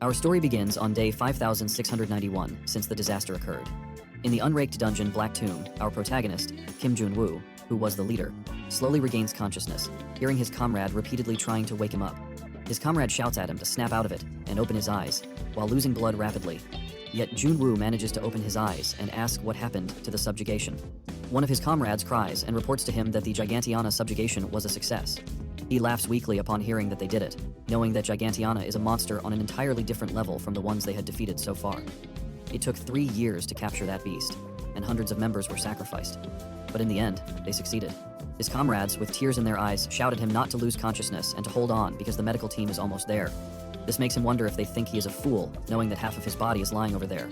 Our story begins on day 5691 since the disaster occurred. In the unraked dungeon Black Tomb, our protagonist, Kim Jun Wu, who was the leader, slowly regains consciousness, hearing his comrade repeatedly trying to wake him up. His comrade shouts at him to snap out of it and open his eyes, while losing blood rapidly. Yet Jun Wu manages to open his eyes and ask what happened to the subjugation. One of his comrades cries and reports to him that the Gigantiana subjugation was a success. He laughs weakly upon hearing that they did it, knowing that Gigantiana is a monster on an entirely different level from the ones they had defeated so far. It took 3 years to capture that beast, and hundreds of members were sacrificed. But in the end, they succeeded. His comrades, with tears in their eyes, shouted him not to lose consciousness and to hold on because the medical team is almost there. This makes him wonder if they think he is a fool, knowing that half of his body is lying over there.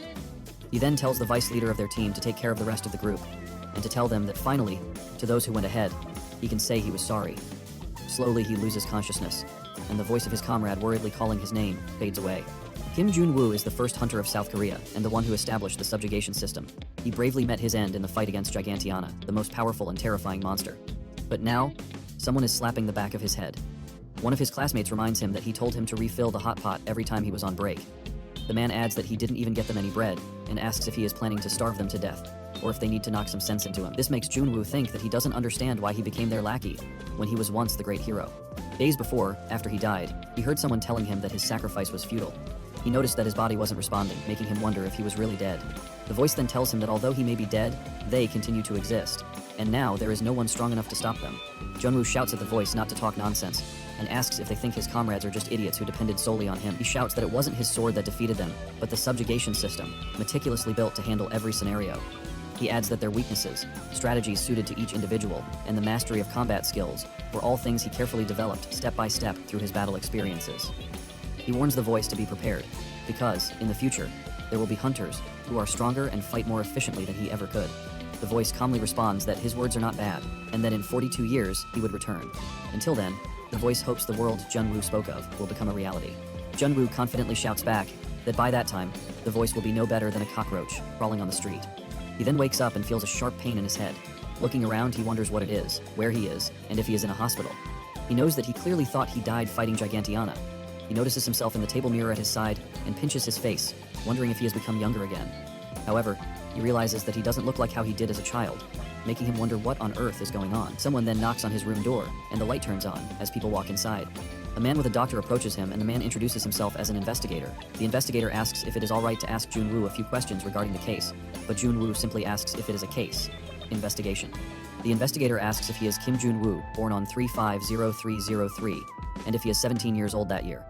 He then tells the vice leader of their team to take care of the rest of the group, and to tell them that finally, to those who went ahead, he can say he was sorry. Slowly he loses consciousness, and the voice of his comrade worriedly calling his name fades away. Kim Jun Wu is the first hunter of South Korea and the one who established the subjugation system. He bravely met his end in the fight against Gigantiana, the most powerful and terrifying monster. But now, someone is slapping the back of his head. One of his classmates reminds him that he told him to refill the hot pot every time he was on break. The man adds that he didn't even get them any bread, and asks if he is planning to starve them to death, or if they need to knock some sense into him. This makes Jun Wu think that he doesn't understand why he became their lackey, when he was once the great hero. Days before, after he died, he heard someone telling him that his sacrifice was futile. He noticed that his body wasn't responding, making him wonder if he was really dead. The voice then tells him that although he may be dead, they continue to exist, and now there is no one strong enough to stop them. Jun Wu shouts at the voice not to talk nonsense, and asks if they think his comrades are just idiots who depended solely on him. He shouts that it wasn't his sword that defeated them, but the subjugation system, meticulously built to handle every scenario. He adds that their weaknesses, strategies suited to each individual, and the mastery of combat skills were all things he carefully developed step by step through his battle experiences. He warns the voice to be prepared, because, in the future, there will be hunters who are stronger and fight more efficiently than he ever could. The voice calmly responds that his words are not bad, and that in 42 years he would return. Until then, the voice hopes the world Jun Wu spoke of will become a reality. Jun Wu confidently shouts back that by that time, the voice will be no better than a cockroach crawling on the street. He then wakes up and feels a sharp pain in his head. Looking around, he wonders what it is, where he is, and if he is in a hospital. He knows that he clearly thought he died fighting Gigantiana. He notices himself in the table mirror at his side and pinches his face, wondering if he has become younger again. However, he realizes that he doesn't look like how he did as a child, making him wonder what on earth is going on. Someone then knocks on his room door, and the light turns on as people walk inside. A man with a doctor approaches him, and the man introduces himself as an investigator. The investigator asks if it is all right to ask Jun Wu a few questions regarding the case, but Jun Wu simply asks if it is a case. Investigation. The investigator asks if he is Kim Jun Wu, born on 3/5/03/03, and if he is 17 years old that year.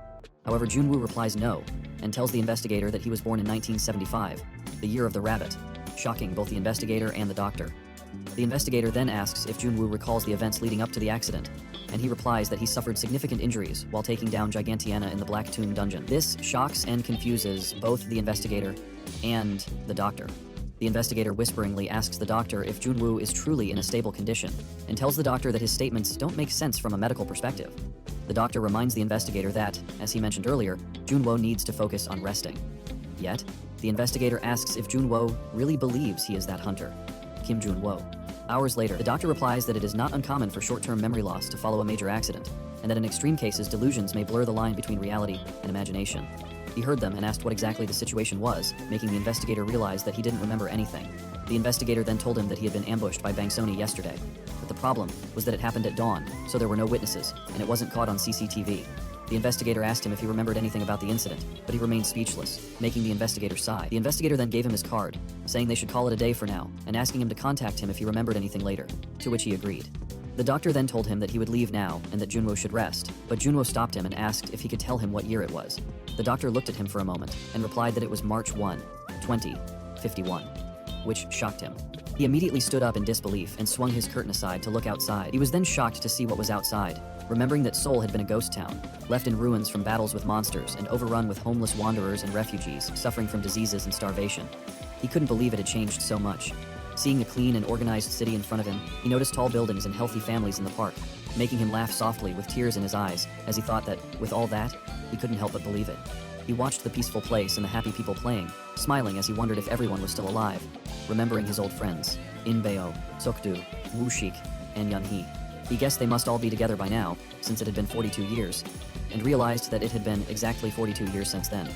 However, Jun Wu replies no, and tells the investigator that he was born in 1975, the year of the rabbit, shocking both the investigator and the doctor. The investigator then asks if Jun Wu recalls the events leading up to the accident, and he replies that he suffered significant injuries while taking down Gigantiana in the Black Tomb dungeon. This shocks and confuses both the investigator and the doctor. The investigator whisperingly asks the doctor if Jun Wu is truly in a stable condition, and tells the doctor that his statements don't make sense from a medical perspective. The doctor reminds the investigator that, as he mentioned earlier, Jun Wu needs to focus on resting. Yet, the investigator asks if Jun Wu really believes he is that hunter, Kim Jun Wu. Hours later, the doctor replies that it is not uncommon for short-term memory loss to follow a major accident, and that in extreme cases, delusions may blur the line between reality and imagination. He heard them and asked what exactly the situation was, making the investigator realize that he didn't remember anything. The investigator then told him that he had been ambushed by Bang Sony yesterday, but the problem was that it happened at dawn, so there were no witnesses, and it wasn't caught on CCTV. The investigator asked him if he remembered anything about the incident, but he remained speechless, making the investigator sigh. The investigator then gave him his card, saying they should call it a day for now, and asking him to contact him if he remembered anything later, to which he agreed. The doctor then told him that he would leave now and that Jun Wu should rest, but Jun Wu stopped him and asked if he could tell him what year it was. The doctor looked at him for a moment and replied that it was March 1, 2051, which shocked him. He immediately stood up in disbelief and swung his curtain aside to look outside. He was then shocked to see what was outside, remembering that Seoul had been a ghost town, left in ruins from battles with monsters and overrun with homeless wanderers and refugees suffering from diseases and starvation. He couldn't believe it had changed so much. Seeing a clean and organized city in front of him, he noticed tall buildings and healthy families in the park, making him laugh softly with tears in his eyes as he thought that, with all that, he couldn't help but believe it. He watched the peaceful place and the happy people playing, smiling as he wondered if everyone was still alive, remembering his old friends, In Bao, Sokdu, Wu Shik, and Yun Hee. He guessed they must all be together by now, since it had been 42 years. and realized that it had been exactly 42 years since then.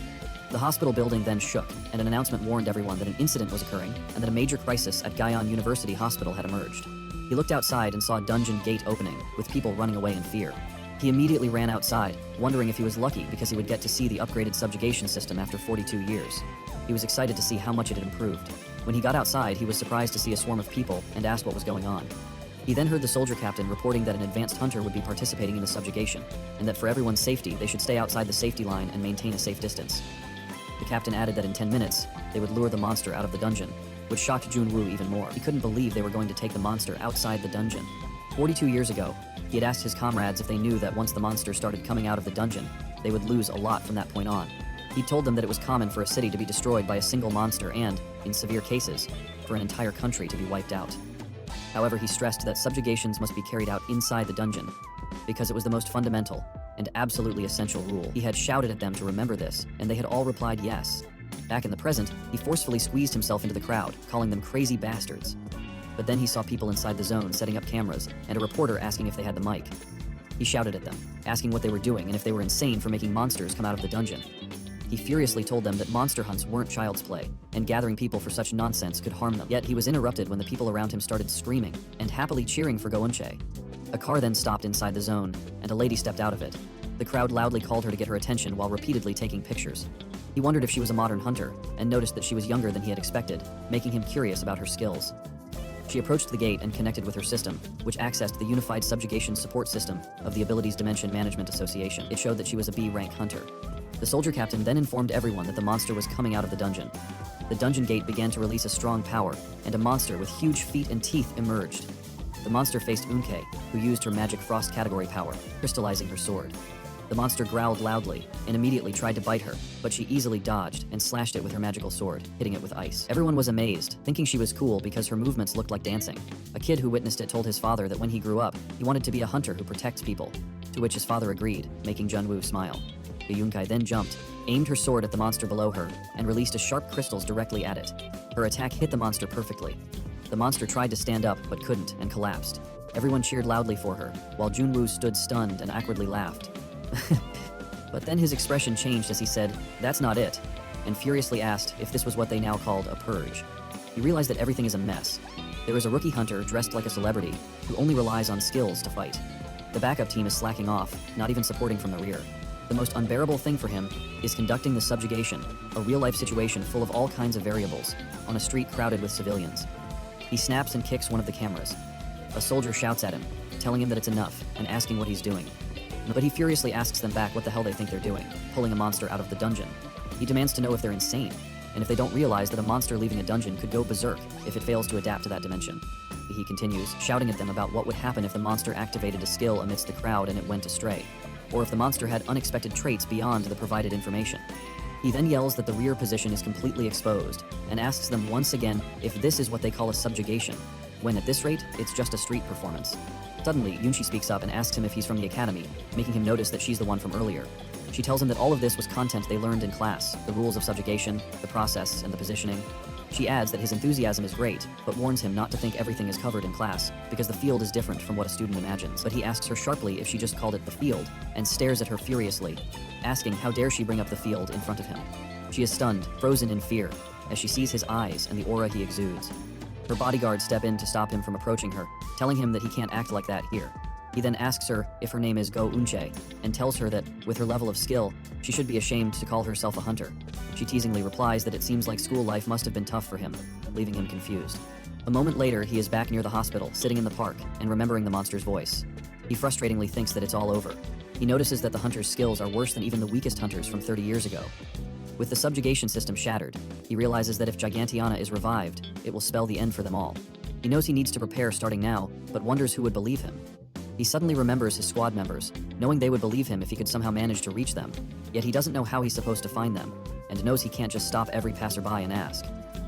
The hospital building then shook, and an announcement warned everyone that an incident was occurring and that a major crisis at Guion University Hospital had emerged. He looked outside and saw a dungeon gate opening, with people running away in fear. He immediately ran outside, wondering if he was lucky because he would get to see the upgraded subjugation system after 42 years. He was excited to see how much it had improved. When he got outside, he was surprised to see a swarm of people and asked what was going on. He then heard the soldier captain reporting that an advanced hunter would be participating in the subjugation, and that for everyone's safety, they should stay outside the safety line and maintain a safe distance. The captain added that in 10 minutes, they would lure the monster out of the dungeon, which shocked Jun Wu even more. He couldn't believe they were going to take the monster outside the dungeon. 42 years ago, he had asked his comrades if they knew that once the monster started coming out of the dungeon, they would lose a lot from that point on. He told them that it was common for a city to be destroyed by a single monster and, in severe cases, for an entire country to be wiped out. However, he stressed that subjugations must be carried out inside the dungeon, because it was the most fundamental and absolutely essential rule. He had shouted at them to remember this, and they had all replied yes. Back in the present, he forcefully squeezed himself into the crowd, calling them crazy bastards. But then he saw people inside the zone setting up cameras, and a reporter asking if they had the mic. He shouted at them, asking what they were doing and if they were insane for making monsters come out of the dungeon. He furiously told them that monster hunts weren't child's play, and gathering people for such nonsense could harm them. Yet he was interrupted when the people around him started screaming and happily cheering for Gounche. A car then stopped inside the zone, and a lady stepped out of it. The crowd loudly called her to get her attention while repeatedly taking pictures. He wondered if she was a modern hunter, and noticed that she was younger than he had expected, making him curious about her skills. She approached the gate and connected with her system, which accessed the Unified Subjugation Support System of the Abilities Dimension Management Association. It showed that she was a B-rank hunter. The soldier captain then informed everyone that the monster was coming out of the dungeon. The dungeon gate began to release a strong power, and a monster with huge feet and teeth emerged. The monster faced Unke, who used her magic frost category power, crystallizing her sword. The monster growled loudly and immediately tried to bite her, but she easily dodged and slashed it with her magical sword, hitting it with ice. Everyone was amazed, thinking she was cool because her movements looked like dancing. A kid who witnessed it told his father that when he grew up, he wanted to be a hunter who protects people, to which his father agreed, making Jun Wu smile. The Yunkai then jumped, aimed her sword at the monster below her, and released a sharp crystals directly at it. Her attack hit the monster perfectly. The monster tried to stand up but couldn't and collapsed. Everyone cheered loudly for her, while Jun Wu stood stunned and awkwardly laughed. But then his expression changed as he said, "That's not it," and furiously asked if this was what they now called a purge. He realized that everything is a mess. There is a rookie hunter dressed like a celebrity who only relies on skills to fight. The backup team is slacking off, not even supporting from the rear. The most unbearable thing for him is conducting the subjugation, a real-life situation full of all kinds of variables, on a street crowded with civilians. He snaps and kicks one of the cameras. A soldier shouts at him, telling him that it's enough, and asking what he's doing. But he furiously asks them back what the hell they think they're doing, pulling a monster out of the dungeon. He demands to know if they're insane, and if they don't realize that a monster leaving a dungeon could go berserk if it fails to adapt to that dimension. He continues, shouting at them about what would happen if the monster activated a skill amidst the crowd and it went astray, or if the monster had unexpected traits beyond the provided information. He then yells that the rear position is completely exposed, and asks them once again if this is what they call a subjugation, when at this rate, it's just a street performance. Suddenly, Yunchi speaks up and asks him if he's from the academy, making him notice that she's the one from earlier. She tells him that all of this was content they learned in class, the rules of subjugation, the process, and the positioning. She adds that his enthusiasm is great, but warns him not to think everything is covered in class, because the field is different from what a student imagines. But he asks her sharply if she just called it the field, and stares at her furiously, asking how dare she bring up the field in front of him. She is stunned, frozen in fear, as she sees his eyes and the aura he exudes. Her bodyguards step in to stop him from approaching her, telling him that he can't act like that here. He then asks her if her name is Go Unche, and tells her that, with her level of skill, she should be ashamed to call herself a hunter. She teasingly replies that it seems like school life must have been tough for him, leaving him confused. A moment later, he is back near the hospital, sitting in the park, and remembering the monster's voice. He frustratingly thinks that it's all over. He notices that the hunter's skills are worse than even the weakest hunters from 30 years ago. With the subjugation system shattered, he realizes that if Gigantiana is revived, it will spell the end for them all. He knows he needs to prepare starting now, but wonders who would believe him. He suddenly remembers his squad members, knowing they would believe him if he could somehow manage to reach them, yet he doesn't know how he's supposed to find them, and knows he can't just stop every passerby and ask.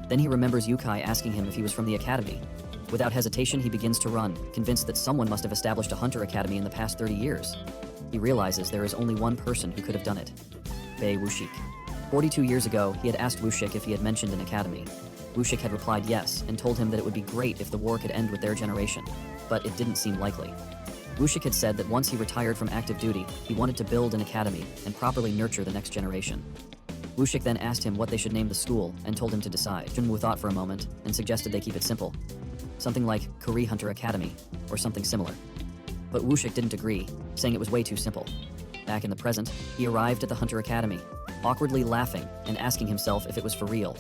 Then he remembers Yukai asking him if he was from the academy. Without hesitation, he begins to run, convinced that someone must have established a hunter academy in the past 30 years. He realizes there is only one person who could have done it: Bei Wushik. 42 years ago, he had asked Wushik if he had mentioned an academy. Wushik had replied yes, and told him that it would be great if the war could end with their generation, but it didn't seem likely. Wushik had said that once he retired from active duty, he wanted to build an academy and properly nurture the next generation. Wushik then asked him what they should name the school and told him to decide. Jun Wu thought for a moment and suggested they keep it simple. Something like Curry Hunter Academy, or something similar. But Wushik didn't agree, saying it was way too simple. Back in the present, he arrived at the Hunter Academy, awkwardly laughing and asking himself if it was for real.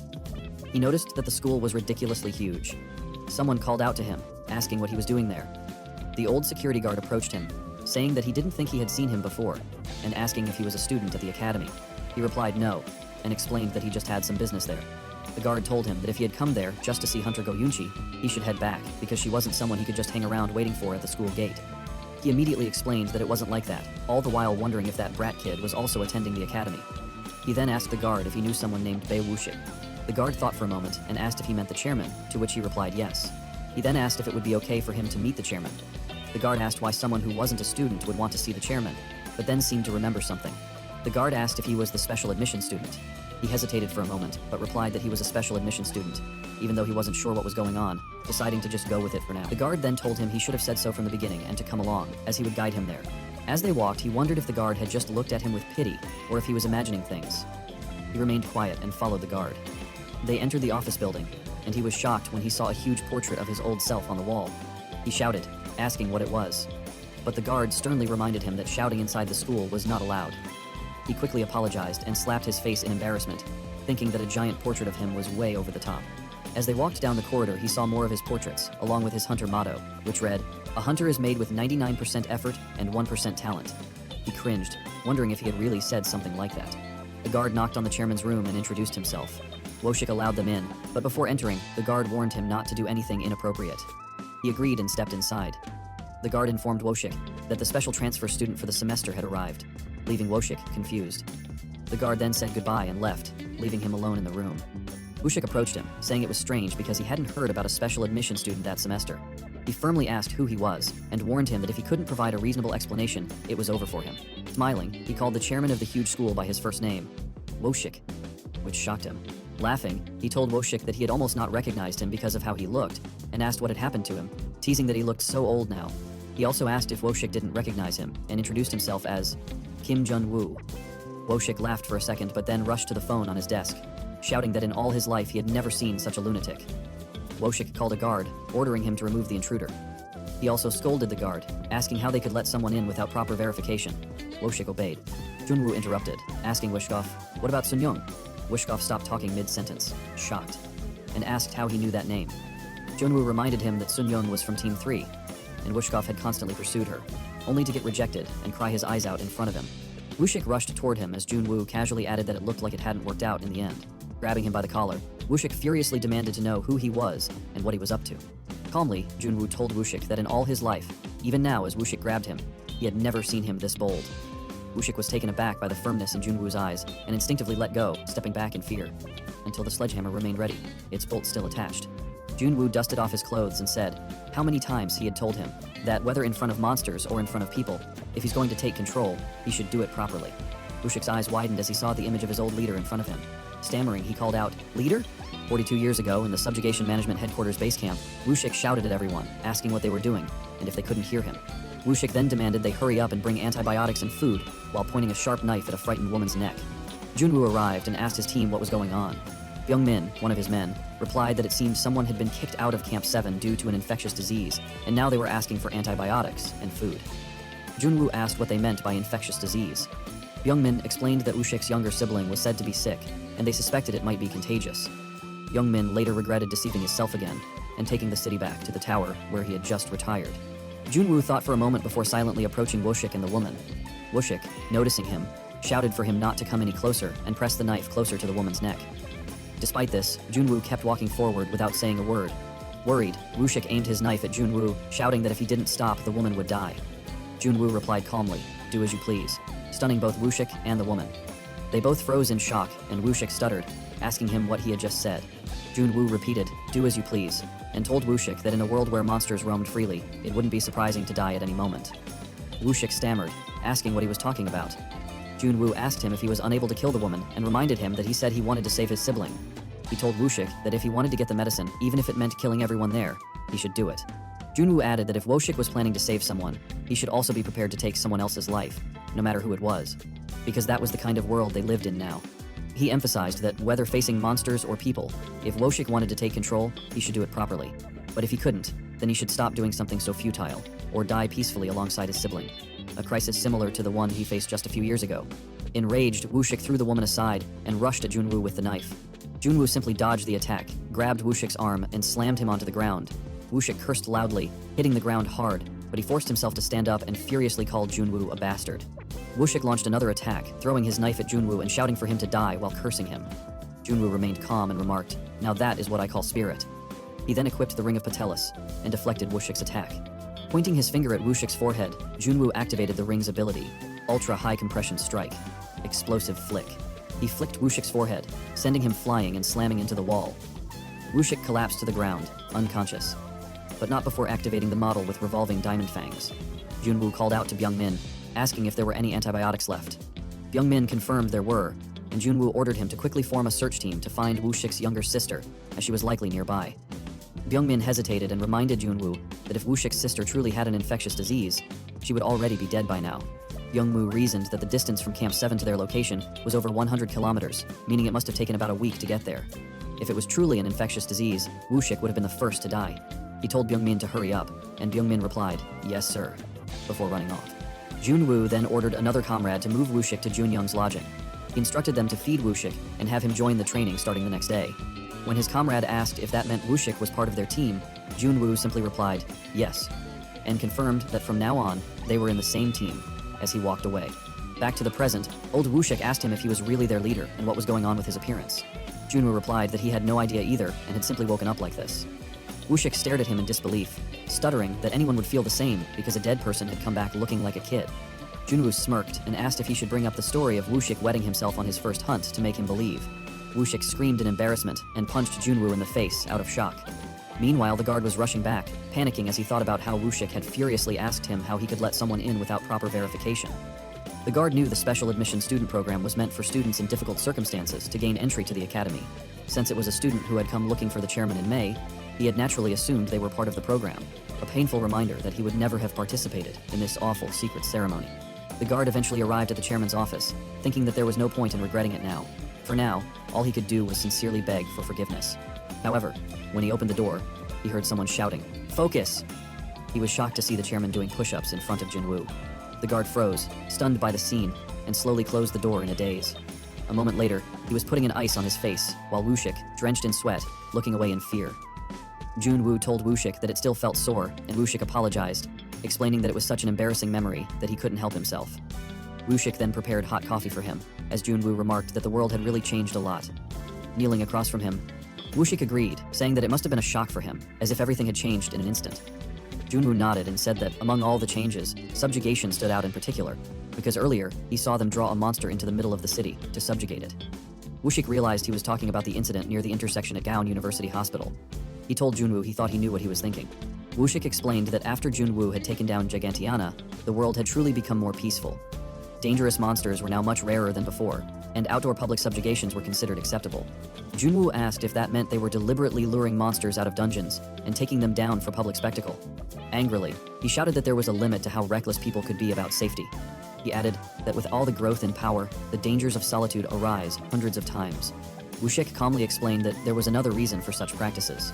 He noticed that the school was ridiculously huge. Someone called out to him, asking what he was doing there. The old security guard approached him, saying that he didn't think he had seen him before, and asking if he was a student at the academy. He replied no, and explained that he just had some business there. The guard told him that if he had come there just to see Hunter Go Yunchi, he should head back, because she wasn't someone he could just hang around waiting for at the school gate. He immediately explained that it wasn't like that, all the while wondering if that brat kid was also attending the academy. He then asked the guard if he knew someone named Bei Wushik. The guard thought for a moment and asked if he meant the chairman, to which he replied yes. He then asked if it would be okay for him to meet the chairman. The guard asked why someone who wasn't a student would want to see the chairman, but then seemed to remember something. The guard asked if he was the special admission student. He hesitated for a moment, but replied that he was a special admission student, even though he wasn't sure what was going on, deciding to just go with it for now. The guard then told him he should have said so from the beginning and to come along, as he would guide him there. As they walked, he wondered if the guard had just looked at him with pity, or if he was imagining things. He remained quiet and followed the guard. They entered the office building, and he was shocked when he saw a huge portrait of his old self on the wall. He shouted, asking what it was. But the guard sternly reminded him that shouting inside the school was not allowed. He quickly apologized and slapped his face in embarrassment, thinking that a giant portrait of him was way over the top. As they walked down the corridor, he saw more of his portraits, along with his hunter motto, which read, "A hunter is made with 99% effort and 1% talent." He cringed, wondering if he had really said something like that. The guard knocked on the chairman's room and introduced himself. Woshik allowed them in, but before entering, the guard warned him not to do anything inappropriate. He agreed and stepped inside. The guard informed Woshik that the special transfer student for the semester had arrived, leaving Woshik confused. The guard then said goodbye and left, leaving him alone in the room. Woshik approached him, saying it was strange because he hadn't heard about a special admission student that semester. He firmly asked who he was, and warned him that if he couldn't provide a reasonable explanation, it was over for him. Smiling, he called the chairman of the huge school by his first name, Woshik, which shocked him. Laughing, he told Woshik that he had almost not recognized him because of how he looked, and asked what had happened to him, teasing that he looked so old now. He also asked if Woshik didn't recognize him, and introduced himself as Kim Jun Wu. Woshik laughed for a second but then rushed to the phone on his desk, shouting that in all his life he had never seen such a lunatic. Woshik called a guard, ordering him to remove the intruder. He also scolded the guard, asking how they could let someone in without proper verification. Woshik obeyed. Jun Wu interrupted, asking Wishkov, "What about Sun Young?" Wishkov stopped talking mid-sentence, shocked, and asked how he knew that name. Jun Wu reminded him that Sun Young was from Team 3, and Wishkov had constantly pursued her, only to get rejected and cry his eyes out in front of him. Wushik rushed toward him as Jun Wu casually added that it looked like it hadn't worked out in the end. Grabbing him by the collar, Wushik furiously demanded to know who he was and what he was up to. Calmly, Jun Wu told Wushik that in all his life, even now as Wushik grabbed him, he had never seen him this bold. Wushik was taken aback by the firmness in Jun Wu's eyes and instinctively let go, stepping back in fear, until the sledgehammer remained ready, its bolt still attached. Jun Wu dusted off his clothes and said how many times he had told him that whether in front of monsters or in front of people, if he's going to take control, he should do it properly. Wushik's eyes widened as he saw the image of his old leader in front of him. Stammering, he called out, "Leader?" 42 years ago, in the Subjugation Management Headquarters base camp, Wushik shouted at everyone, asking what they were doing, and if they couldn't hear him. Wushik then demanded they hurry up and bring antibiotics and food, while pointing a sharp knife at a frightened woman's neck. Jun Wu arrived and asked his team what was going on. Byung Min, one of his men, replied that it seemed someone had been kicked out of Camp 7 due to an infectious disease, and now they were asking for antibiotics and food. Jun Wu asked what they meant by infectious disease. Byung Min explained that Wushik's younger sibling was said to be sick, and they suspected it might be contagious. Byung Min later regretted deceiving himself again, and taking the city back to the tower where he had just retired. Jun Wu thought for a moment before silently approaching Woshik and the woman. Woshik, noticing him, shouted for him not to come any closer and pressed the knife closer to the woman's neck. Despite this, Jun Wu kept walking forward without saying a word. Worried, Wushik aimed his knife at Jun Wu, shouting that if he didn't stop, the woman would die. Jun Wu replied calmly, "Do as you please," stunning both Wushik and the woman. They both froze in shock, and Wushik stuttered, asking him what he had just said. Jun Wu repeated, "Do as you please," and told Wushik that in a world where monsters roamed freely, it wouldn't be surprising to die at any moment. Wushik stammered, asking what he was talking about. Jun Wu asked him if he was unable to kill the woman and reminded him that he said he wanted to save his sibling. He told Wushik that if he wanted to get the medicine, even if it meant killing everyone there, he should do it. Jun Wu added that if Woshik was planning to save someone, he should also be prepared to take someone else's life, no matter who it was, because that was the kind of world they lived in now. He emphasized that whether facing monsters or people, if Woshik wanted to take control, he should do it properly. But if he couldn't, then he should stop doing something so futile, or die peacefully alongside his sibling. A crisis similar to the one he faced just a few years ago. Enraged, Woshik threw the woman aside and rushed at Jun Wu with the knife. Jun Wu simply dodged the attack, grabbed Woshik's arm, and slammed him onto the ground. Woshik cursed loudly, hitting the ground hard, but he forced himself to stand up and furiously called Jun Wu a bastard. Woshik launched another attack, throwing his knife at Jun Wu and shouting for him to die while cursing him. Jun Wu remained calm and remarked, "Now that is what I call spirit." He then equipped the Ring of Patelis and deflected Woshik's attack. Pointing his finger at Woshik's forehead, Jun Wu activated the ring's ability, Ultra High Compression Strike, Explosive Flick. He flicked Woshik's forehead, sending him flying and slamming into the wall. Woshik collapsed to the ground, unconscious, but not before activating the model with revolving diamond fangs. Jun Wu called out to Byung-min, asking if there were any antibiotics left. Byung-min confirmed there were, and Jun Wu ordered him to quickly form a search team to find Woshik's younger sister, as she was likely nearby. Byung-min hesitated and reminded Jun Wu that if Woshik's sister truly had an infectious disease, she would already be dead by now. Byung-Moo reasoned that the distance from Camp 7 to their location was over 100 kilometers, meaning it must have taken about a week to get there. If it was truly an infectious disease, Woshik would have been the first to die. He told Byung-min to hurry up, and Byung-min replied, "Yes, sir," before running off. Jun Wu then ordered another comrade to move Woshik to Junyoung's lodging. He instructed them to feed Woshik and have him join the training starting the next day. When his comrade asked if that meant Woshik was part of their team, Jun Wu simply replied, "Yes," and confirmed that from now on, they were in the same team, as he walked away. Back to the present, old Woshik asked him if he was really their leader and what was going on with his appearance. Jun Wu replied that he had no idea either and had simply woken up like this. Woshik stared at him in disbelief, stuttering that anyone would feel the same because a dead person had come back looking like a kid. Jun Wu smirked and asked if he should bring up the story of Woshik wetting himself on his first hunt to make him believe. Woshik screamed in embarrassment and punched Jun Wu in the face out of shock. Meanwhile, the guard was rushing back, panicking as he thought about how Woshik had furiously asked him how he could let someone in without proper verification. The guard knew the special admission student program was meant for students in difficult circumstances to gain entry to the academy. Since it was a student who had come looking for the chairman in May, he had naturally assumed they were part of the program, a painful reminder that he would never have participated in this awful secret ceremony. The guard eventually arrived at the chairman's office, thinking that there was no point in regretting it now. For now, all he could do was sincerely beg for forgiveness. However, when he opened the door, he heard someone shouting, "Focus!" He was shocked to see the chairman doing push-ups in front of Jun Wu. The guard froze, stunned by the scene, and slowly closed the door in a daze. A moment later, he was putting an ice on his face, while Woshik, drenched in sweat, looking away in fear. Jun Wu told Woshik that it still felt sore, and Woshik apologized, explaining that it was such an embarrassing memory that he couldn't help himself. Woshik then prepared hot coffee for him, as Jun Wu remarked that the world had really changed a lot. Kneeling across from him, Woshik agreed, saying that it must have been a shock for him, as if everything had changed in an instant. Jun Wu nodded and said that, among all the changes, subjugation stood out in particular, because earlier, he saw them draw a monster into the middle of the city to subjugate it. Woshik realized he was talking about the incident near the intersection at Gaon University Hospital. He told Jun Wu he thought he knew what he was thinking. Woshik explained that after Jun Wu had taken down Gigantia, the world had truly become more peaceful. Dangerous monsters were now much rarer than before, and outdoor public subjugations were considered acceptable. Jun Wu asked if that meant they were deliberately luring monsters out of dungeons and taking them down for public spectacle. Angrily, he shouted that there was a limit to how reckless people could be about safety. He added that with all the growth in power, the dangers of solitude arise hundreds of times. Woshik calmly explained that there was another reason for such practices.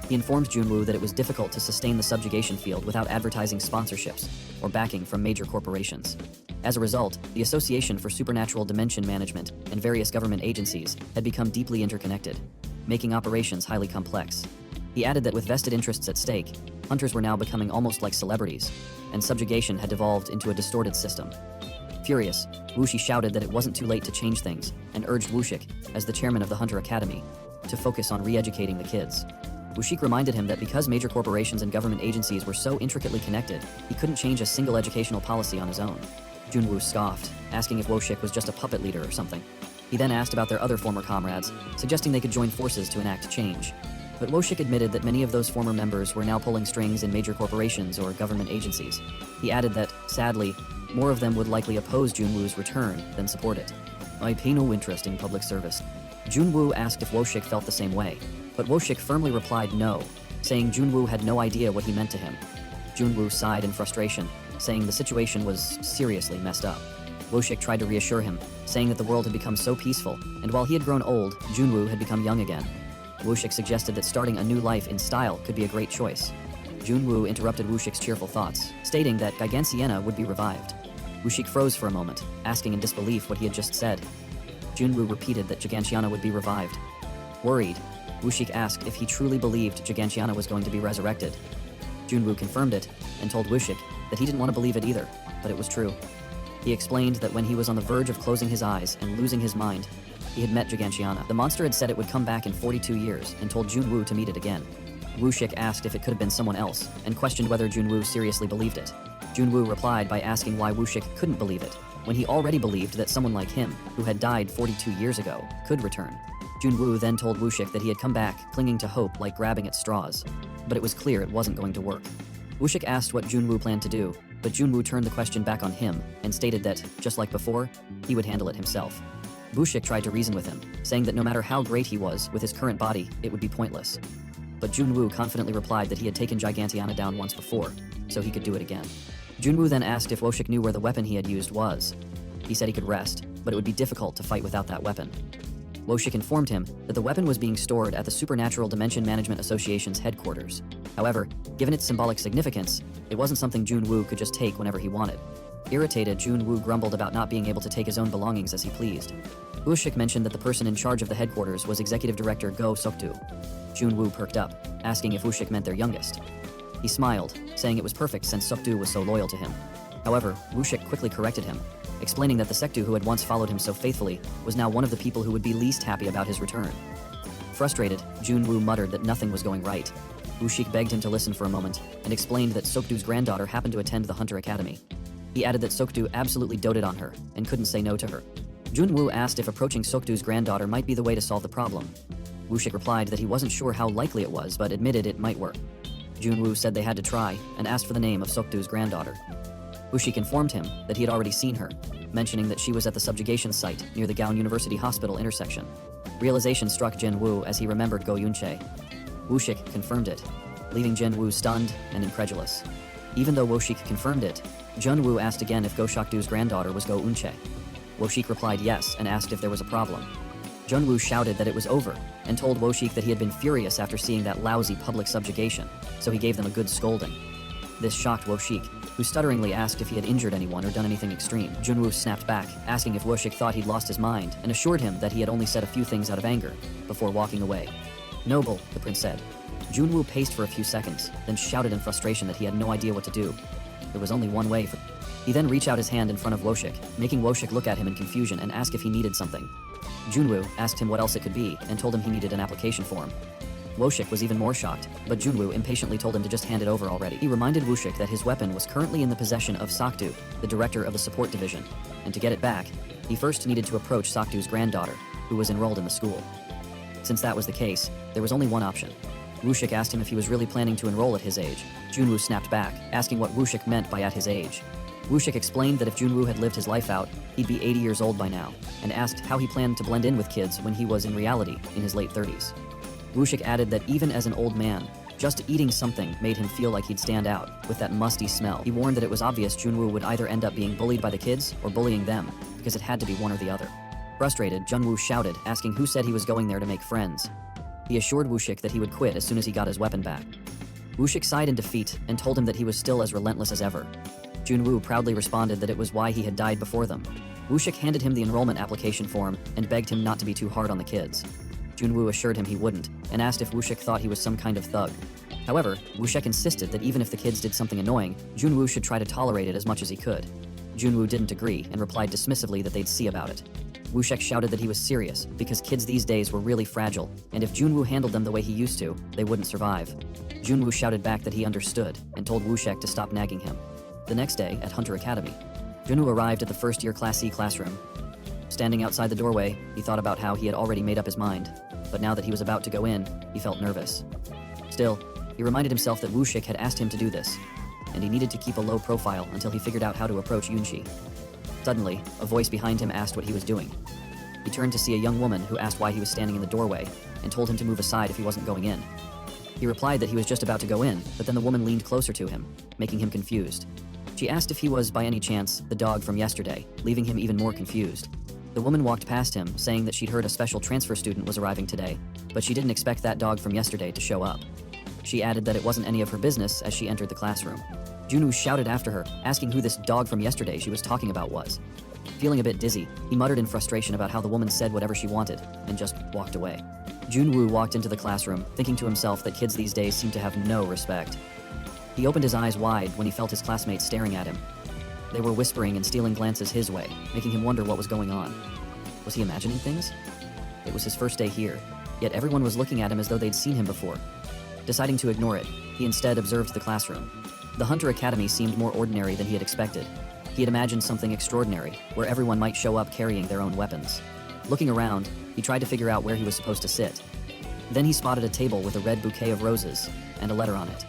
He informed Jun Wu that it was difficult to sustain the subjugation field without advertising sponsorships or backing from major corporations. As a result, the Association for Supernatural Dimension Management and various government agencies had become deeply interconnected, making operations highly complex. He added that with vested interests at stake, hunters were now becoming almost like celebrities, and subjugation had devolved into a distorted system. Furious, Wuxi shouted that it wasn't too late to change things and urged Woshik, as the chairman of the Hunter Academy, to focus on re-educating the kids. Woshik reminded him that because major corporations and government agencies were so intricately connected, he couldn't change a single educational policy on his own. Jun Wu scoffed, asking if Woshik was just a puppet leader or something. He then asked about their other former comrades, suggesting they could join forces to enact change. But Woshik admitted that many of those former members were now pulling strings in major corporations or government agencies. He added that, sadly, more of them would likely oppose Jun Wu's return than support it. "I pay no interest in public service." Jun Wu asked if Woshik felt the same way, but Woshik firmly replied no, saying Jun Wu had no idea what he meant to him. Jun Wu sighed in frustration, saying the situation was seriously messed up. Woshik tried to reassure him, saying that the world had become so peaceful, and while he had grown old, Jun Wu had become young again. Woshik suggested that starting a new life in style could be a great choice. Jun Wu interrupted Woshik's cheerful thoughts, stating that Gigantia would be revived. Woshik froze for a moment, asking in disbelief what he had just said. Jun Wu repeated that Gigantia would be revived. Worried, Woshik asked if he truly believed Gigantia was going to be resurrected. Jun Wu confirmed it, and told Woshik that he didn't want to believe it either, but it was true. He explained that when he was on the verge of closing his eyes and losing his mind, he had met Gigantia. The monster had said it would come back in 42 years and told Jun Wu to meet it again. Woshik asked if it could have been someone else, and questioned whether Jun Wu seriously believed it. Jun Wu replied by asking why Woshik couldn't believe it, when he already believed that someone like him, who had died 42 years ago, could return. Jun Wu then told Woshik that he had come back, clinging to hope like grabbing at straws. But it was clear it wasn't going to work. Woshik asked what Jun Wu planned to do, but Jun Wu turned the question back on him, and stated that, just like before, he would handle it himself. Woshik tried to reason with him, saying that no matter how great he was with his current body, it would be pointless. But Jun Wu confidently replied that he had taken Gigantia down once before, so he could do it again. Jun Wu then asked if Woshik knew where the weapon he had used was. He said he could rest, but it would be difficult to fight without that weapon. Woshik informed him that the weapon was being stored at the Supernatural Dimension Management Association's headquarters. However, given its symbolic significance, it wasn't something Jun Wu could just take whenever he wanted. Irritated, Jun Wu grumbled about not being able to take his own belongings as he pleased. Woshik mentioned that the person in charge of the headquarters was Executive Director Go Sokdu. Jun Wu perked up, asking if Woshik meant their youngest. He smiled, saying it was perfect since Sokdu was so loyal to him. However, Woshik quickly corrected him, explaining that the Sektu who had once followed him so faithfully was now one of the people who would be least happy about his return. Frustrated, Jun Wu muttered that nothing was going right. Woshik begged him to listen for a moment, and explained that Sokdu's granddaughter happened to attend the Hunter Academy. He added that Sokdu absolutely doted on her, and couldn't say no to her. Jun Wu asked if approaching Sokdu's granddaughter might be the way to solve the problem. Woshik replied that he wasn't sure how likely it was, but admitted it might work. Jun Wu said they had to try, and asked for the name of Sokdu's granddaughter. Woshik informed him that he had already seen her, mentioning that she was at the Subjugation site near the Gaon University Hospital intersection. Realization struck Jin Wu as he remembered Go Yunche. Woshik confirmed it, leaving Jin Wu stunned and incredulous. Even though Woshik confirmed it, Jun Wu asked again if Go Shokdu's granddaughter was Go Unche. Woshik replied yes and asked if there was a problem. Jun Wu shouted that it was over, and told Woshik that he had been furious after seeing that lousy public subjugation, so he gave them a good scolding. This shocked Woshik, who stutteringly asked if he had injured anyone or done anything extreme. Jun Wu snapped back, asking if Woshik thought he'd lost his mind, and assured him that he had only said a few things out of anger, before walking away. Noble, the prince said. Jun Wu paced for a few seconds, then shouted in frustration that he had no idea what to do. There was only one way for... He then reached out his hand in front of Woshik, making Woshik look at him in confusion and ask if he needed something. Jun Wu asked him what else it could be, and told him he needed an application form. Woshik was even more shocked, but Jun Wu impatiently told him to just hand it over already. He reminded Woshik that his weapon was currently in the possession of Sokdu, the director of the support division, and to get it back, he first needed to approach Sokdu's granddaughter, who was enrolled in the school. Since that was the case, there was only one option. Woshik asked him if he was really planning to enroll at his age. Jun Wu snapped back, asking what Woshik meant by at his age. Woshik explained that if Jun Wu had lived his life out, he'd be 80 years old by now, and asked how he planned to blend in with kids when he was in reality in his late 30s. Woshik added that even as an old man, just eating something made him feel like he'd stand out, with that musty smell. He warned that it was obvious Jun Wu would either end up being bullied by the kids or bullying them, because it had to be one or the other. Frustrated, Jun Wu shouted, asking who said he was going there to make friends. He assured Woshik that he would quit as soon as he got his weapon back. Woshik sighed in defeat and told him that he was still as relentless as ever. Jun Wu proudly responded that it was why he had died before them. Woshik handed him the enrollment application form and begged him not to be too hard on the kids. Jun Wu assured him he wouldn't, and asked if Woshik thought he was some kind of thug. However, Woshik insisted that even if the kids did something annoying, Jun Wu should try to tolerate it as much as he could. Jun Wu didn't agree and replied dismissively that they'd see about it. Woshik shouted that he was serious, because kids these days were really fragile, and if Jun Wu handled them the way he used to, they wouldn't survive. Jun Wu shouted back that he understood, and told Woshik to stop nagging him. The next day, at Hunter Academy, Jun Wu arrived at the first-year Class C classroom. Standing outside the doorway, he thought about how he had already made up his mind, but now that he was about to go in, he felt nervous. Still, he reminded himself that Woshik had asked him to do this, and he needed to keep a low profile until he figured out how to approach Yunchi. Suddenly, a voice behind him asked what he was doing. He turned to see a young woman who asked why he was standing in the doorway, and told him to move aside if he wasn't going in. He replied that he was just about to go in, but then the woman leaned closer to him, making him confused. She asked if he was, by any chance, the dog from yesterday, leaving him even more confused. The woman walked past him, saying that she'd heard a special transfer student was arriving today, but she didn't expect that dog from yesterday to show up. She added that it wasn't any of her business as she entered the classroom. Jun Wu shouted after her, asking who this dog from yesterday she was talking about was. Feeling a bit dizzy, he muttered in frustration about how the woman said whatever she wanted, and just walked away. Jun Wu walked into the classroom, thinking to himself that kids these days seem to have no respect. He opened his eyes wide when he felt his classmates staring at him. They were whispering and stealing glances his way, making him wonder what was going on. Was he imagining things? It was his first day here, yet everyone was looking at him as though they'd seen him before. Deciding to ignore it, he instead observed the classroom. The Hunter Academy seemed more ordinary than he had expected. He had imagined something extraordinary, where everyone might show up carrying their own weapons. Looking around, he tried to figure out where he was supposed to sit. Then he spotted a table with a red bouquet of roses and a letter on it.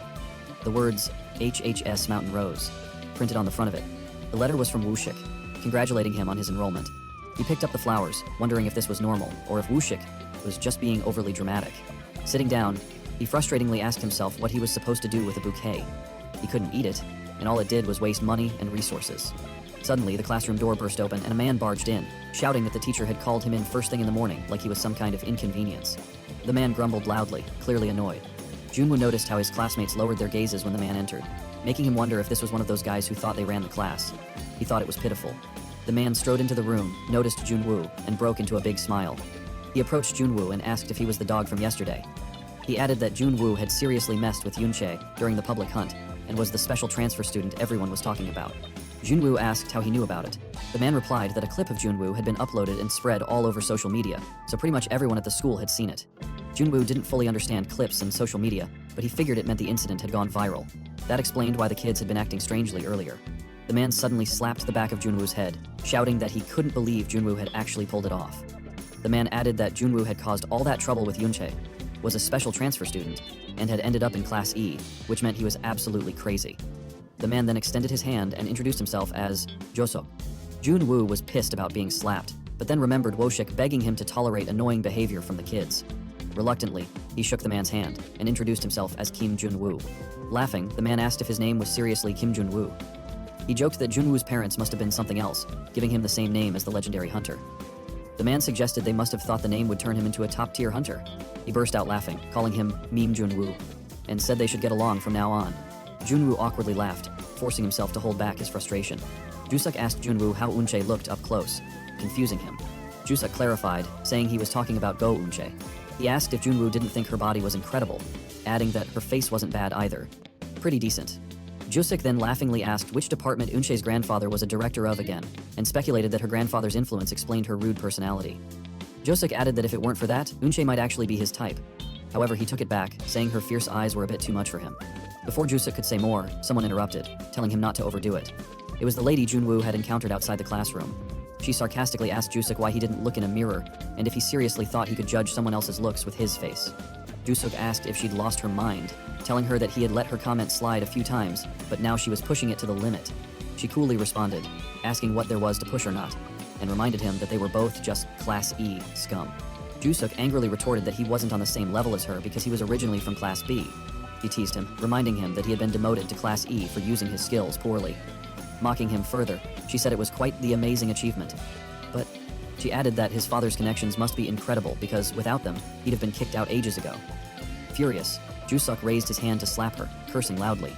The words, HHS Mountain Rose, printed on the front of it. The letter was from Wushik, congratulating him on his enrollment. He picked up the flowers, wondering if this was normal, or if Wushik was just being overly dramatic. Sitting down, he frustratingly asked himself what he was supposed to do with a bouquet. He couldn't eat it, and all it did was waste money and resources. Suddenly, the classroom door burst open and a man barged in, shouting that the teacher had called him in first thing in the morning like he was some kind of inconvenience. The man grumbled loudly, clearly annoyed. Jun Wu noticed how his classmates lowered their gazes when the man entered, making him wonder if this was one of those guys who thought they ran the class. He thought it was pitiful. The man strode into the room, noticed Jun Wu, and broke into a big smile. He approached Jun Wu and asked if he was the dog from yesterday. He added that Jun Wu had seriously messed with Yunche during the public hunt, and was the special transfer student everyone was talking about. Jun Wu asked how he knew about it. The man replied that a clip of Jun Wu had been uploaded and spread all over social media, so pretty much everyone at the school had seen it. Jun Wu didn't fully understand clips and social media, but he figured it meant the incident had gone viral. That explained why the kids had been acting strangely earlier. The man suddenly slapped the back of Jun Wu's head, shouting that he couldn't believe Jun Wu had actually pulled it off. The man added that Jun Wu had caused all that trouble with Yunche, was a special transfer student, and had ended up in Class E, which meant he was absolutely crazy. The man then extended his hand and introduced himself as Josok. Jun Wu was pissed about being slapped, but then remembered Woshik begging him to tolerate annoying behavior from the kids. Reluctantly, he shook the man's hand and introduced himself as Kim Jun Wu. Laughing, the man asked if his name was seriously Kim Jun Wu. He joked that Jun Wu's parents must have been something else, giving him the same name as the legendary hunter. The man suggested they must have thought the name would turn him into a top-tier hunter. He burst out laughing, calling him Meme Jun Wu, and said they should get along from now on. Jun Wu awkwardly laughed, forcing himself to hold back his frustration. Jusuk asked Jun Wu how Unche looked up close, confusing him. Jusuk clarified, saying he was talking about Go Unche. He asked if Jun Wu didn't think her body was incredible, adding that her face wasn't bad either. Pretty decent. Jusuk then laughingly asked which department Unche's grandfather was a director of again, and speculated that her grandfather's influence explained her rude personality. Jusuk added that if it weren't for that, Unche might actually be his type. However, he took it back, saying her fierce eyes were a bit too much for him. Before Jusuk could say more, someone interrupted, telling him not to overdo it. It was the lady Jun Wu had encountered outside the classroom. She sarcastically asked Jusuk why he didn't look in a mirror, and if he seriously thought he could judge someone else's looks with his face. Jusuk asked if she'd lost her mind, telling her that he had let her comment slide a few times, but now she was pushing it to the limit. She coolly responded, asking what there was to push or not, and reminded him that they were both just Class E scum. Jusuk angrily retorted that he wasn't on the same level as her because he was originally from Class B. She teased him, reminding him that he had been demoted to Class E for using his skills poorly. Mocking him further, she said it was quite the amazing achievement. But she added that his father's connections must be incredible because without them, he'd have been kicked out ages ago. Furious, Jusuk raised his hand to slap her, cursing loudly.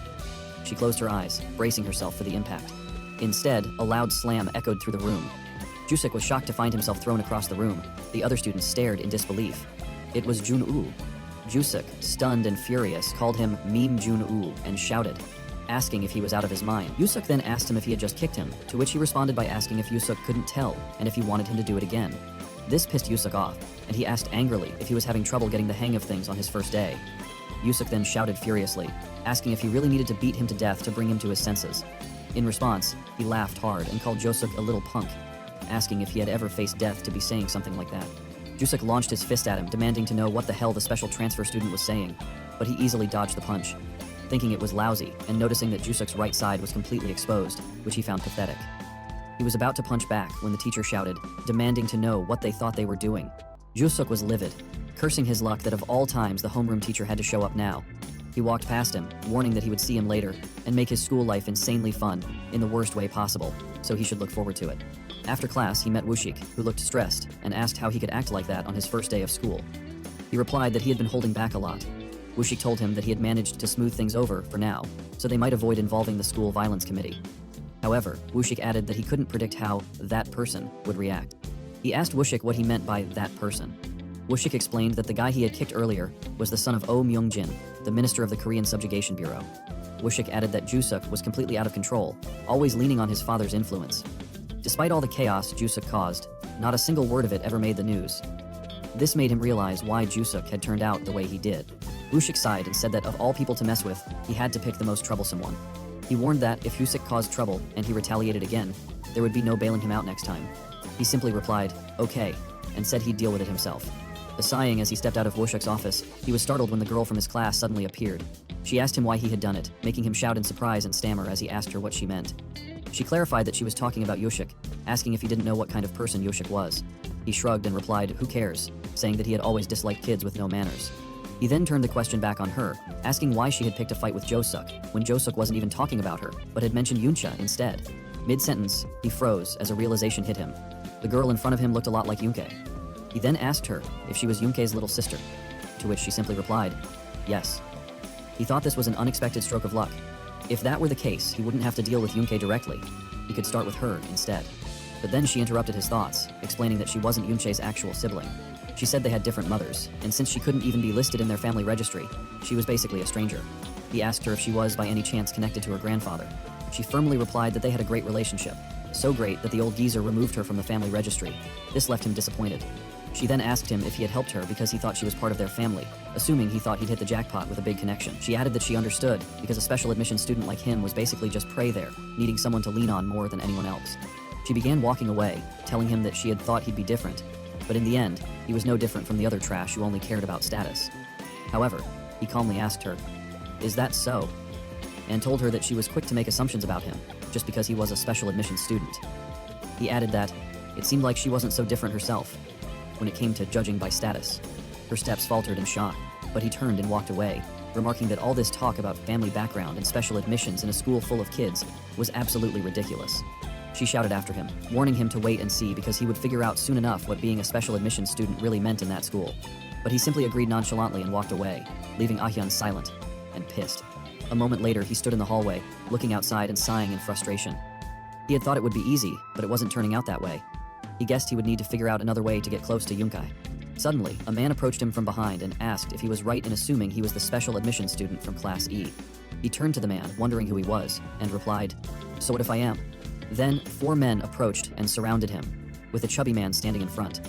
She closed her eyes, bracing herself for the impact. Instead, a loud slam echoed through the room. Jusuk was shocked to find himself thrown across the room. The other students stared in disbelief. It was Jun Wu. Jusuk, stunned and furious, called him Meme Jun Wu and shouted, asking if he was out of his mind. Jusuk then asked him if he had just kicked him, to which he responded by asking if Jusuk couldn't tell and if he wanted him to do it again. This pissed Jusuk off, and he asked angrily if he was having trouble getting the hang of things on his first day. Jusuk then shouted furiously, asking if he really needed to beat him to death to bring him to his senses. In response, he laughed hard and called Jusuk a little punk, asking if he had ever faced death to be saying something like that. Jusuk launched his fist at him, demanding to know what the hell the special transfer student was saying, but he easily dodged the punch, thinking it was lousy and noticing that Jusuk's right side was completely exposed, which he found pathetic. He was about to punch back when the teacher shouted, demanding to know what they thought they were doing. Jusuk was livid, cursing his luck that of all times the homeroom teacher had to show up now. He walked past him, warning that he would see him later and make his school life insanely fun in the worst way possible, so he should look forward to it. After class, he met Wushik, who looked stressed, and asked how he could act like that on his first day of school. He replied that he had been holding back a lot. Wushik told him that he had managed to smooth things over for now, so they might avoid involving the school violence committee. However, Wushik added that he couldn't predict how that person would react. He asked Wushik what he meant by that person. Wushik explained that the guy he had kicked earlier was the son of Oh Myung-jin, the minister of the Korean Subjugation Bureau. Wushik added that Jusuk was completely out of control, always leaning on his father's influence. Despite all the chaos Jusuk caused, not a single word of it ever made the news. This made him realize why Jusuk had turned out the way he did. Wushik sighed and said that of all people to mess with, he had to pick the most troublesome one. He warned that if Jusuk caused trouble and he retaliated again, there would be no bailing him out next time. He simply replied, "Okay," and said he'd deal with it himself. Sighing as he stepped out of Wushik's office, he was startled when the girl from his class suddenly appeared. She asked him why he had done it, making him shout in surprise and stammer as he asked her what she meant. She clarified that she was talking about Wushik, asking if he didn't know what kind of person Wushik was. He shrugged and replied, "Who cares?" saying that he had always disliked kids with no manners. He then turned the question back on her, asking why she had picked a fight with Josuk, when Josuk wasn't even talking about her, but had mentioned Yuncha instead. Mid-sentence, he froze as a realization hit him. The girl in front of him looked a lot like Yunke. He then asked her if she was Yunke's little sister, to which she simply replied, "Yes." He thought this was an unexpected stroke of luck. If that were the case, he wouldn't have to deal with Yunke directly. He could start with her instead. But then she interrupted his thoughts, explaining that she wasn't Yunche's actual sibling. She said they had different mothers, and since she couldn't even be listed in their family registry, she was basically a stranger. He asked her if she was by any chance connected to her grandfather. She firmly replied that they had a great relationship, so great that the old geezer removed her from the family registry. This left him disappointed. She then asked him if he had helped her because he thought she was part of their family, assuming he thought he'd hit the jackpot with a big connection. She added that she understood, because a special admission student like him was basically just prey there, needing someone to lean on more than anyone else. She began walking away, telling him that she had thought he'd be different, but in the end, he was no different from the other trash who only cared about status. However, he calmly asked her, "Is that so?" and told her that she was quick to make assumptions about him, just because he was a special admission student. He added that it seemed like she wasn't so different herself when it came to judging by status. Her steps faltered in shock, but he turned and walked away, remarking that all this talk about family background and special admissions in a school full of kids was absolutely ridiculous. She shouted after him, warning him to wait and see because he would figure out soon enough what being a special admissions student really meant in that school. But he simply agreed nonchalantly and walked away, leaving Ahyeon silent and pissed. A moment later, he stood in the hallway, looking outside and sighing in frustration. He had thought it would be easy, but it wasn't turning out that way. He guessed he would need to figure out another way to get close to Yunkai. Suddenly, a man approached him from behind and asked if he was right in assuming he was the special admissions student from Class E. He turned to the man, wondering who he was, and replied, "So what if I am?" Then, 4 men approached and surrounded him, with the chubby man standing in front.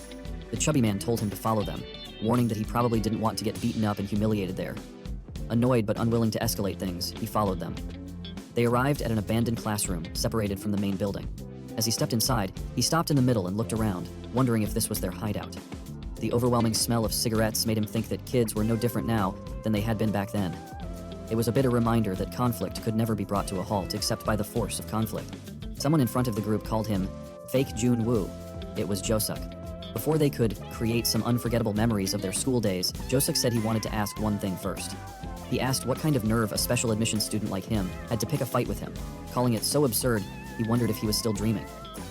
The chubby man told him to follow them, warning that he probably didn't want to get beaten up and humiliated there. Annoyed but unwilling to escalate things, he followed them. They arrived at an abandoned classroom, separated from the main building. As he stepped inside, he stopped in the middle and looked around, wondering if this was their hideout. The overwhelming smell of cigarettes made him think that kids were no different now than they had been back then. It was a bitter reminder that conflict could never be brought to a halt except by the force of conflict. Someone in front of the group called him Fake Jun Wu. It was Josuk. Before they could create some unforgettable memories of their school days, Josuk said he wanted to ask one thing first. He asked what kind of nerve a special admissions student like him had to pick a fight with him, calling it so absurd he wondered if he was still dreaming.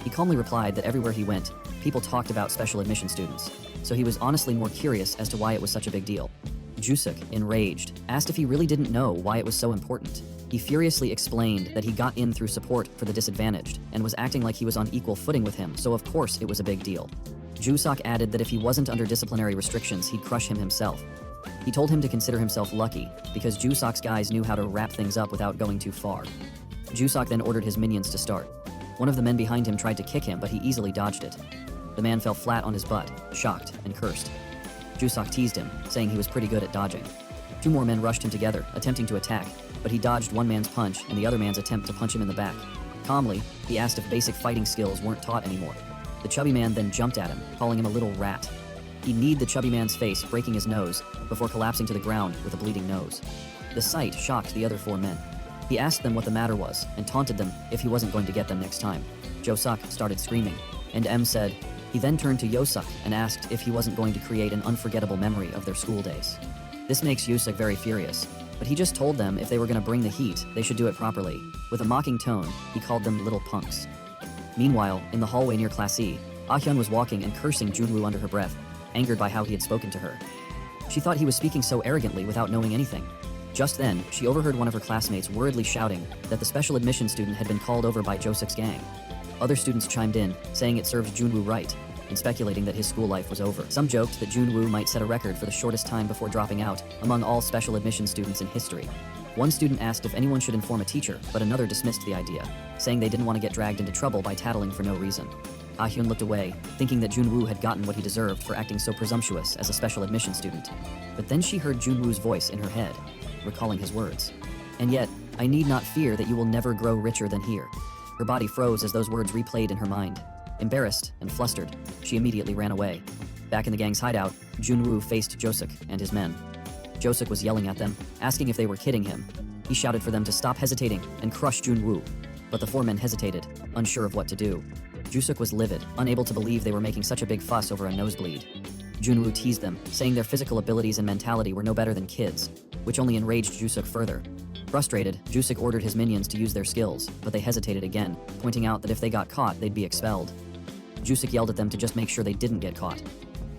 He calmly replied that everywhere he went, people talked about special admission students, so he was honestly more curious as to why it was such a big deal. Jusuk, enraged, asked if he really didn't know why it was so important. He furiously explained that he got in through support for the disadvantaged and was acting like he was on equal footing with him, so of course it was a big deal. Jusuk added that if he wasn't under disciplinary restrictions, he'd crush him himself. He told him to consider himself lucky, because Jusuk's guys knew how to wrap things up without going too far. Jusuk then ordered his minions to start. One of the men behind him tried to kick him, but he easily dodged it. The man fell flat on his butt, shocked and cursed. Jusuk teased him, saying he was pretty good at dodging. 2 more men rushed him together, attempting to attack, but he dodged one man's punch and the other man's attempt to punch him in the back. Calmly, he asked if basic fighting skills weren't taught anymore. The chubby man then jumped at him, calling him a little rat. He kneed the chubby man's face, breaking his nose, before collapsing to the ground with a bleeding nose. The sight shocked the other 4 men. He asked them what the matter was, and taunted them if he wasn't going to get them next time. Josuk started screaming, and M said, He then turned to Yosuk and asked if he wasn't going to create an unforgettable memory of their school days. This makes Yusuk very furious, but he just told them if they were going to bring the heat, they should do it properly. With a mocking tone, he called them little punks. Meanwhile, in the hallway near Class E, Ah-hyun was walking and cursing Junwoo under her breath, angered by how he had spoken to her. She thought he was speaking so arrogantly without knowing anything. Just then, she overheard one of her classmates worriedly shouting that the special admission student had been called over by Josuk's gang. Other students chimed in, saying it served Junwoo right, and speculating that his school life was over. Some joked that Junwoo might set a record for the shortest time before dropping out among all special admission students in history. One student asked if anyone should inform a teacher, but another dismissed the idea, saying they didn't want to get dragged into trouble by tattling for no reason. Ah-hyun looked away, thinking that Junwoo had gotten what he deserved for acting so presumptuous as a special admission student. But then she heard Junwoo's voice in her head, recalling his words. "And yet, I need not fear that you will never grow richer than here." Her body froze as those words replayed in her mind. Embarrassed and flustered, she immediately ran away. Back in the gang's hideout, Junwoo faced Josuk and his men. Josuk was yelling at them, asking if they were kidding him. He shouted for them to stop hesitating and crush Junwoo. But the four men hesitated, unsure of what to do. Josuk was livid, unable to believe they were making such a big fuss over a nosebleed. Junwoo teased them, saying their physical abilities and mentality were no better than kids, which only enraged Josuk further. Frustrated, Josuk ordered his minions to use their skills, but they hesitated again, pointing out that if they got caught, they'd be expelled. Josuk yelled at them to just make sure they didn't get caught.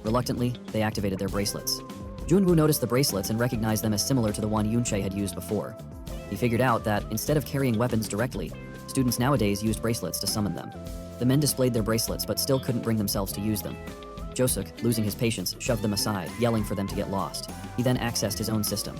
Reluctantly, they activated their bracelets. Junwoo noticed the bracelets and recognized them as similar to the one Yoonchae had used before. He figured out that, instead of carrying weapons directly, students nowadays used bracelets to summon them. The men displayed their bracelets but still couldn't bring themselves to use them. Josuk, losing his patience, shoved them aside, yelling for them to get lost. He then accessed his own system.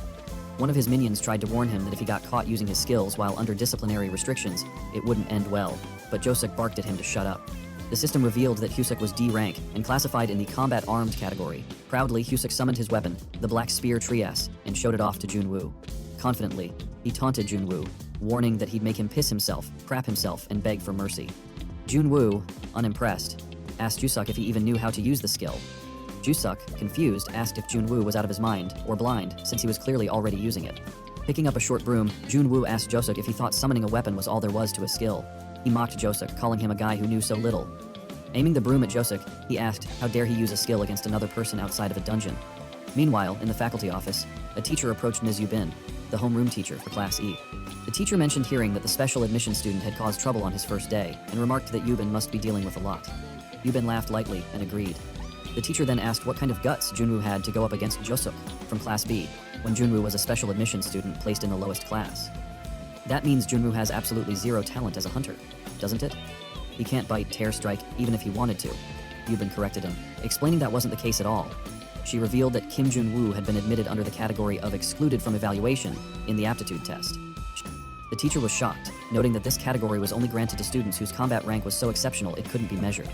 One of his minions tried to warn him that if he got caught using his skills while under disciplinary restrictions, it wouldn't end well, but Josuk barked at him to shut up. The system revealed that Hyusuk was D rank and classified in the combat armed category. Proudly, Hyusuk summoned his weapon, the Black Spear Trias, and showed it off to Junwoo. Confidently, he taunted Junwoo, warning that he'd make him piss himself, crap himself, and beg for mercy. Junwoo, unimpressed, asked Jusuk if he even knew how to use the skill. Jusuk, confused, asked if Junwoo was out of his mind or blind, since he was clearly already using it. Picking up a short broom, Junwoo asked Josuk if he thought summoning a weapon was all there was to a skill. He mocked Josuk, calling him a guy who knew so little. Aiming the broom at Josuk, he asked how dare he use a skill against another person outside of a dungeon. Meanwhile, in the faculty office, a teacher approached Ms. Yubin, the homeroom teacher for Class E. The teacher mentioned hearing that the special admission student had caused trouble on his first day, and remarked that Yubin must be dealing with a lot. Yubin laughed lightly and agreed. The teacher then asked what kind of guts Junwoo had to go up against Josuk from Class B, when Junwoo was a special admission student placed in the lowest class. That means Junwoo has absolutely zero talent as a hunter, doesn't it? He can't bite, tear, strike, even if he wanted to. Yubin corrected him, explaining that wasn't the case at all. She revealed that Kim Jun Wu had been admitted under the category of excluded from evaluation in the aptitude test. The teacher was shocked, noting that this category was only granted to students whose combat rank was so exceptional it couldn't be measured.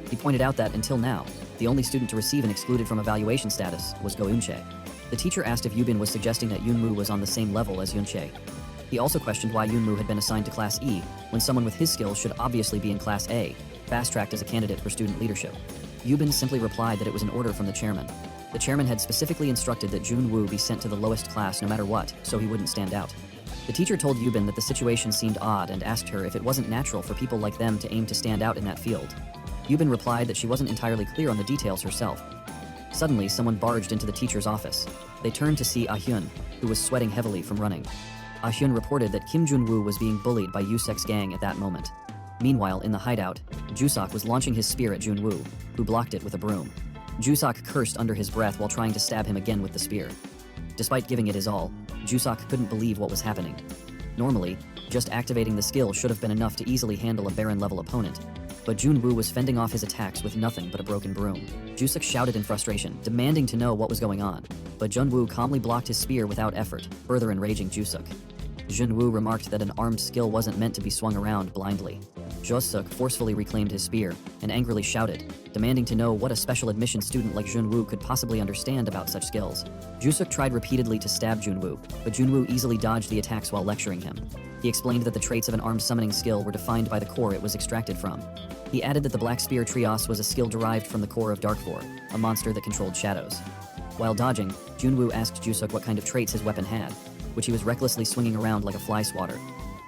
He pointed out that, until now, the only student to receive an excluded from evaluation status was Go Eunchae. The teacher asked if Yubin was suggesting that Yoonwoo was on the same level as Yoonchae. He also questioned why Yoonwoo had been assigned to Class E, when someone with his skills should obviously be in Class A, fast-tracked as a candidate for student leadership. Yubin simply replied that it was an order from the chairman. The chairman had specifically instructed that Junwoo be sent to the lowest class no matter what, so he wouldn't stand out. The teacher told Yubin that the situation seemed odd and asked her if it wasn't natural for people like them to aim to stand out in that field. Yubin replied that she wasn't entirely clear on the details herself. Suddenly, someone barged into the teacher's office. They turned to see Ah-hyun, who was sweating heavily from running. Ah-hyun reported that Kim Jun Wu was being bullied by Yusek's gang at that moment. Meanwhile, in the hideout, Jusok was launching his spear at Junwoo, who blocked it with a broom. Jusok cursed under his breath while trying to stab him again with the spear. Despite giving it his all, Jusok couldn't believe what was happening. Normally, just activating the skill should have been enough to easily handle a Baron-level opponent, but Junwoo was fending off his attacks with nothing but a broken broom. Jusok shouted in frustration, demanding to know what was going on, but Junwoo calmly blocked his spear without effort, further enraging Jusok. Junwoo remarked that an armed skill wasn't meant to be swung around blindly. Jusok forcefully reclaimed his spear and angrily shouted, demanding to know what a special admission student like Junwoo could possibly understand about such skills. Jusok tried repeatedly to stab Junwoo, but Junwoo easily dodged the attacks while lecturing him. He explained that the traits of an armed summoning skill were defined by the core it was extracted from. He added that the Black Spear Trios was a skill derived from the core of Darkvor, a monster that controlled shadows. While dodging, Junwoo asked Jusok what kind of traits his weapon had, which he was recklessly swinging around like a fly swatter.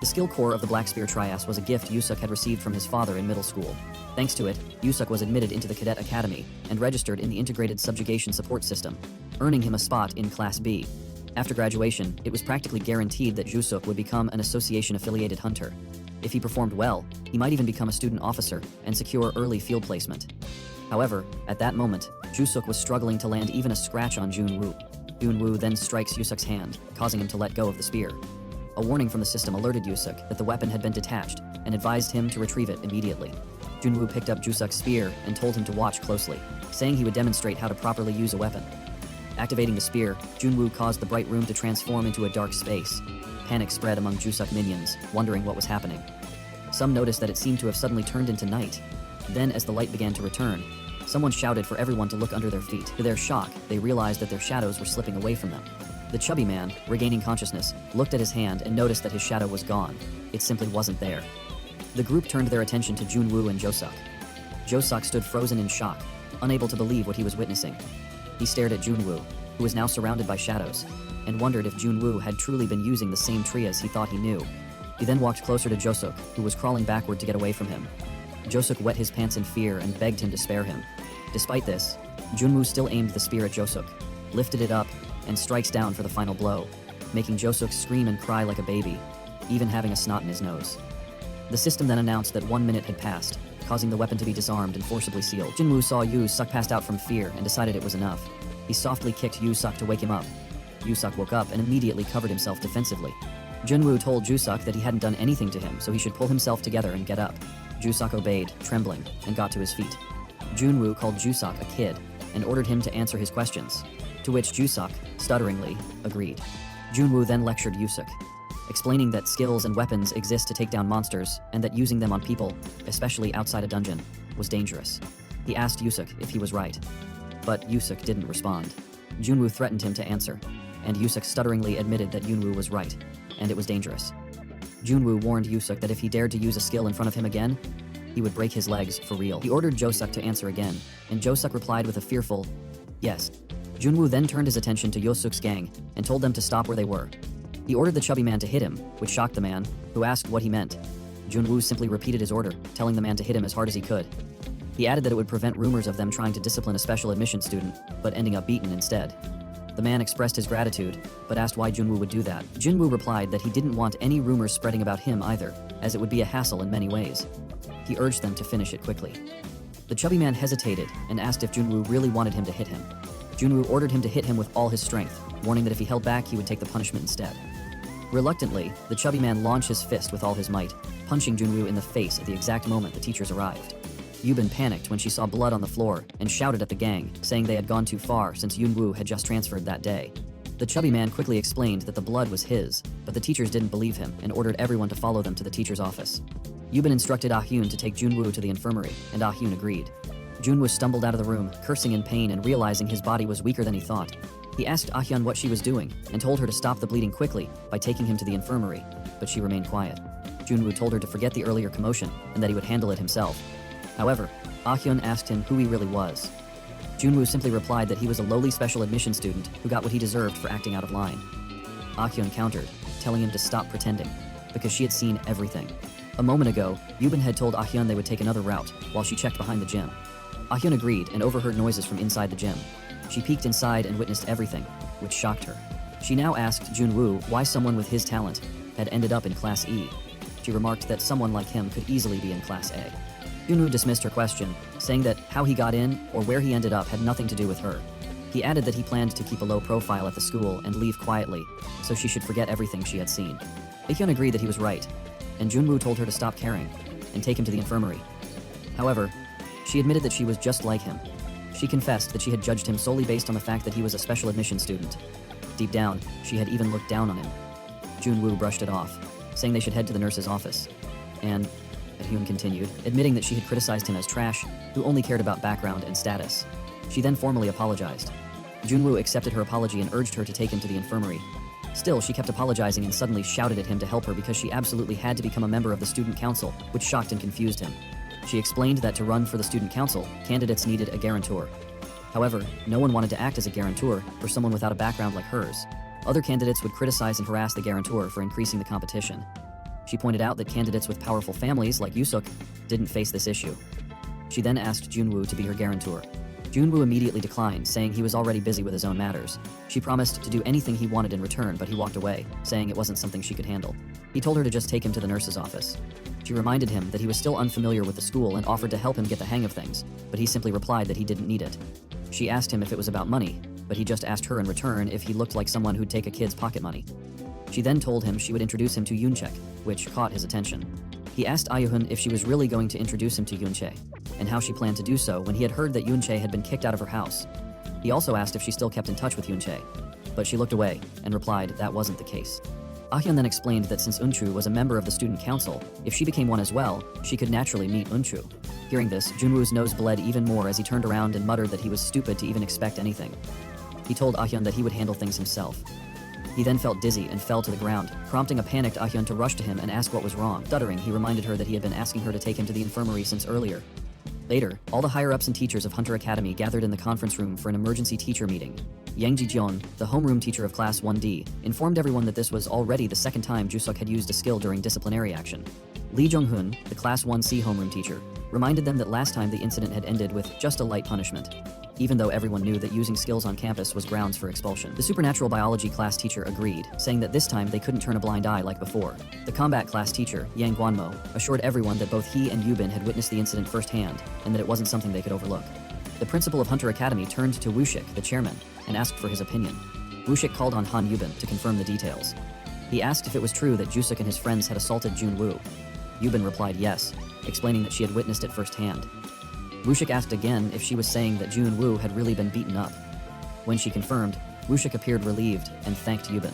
The skill core of the Black Spear Trias was a gift Yusuk had received from his father in middle school. Thanks to it, Yusuk was admitted into the Cadet Academy and registered in the Integrated Subjugation Support System, earning him a spot in Class B. After graduation, it was practically guaranteed that Yusuk would become an association-affiliated hunter. If he performed well, he might even become a student officer and secure early field placement. However, at that moment, Yusuk was struggling to land even a scratch on Jun Wu. Jun Wu then strikes Yusuk's hand, causing him to let go of the spear. A warning from the system alerted Yusuk that the weapon had been detached and advised him to retrieve it immediately. Jun Wu picked up Jusuk's spear and told him to watch closely, saying he would demonstrate how to properly use a weapon. Activating the spear, Jun Wu caused the bright room to transform into a dark space. Panic spread among Jusuk minions, wondering what was happening. Some noticed that it seemed to have suddenly turned into night. Then, as the light began to return, someone shouted for everyone to look under their feet. To their shock, they realized that their shadows were slipping away from them. The chubby man, regaining consciousness, looked at his hand and noticed that his shadow was gone. It simply wasn't there. The group turned their attention to Jun Wu and Josuk. Josuk stood frozen in shock, unable to believe what he was witnessing. He stared at Jun Wu, who was now surrounded by shadows, and wondered if Jun Wu had truly been using the same tree as he thought he knew. He then walked closer to Josuk, who was crawling backward to get away from him. Josuk wet his pants in fear and begged him to spare him. Despite this, Jun Wu still aimed the spear at Josuk, lifted it up, and strikes down for the final blow, making Josuk scream and cry like a baby, even having a snot in his nose. The system then announced that 1 minute had passed, causing the weapon to be disarmed and forcibly sealed. Jun Wu saw Yusuk passed out from fear and decided it was enough. He softly kicked Yusuk to wake him up. Yusuk woke up and immediately covered himself defensively. Jun Wu told Jusuk that he hadn't done anything to him, so he should pull himself together and get up. Jusuk obeyed, trembling, and got to his feet. Jun Wu called Jusuk a kid and ordered him to answer his questions, to which Jusuk, stutteringly, agreed. Jun Wu then lectured Yusuk, explaining that skills and weapons exist to take down monsters and that using them on people, especially outside a dungeon, was dangerous. He asked Yusuk if he was right, but Yusuk didn't respond. Jun Wu threatened him to answer, and Yusuk stutteringly admitted that Jun Wu was right, and it was dangerous. Jun Wu warned Yusuk that if he dared to use a skill in front of him again, he would break his legs for real. He ordered Josuk to answer again, and Josuk replied with a fearful, yes. Jun Wu then turned his attention to Yosuk's gang and told them to stop where they were. He ordered the chubby man to hit him, which shocked the man, who asked what he meant. Jun Wu simply repeated his order, telling the man to hit him as hard as he could. He added that it would prevent rumors of them trying to discipline a special admission student, but ending up beaten instead. The man expressed his gratitude, but asked why Jun Wu would do that. Jun Wu replied that he didn't want any rumors spreading about him either, as it would be a hassle in many ways. He urged them to finish it quickly. The chubby man hesitated and asked if Jun Wu really wanted him to hit him. Jun Wu ordered him to hit him with all his strength, warning that if he held back, he would take the punishment instead. Reluctantly, the chubby man launched his fist with all his might, punching Jun Wu in the face at the exact moment the teachers arrived. Yubin panicked when she saw blood on the floor and shouted at the gang, saying they had gone too far since Jun Wu had just transferred that day. The chubby man quickly explained that the blood was his, but the teachers didn't believe him and ordered everyone to follow them to the teacher's office. Yubin instructed Ah-hyun to take Jun Wu to the infirmary, and Ah-hyun agreed. Jun Wu stumbled out of the room, cursing in pain and realizing his body was weaker than he thought. He asked Ah-hyun what she was doing and told her to stop the bleeding quickly by taking him to the infirmary, but she remained quiet. Jun Wu told her to forget the earlier commotion and that he would handle it himself. However, Ah-hyun asked him who he really was. Jun Wu simply replied that he was a lowly special admission student who got what he deserved for acting out of line. Ah-hyun countered, telling him to stop pretending, because she had seen everything. A moment ago, Yubin had told Ah-hyun they would take another route while she checked behind the gym. Ah-hyun agreed and overheard noises from inside the gym. She peeked inside and witnessed everything, which shocked her. She now asked Jun Wu why someone with his talent had ended up in Class E. She remarked that someone like him could easily be in Class A. Jun Wu dismissed her question, saying that how he got in or where he ended up had nothing to do with her. He added that he planned to keep a low profile at the school and leave quietly, so she should forget everything she had seen. Ah-hyun agreed that he was right, and Jun Wu told her to stop caring and take him to the infirmary. However, she admitted that she was just like him. She confessed that she had judged him solely based on the fact that he was a special admission student. Deep down, she had even looked down on him. Jun Wu brushed it off, saying they should head to the nurse's office. And Ah-hyun continued, admitting that she had criticized him as trash, who only cared about background and status. She then formally apologized. Jun Wu accepted her apology and urged her to take him to the infirmary. Still, she kept apologizing and suddenly shouted at him to help her because she absolutely had to become a member of the student council, which shocked and confused him. She explained that to run for the student council, candidates needed a guarantor. However, no one wanted to act as a guarantor for someone without a background like hers. Other candidates would criticize and harass the guarantor for increasing the competition. She pointed out that candidates with powerful families like Yusuk didn't face this issue. She then asked Jun Wu to be her guarantor. Jun Wu immediately declined, saying he was already busy with his own matters. She promised to do anything he wanted in return, but he walked away, saying it wasn't something she could handle. He told her to just take him to the nurse's office. She reminded him that he was still unfamiliar with the school and offered to help him get the hang of things, but he simply replied that he didn't need it. She asked him if it was about money, but he just asked her in return if he looked like someone who'd take a kid's pocket money. She then told him she would introduce him to Yoonchae, which caught his attention. He asked Ayuhun if she was really going to introduce him to Yoonchae, and how she planned to do so when he had heard that Yoonchae had been kicked out of her house. He also asked if she still kept in touch with Yoonchae, but she looked away and replied that wasn't the case. Ahyeon then explained that since Unchu was a member of the student council, if she became one as well, she could naturally meet Unchu. Hearing this, Junwoo's nose bled even more as he turned around and muttered that he was stupid to even expect anything. He told Ahyeon that he would handle things himself. He then felt dizzy and fell to the ground, prompting a panicked Ahyeon to rush to him and ask what was wrong. Stuttering, he reminded her that he had been asking her to take him to the infirmary since earlier. Later, all the higher-ups and teachers of Hunter Academy gathered in the conference room for an emergency teacher meeting. Yang Ji-jeon, the homeroom teacher of Class 1D, informed everyone that this was already the second time Jusuk had used a skill during disciplinary action. Lee Jong-hoon, the Class 1C homeroom teacher, reminded them that last time the incident had ended with just a light punishment, even though everyone knew that using skills on campus was grounds for expulsion. The supernatural biology class teacher agreed, saying that this time they couldn't turn a blind eye like before. The combat class teacher, Yang Gwanmo, assured everyone that both he and Yubin had witnessed the incident firsthand, and that it wasn't something they could overlook. The principal of Hunter Academy turned to Wushik, the chairman, and asked for his opinion. Wushik called on Han Yubin to confirm the details. He asked if it was true that Jusuk and his friends had assaulted Jun Woo. Yubin replied yes, explaining that she had witnessed it firsthand. Wushik asked again if she was saying that Jun Woo had really been beaten up. When she confirmed, Wushik appeared relieved and thanked Yubin.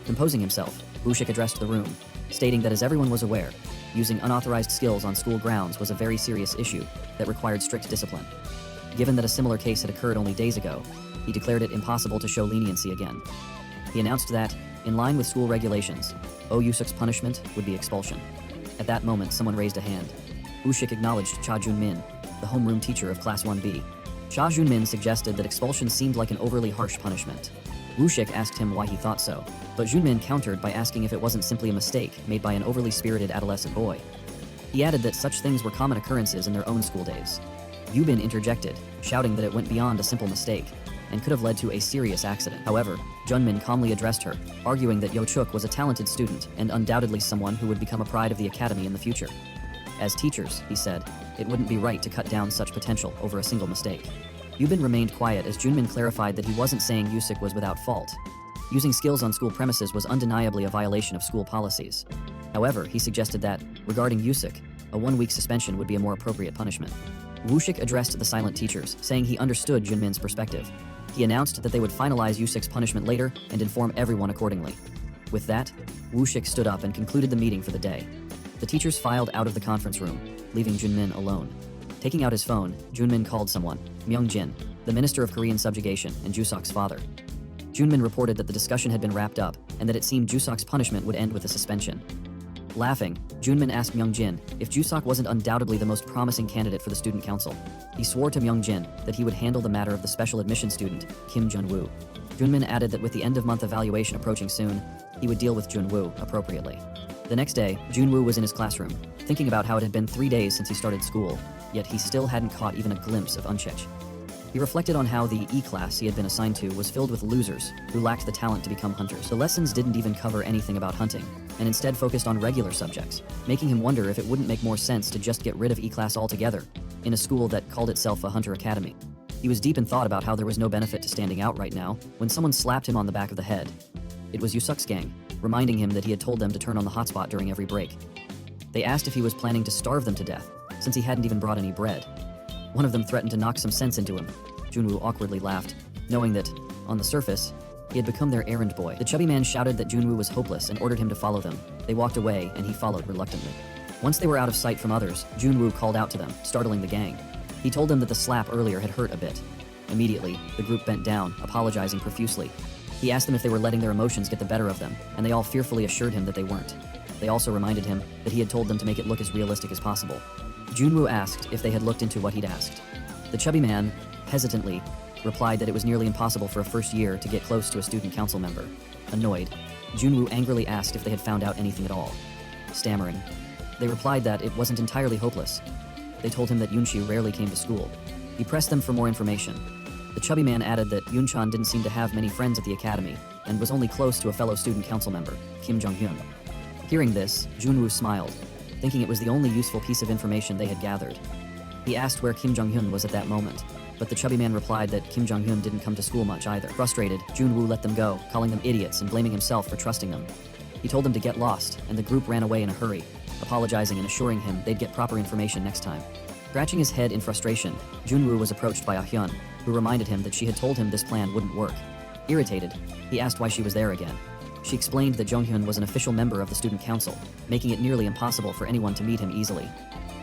Composing himself, Wushik addressed the room, stating that as everyone was aware, using unauthorized skills on school grounds was a very serious issue that required strict discipline. Given that a similar case had occurred only days ago, he declared it impossible to show leniency again. He announced that, in line with school regulations, Oh Yusuk's punishment would be expulsion. At that moment, someone raised a hand. Wushik acknowledged Cha Jun-min, the homeroom teacher of Class 1B. Cha Jun-min suggested that expulsion seemed like an overly harsh punishment. Wushik asked him why he thought so, but Jun-min countered by asking if it wasn't simply a mistake made by an overly spirited adolescent boy. He added that such things were common occurrences in their own school days. Yubin interjected, shouting that it went beyond a simple mistake and could have led to a serious accident. However, Junmin calmly addressed her, arguing that Yo-chuk was a talented student and undoubtedly someone who would become a pride of the academy in the future. As teachers, he said, it wouldn't be right to cut down such potential over a single mistake. Yubin remained quiet as Junmin clarified that he wasn't saying Yusuk was without fault. Using skills on school premises was undeniably a violation of school policies. However, he suggested that, regarding Yusuk, a 1-week suspension would be a more appropriate punishment. Wushik addressed the silent teachers, saying he understood Junmin's perspective. He announced that they would finalize Yusuk's punishment later and inform everyone accordingly. With that, Wushik stood up and concluded the meeting for the day. The teachers filed out of the conference room, leaving Junmin alone. Taking out his phone, Junmin called someone, Myung-jin, the Minister of Korean Subjugation and Jusok's father. Junmin reported that the discussion had been wrapped up and that it seemed Jusok's punishment would end with a suspension. Laughing, Junmin asked Myung-jin if Jusok wasn't undoubtedly the most promising candidate for the student council. He swore to Myung-jin that he would handle the matter of the special admission student, Kim Jun Wu. Junmin added that with the end-of-month evaluation approaching soon, he would deal with Jun Wu appropriately. The next day, Jun Wu was in his classroom, thinking about how it had been 3 days since he started school, yet he still hadn't caught even a glimpse of Unchech. He reflected on how the E-class he had been assigned to was filled with losers who lacked the talent to become hunters. The lessons didn't even cover anything about hunting, and instead focused on regular subjects, making him wonder if it wouldn't make more sense to just get rid of E-class altogether, in a school that called itself a Hunter Academy. He was deep in thought about how there was no benefit to standing out right now, when someone slapped him on the back of the head. It was Yusuk's gang, reminding him that he had told them to turn on the hotspot during every break. They asked if he was planning to starve them to death, since he hadn't even brought any bread. One of them threatened to knock some sense into him. Junwoo awkwardly laughed, knowing that, on the surface, he had become their errand boy. The chubby man shouted that Junwoo was hopeless and ordered him to follow them. They walked away, and he followed reluctantly. Once they were out of sight from others, Junwoo called out to them, startling the gang. He told them that the slap earlier had hurt a bit. Immediately, the group bent down, apologizing profusely. He asked them if they were letting their emotions get the better of them, and they all fearfully assured him that they weren't. They also reminded him that he had told them to make it look as realistic as possible. Junwoo asked if they had looked into what he'd asked. The chubby man, hesitantly, replied that it was nearly impossible for a first year to get close to a student council member. Annoyed, Junwoo angrily asked if they had found out anything at all. stammering. They replied that it wasn't entirely hopeless. They told him that Yunchi rarely came to school. He pressed them for more information. The chubby man added that Yunchan didn't seem to have many friends at the academy and was only close to a fellow student council member, Kim Jun Wu. Hearing this, Jun Wu smiled, thinking it was the only useful piece of information they had gathered. He asked where Kim Jun Wu was at that moment, but the chubby man replied that Kim Jun Wu didn't come to school much either. Frustrated, Jun Wu let them go, calling them idiots and blaming himself for trusting them. He told them to get lost, and the group ran away in a hurry, apologizing and assuring him they'd get proper information next time. Scratching his head in frustration, Jun Wu was approached by Ah-hyun, who reminded him that she had told him this plan wouldn't work. Irritated, he asked why she was there again. She explained that Jong-hyun was an official member of the student council, making it nearly impossible for anyone to meet him easily.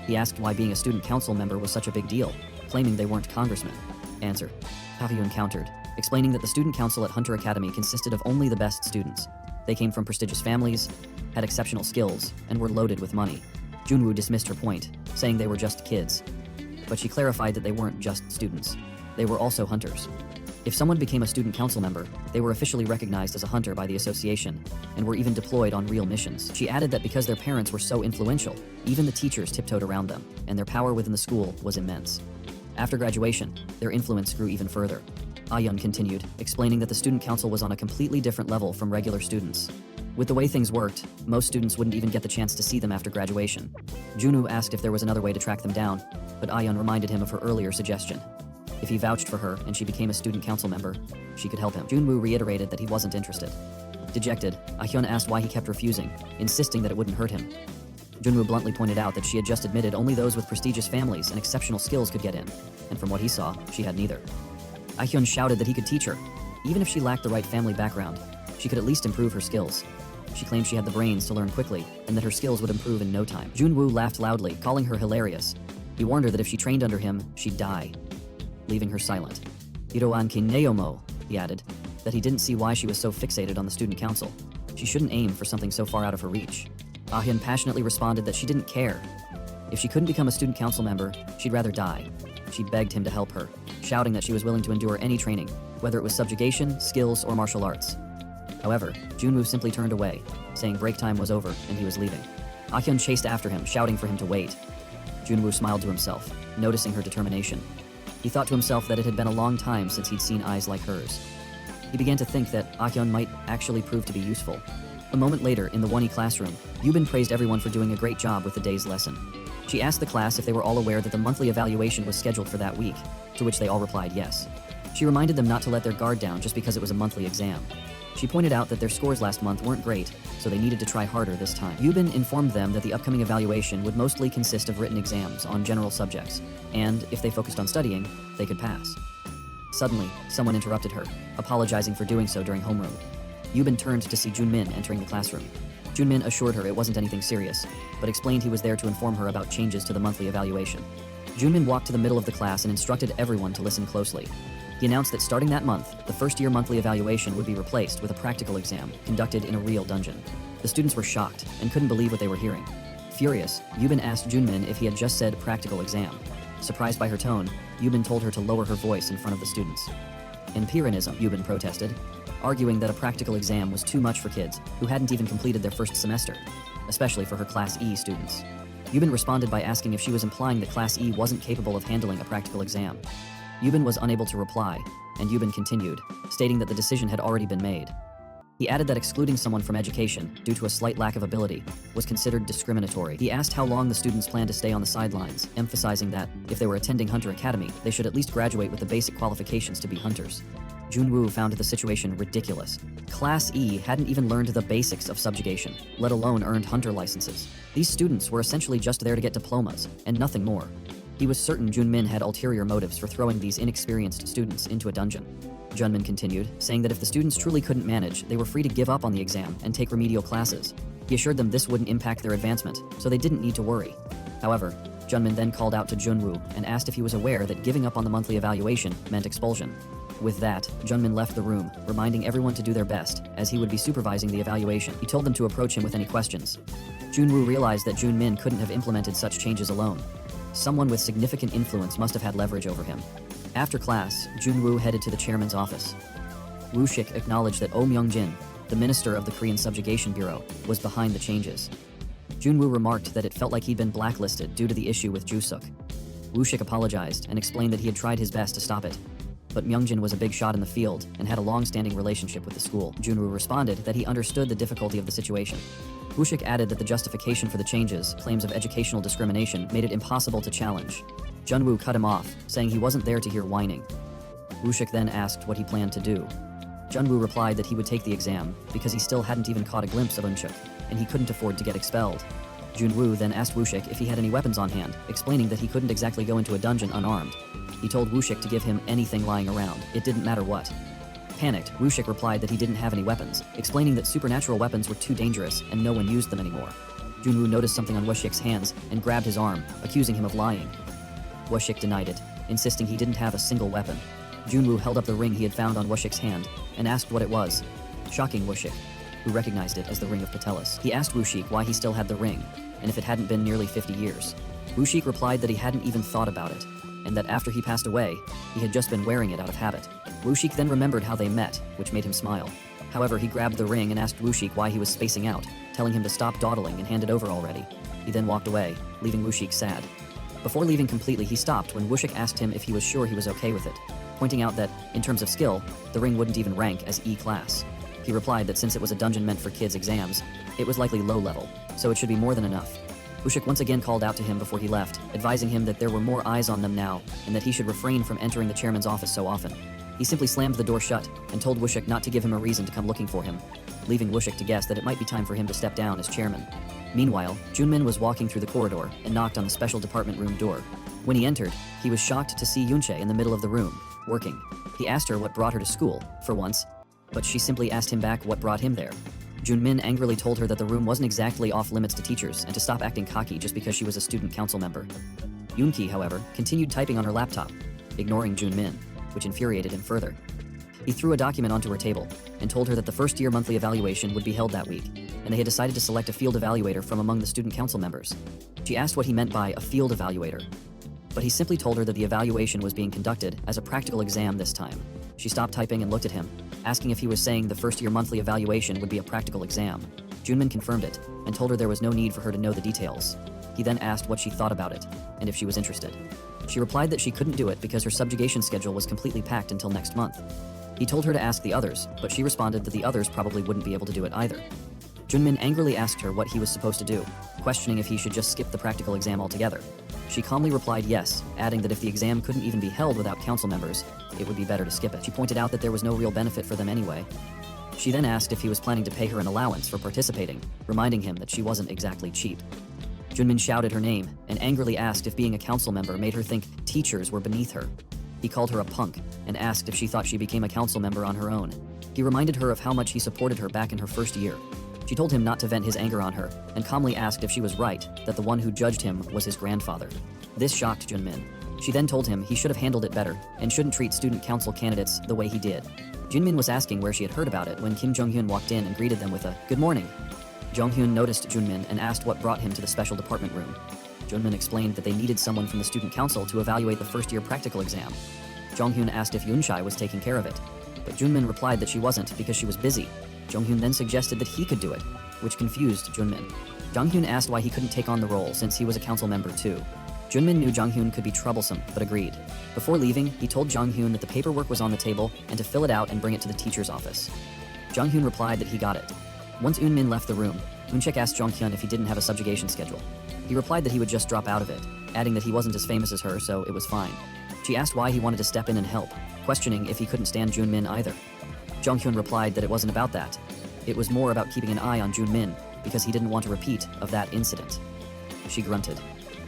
He asked why being a student council member was such a big deal, claiming they weren't congressmen. Answer: Ah-hyun countered, explaining that the student council at Hunter Academy consisted of only the best students. They came from prestigious families, had exceptional skills, and were loaded with money. Junwoo dismissed her point, saying they were just kids. But she clarified that they weren't just students. They were also hunters. If someone became a student council member, they were officially recognized as a hunter by the association, and were even deployed on real missions. She added that because their parents were so influential, even the teachers tiptoed around them, and their power within the school was immense. After graduation, their influence grew even further. Ah-hyun continued, explaining that the student council was on a completely different level from regular students. With the way things worked, most students wouldn't even get the chance to see them after graduation. Junwoo asked if there was another way to track them down, but Ah-hyun reminded him of her earlier suggestion. If he vouched for her and she became a student council member, she could help him. Junwoo reiterated that he wasn't interested. Dejected, Ah-hyun asked why he kept refusing, insisting that it wouldn't hurt him. Junwoo bluntly pointed out that she had just admitted only those with prestigious families and exceptional skills could get in, and from what he saw, she had neither. Ah-hyun shouted that he could teach her. Even if she lacked the right family background, she could at least improve her skills. She claimed she had the brains to learn quickly, and that her skills would improve in no time. Junwoo laughed loudly, calling her hilarious. He warned her that if she trained under him, she'd die, leaving her silent. Hiroan Kineomo, he added, that he didn't see why she was so fixated on the student council. She shouldn't aim for something so far out of her reach. Ah-hyun passionately responded that she didn't care. If she couldn't become a student council member, she'd rather die. She begged him to help her, shouting that she was willing to endure any training, whether it was subjugation, skills, or martial arts. However, Junwoo simply turned away, saying break time was over and he was leaving. Ah-hyun chased after him, shouting for him to wait. Junwoo smiled to himself, noticing her determination. He thought to himself that it had been a long time since he'd seen eyes like hers. He began to think that Ah-hyun might actually prove to be useful. A moment later, in the 1E classroom, Yubin praised everyone for doing a great job with the day's lesson. She asked the class if they were all aware that the monthly evaluation was scheduled for that week, to which they all replied yes. She reminded them not to let their guard down just because it was a monthly exam. She pointed out that their scores last month weren't great, so they needed to try harder this time. Yubin informed them that the upcoming evaluation would mostly consist of written exams on general subjects, and if they focused on studying, they could pass. Suddenly, someone interrupted her, apologizing for doing so during homeroom. Yubin turned to see Junmin entering the classroom. Junmin assured her it wasn't anything serious, but explained he was there to inform her about changes to the monthly evaluation. Junmin walked to the middle of the class and instructed everyone to listen closely. He announced that starting that month, the first-year monthly evaluation would be replaced with a practical exam conducted in a real dungeon. The students were shocked and couldn't believe what they were hearing. Furious, Yubin asked Junmin if he had just said practical exam. Surprised by her tone, Yubin told her to lower her voice in front of the students. Empiricism, Yubin protested, arguing that a practical exam was too much for kids who hadn't even completed their first semester, especially for her Class E students. Yubin responded by asking if she was implying that Class E wasn't capable of handling a practical exam. Yubin was unable to reply, and Yubin continued, stating that the decision had already been made. He added that excluding someone from education, due to a slight lack of ability, was considered discriminatory. He asked how long the students planned to stay on the sidelines, emphasizing that, if they were attending Hunter Academy, they should at least graduate with the basic qualifications to be hunters. Junwoo found the situation ridiculous. Class E hadn't even learned the basics of subjugation, let alone earned hunter licenses. These students were essentially just there to get diplomas, and nothing more. He was certain Junmin had ulterior motives for throwing these inexperienced students into a dungeon. Junmin continued, saying that if the students truly couldn't manage, they were free to give up on the exam and take remedial classes. He assured them this wouldn't impact their advancement, so they didn't need to worry. However, Junmin then called out to Junwoo and asked if he was aware that giving up on the monthly evaluation meant expulsion. With that, Junmin left the room, reminding everyone to do their best, as he would be supervising the evaluation. He told them to approach him with any questions. Junwoo realized that Junmin couldn't have implemented such changes alone. Someone with significant influence must have had leverage over him. After class, Junwoo headed to the chairman's office. Woo-shik acknowledged that Oh Myung-jin, the minister of the Korean Subjugation Bureau, was behind the changes. Jun Wu remarked that it felt like he'd been blacklisted due to the issue with Jusuk. Woo-shik apologized and explained that he had tried his best to stop it. But Myungjin was a big shot in the field and had a long-standing relationship with the school. Jun Wu responded that he understood the difficulty of the situation. Woo-shik added that the justification for the changes, claims of educational discrimination, made it impossible to challenge. Jun Wu cut him off, saying he wasn't there to hear whining. Woo-shik then asked what he planned to do. Jun Wu replied that he would take the exam because he still hadn't even caught a glimpse of Eunshuk, and he couldn't afford to get expelled. Jun Wu then asked Woo-shik if he had any weapons on hand, explaining that he couldn't exactly go into a dungeon unarmed. He told Woo-shik to give him anything lying around, it didn't matter what. Panicked, Woo-shik replied that he didn't have any weapons, explaining that supernatural weapons were too dangerous and no one used them anymore. Jun Wu noticed something on Woo-shik's hands and grabbed his arm, accusing him of lying. Woo-shik denied it, insisting he didn't have a single weapon. Jun Wu held up the ring he had found on Woo-shik's hand and asked what it was, shocking Woo-shik, who recognized it as the Ring of Patelis. He asked Woo-shik why he still had the ring, and if it hadn't been nearly 50 years. Woo-shik replied that he hadn't even thought about it, and that after he passed away, he had just been wearing it out of habit. Woo-shik then remembered how they met, which made him smile. However, he grabbed the ring and asked Woo-shik why he was spacing out, telling him to stop dawdling and hand it over already. He then walked away, leaving Woo-shik sad. Before leaving completely, he stopped when Woo-shik asked him if he was sure he was okay with it, pointing out that, in terms of skill, the ring wouldn't even rank as E-class. He replied that since it was a dungeon meant for kids' exams, it was likely low level, so it should be more than enough. Woo-shik once again called out to him before he left, advising him that there were more eyes on them now, and that he should refrain from entering the chairman's office so often. He simply slammed the door shut, and told Woo-shik not to give him a reason to come looking for him, leaving Woo-shik to guess that it might be time for him to step down as chairman. Meanwhile, Junmin was walking through the corridor and knocked on the special department room door. When he entered, he was shocked to see Yoonchae in the middle of the room, working. He asked her what brought her to school, for once, but she simply asked him back what brought him there. Junmin angrily told her that the room wasn't exactly off limits to teachers and to stop acting cocky just because she was a student council member. Yoonki, however, continued typing on her laptop, ignoring Junmin, which infuriated him further. He threw a document onto her table and told her that the first-year monthly evaluation would be held that week, and they had decided to select a field evaluator from among the student council members. She asked what he meant by a field evaluator, but he simply told her that the evaluation was being conducted as a practical exam this time. She stopped typing and looked at him, asking if he was saying the first-year monthly evaluation would be a practical exam. Junmin confirmed it and told her there was no need for her to know the details. He then asked what she thought about it and if she was interested. She replied that she couldn't do it because her subjugation schedule was completely packed until next month. He told her to ask the others, but she responded that the others probably wouldn't be able to do it either. Junmin angrily asked her what he was supposed to do, questioning if he should just skip the practical exam altogether. She calmly replied yes, adding that if the exam couldn't even be held without council members, it would be better to skip it. She pointed out that there was no real benefit for them anyway. She then asked if he was planning to pay her an allowance for participating, reminding him that she wasn't exactly cheap. Junmin shouted her name and angrily asked if being a council member made her think teachers were beneath her. He called her a punk and asked if she thought she became a council member on her own. He reminded her of how much he supported her back in her first year. She told him not to vent his anger on her and calmly asked if she was right that the one who judged him was his grandfather. This shocked Junmin. She then told him he should have handled it better and shouldn't treat student council candidates the way he did. Junmin was asking where she had heard about it when Kim Jong-hyun walked in and greeted them with a "Good morning." Jong-hyun noticed Junmin and asked what brought him to the special department room. Junmin explained that they needed someone from the student council to evaluate the first-year practical exam. Jong-hyun asked if Yoonchae was taking care of it, but Junmin replied that she wasn't because she was busy. Jong-hyun then suggested that he could do it, which confused Junmin. Jong-hyun asked why he couldn't take on the role since he was a council member too. Junmin knew Jong-hyun could be troublesome, but agreed. Before leaving, he told Jong-hyun that the paperwork was on the table and to fill it out and bring it to the teacher's office. Jong-hyun replied that he got it. Once Eunmin left the room, Eunchae asked Jong-hyun if he didn't have a subjugation schedule. He replied that he would just drop out of it, adding that he wasn't as famous as her, so it was fine. She asked why he wanted to step in and help, questioning if he couldn't stand Junmin either. Jong-hyun replied that it wasn't about that. It was more about keeping an eye on Junmin because he didn't want a repeat of that incident. She grunted.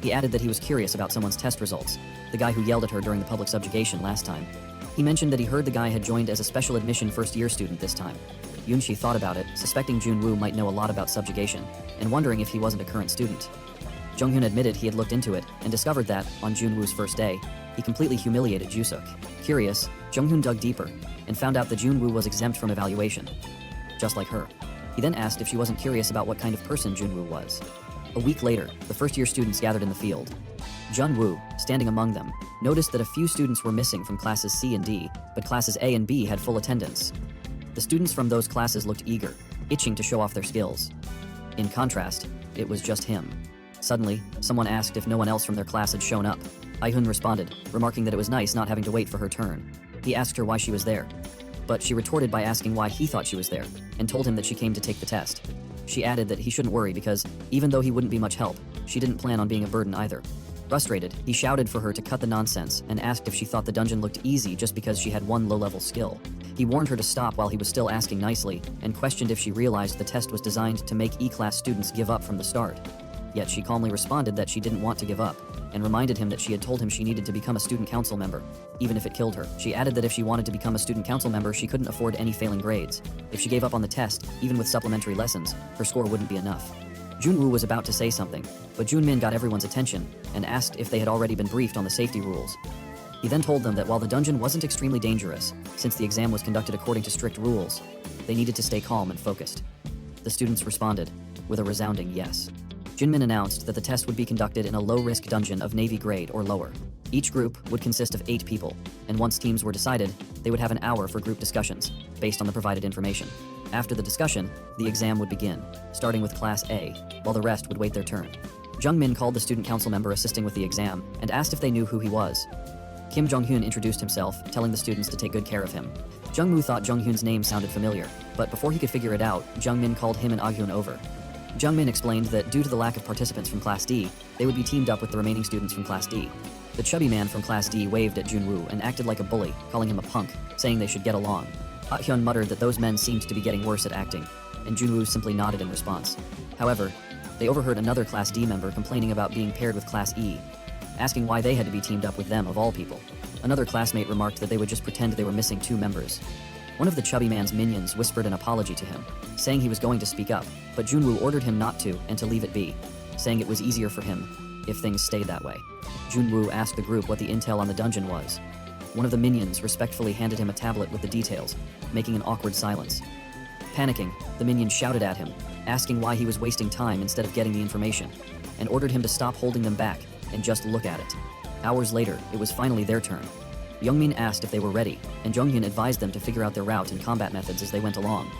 He added that he was curious about someone's test results, the guy who yelled at her during the public subjugation last time. He mentioned that he heard the guy had joined as a special admission first-year student this time. Yoonchae thought about it, suspecting Jun Woo might know a lot about subjugation, and wondering if he wasn't a current student. Jong-hyun admitted he had looked into it, and discovered that, on Jun Woo's first day, he completely humiliated Jusuk. Curious, Jong-hyun dug deeper, and found out that Jun Woo was exempt from evaluation, just like her. He then asked if she wasn't curious about what kind of person Jun Woo was. A week later, the first-year students gathered in the field. Jun Woo, standing among them, noticed that a few students were missing from classes C and D, but classes A and B had full attendance. The students from those classes looked eager, itching to show off their skills. In contrast, it was just him. Suddenly, someone asked if no one else from their class had shown up. Aihun responded, remarking that it was nice not having to wait for her turn. He asked her why she was there, but she retorted by asking why he thought she was there, and told him that she came to take the test. She added that he shouldn't worry because, even though he wouldn't be much help, she didn't plan on being a burden either. Frustrated, he shouted for her to cut the nonsense and asked if she thought the dungeon looked easy just because she had one low-level skill. He warned her to stop while he was still asking nicely, and questioned if she realized the test was designed to make E-class students give up from the start. Yet she calmly responded that she didn't want to give up, and reminded him that she had told him she needed to become a student council member, even if it killed her. She added that if she wanted to become a student council member, she couldn't afford any failing grades. If she gave up on the test, even with supplementary lessons, her score wouldn't be enough. Jun Wu was about to say something, but Junmin got everyone's attention and asked if they had already been briefed on the safety rules. He then told them that while the dungeon wasn't extremely dangerous, since the exam was conducted according to strict rules, they needed to stay calm and focused. The students responded with a resounding yes. Jinmin announced that the test would be conducted in a low-risk dungeon of Navy grade or lower. Each group would consist of 8 people, and once teams were decided, they would have an hour for group discussions, based on the provided information. After the discussion, the exam would begin, starting with Class A, while the rest would wait their turn. Jung Min called the student council member assisting with the exam, and asked if they knew who he was. Kim Jong-hyun introduced himself, telling the students to take good care of him. Jung Moo thought Jung-hyun's name sounded familiar, but before he could figure it out, Jung Min called him and Ah-hyun over. Jung Min explained that due to the lack of participants from Class D, they would be teamed up with the remaining students from Class D. The chubby man from Class D waved at Jun Woo and acted like a bully, calling him a punk, saying they should get along. Ah-hyun muttered that those men seemed to be getting worse at acting, and Jun Woo simply nodded in response. However, they overheard another Class D member complaining about being paired with Class E, asking why they had to be teamed up with them of all people. Another classmate remarked that they would just pretend they were missing 2 members. One of the chubby man's minions whispered an apology to him, saying he was going to speak up, but Jun Woo ordered him not to and to leave it be, saying it was easier for him if things stayed that way. Jun Woo asked the group what the intel on the dungeon was. One of the minions respectfully handed him a tablet with the details, making an awkward silence. Panicking, the minion shouted at him, asking why he was wasting time instead of getting the information, and ordered him to stop holding them back and just look at it. Hours later, it was finally their turn. Youngmin asked if they were ready, and Jonghyun advised them to figure out their route and combat methods as they went along.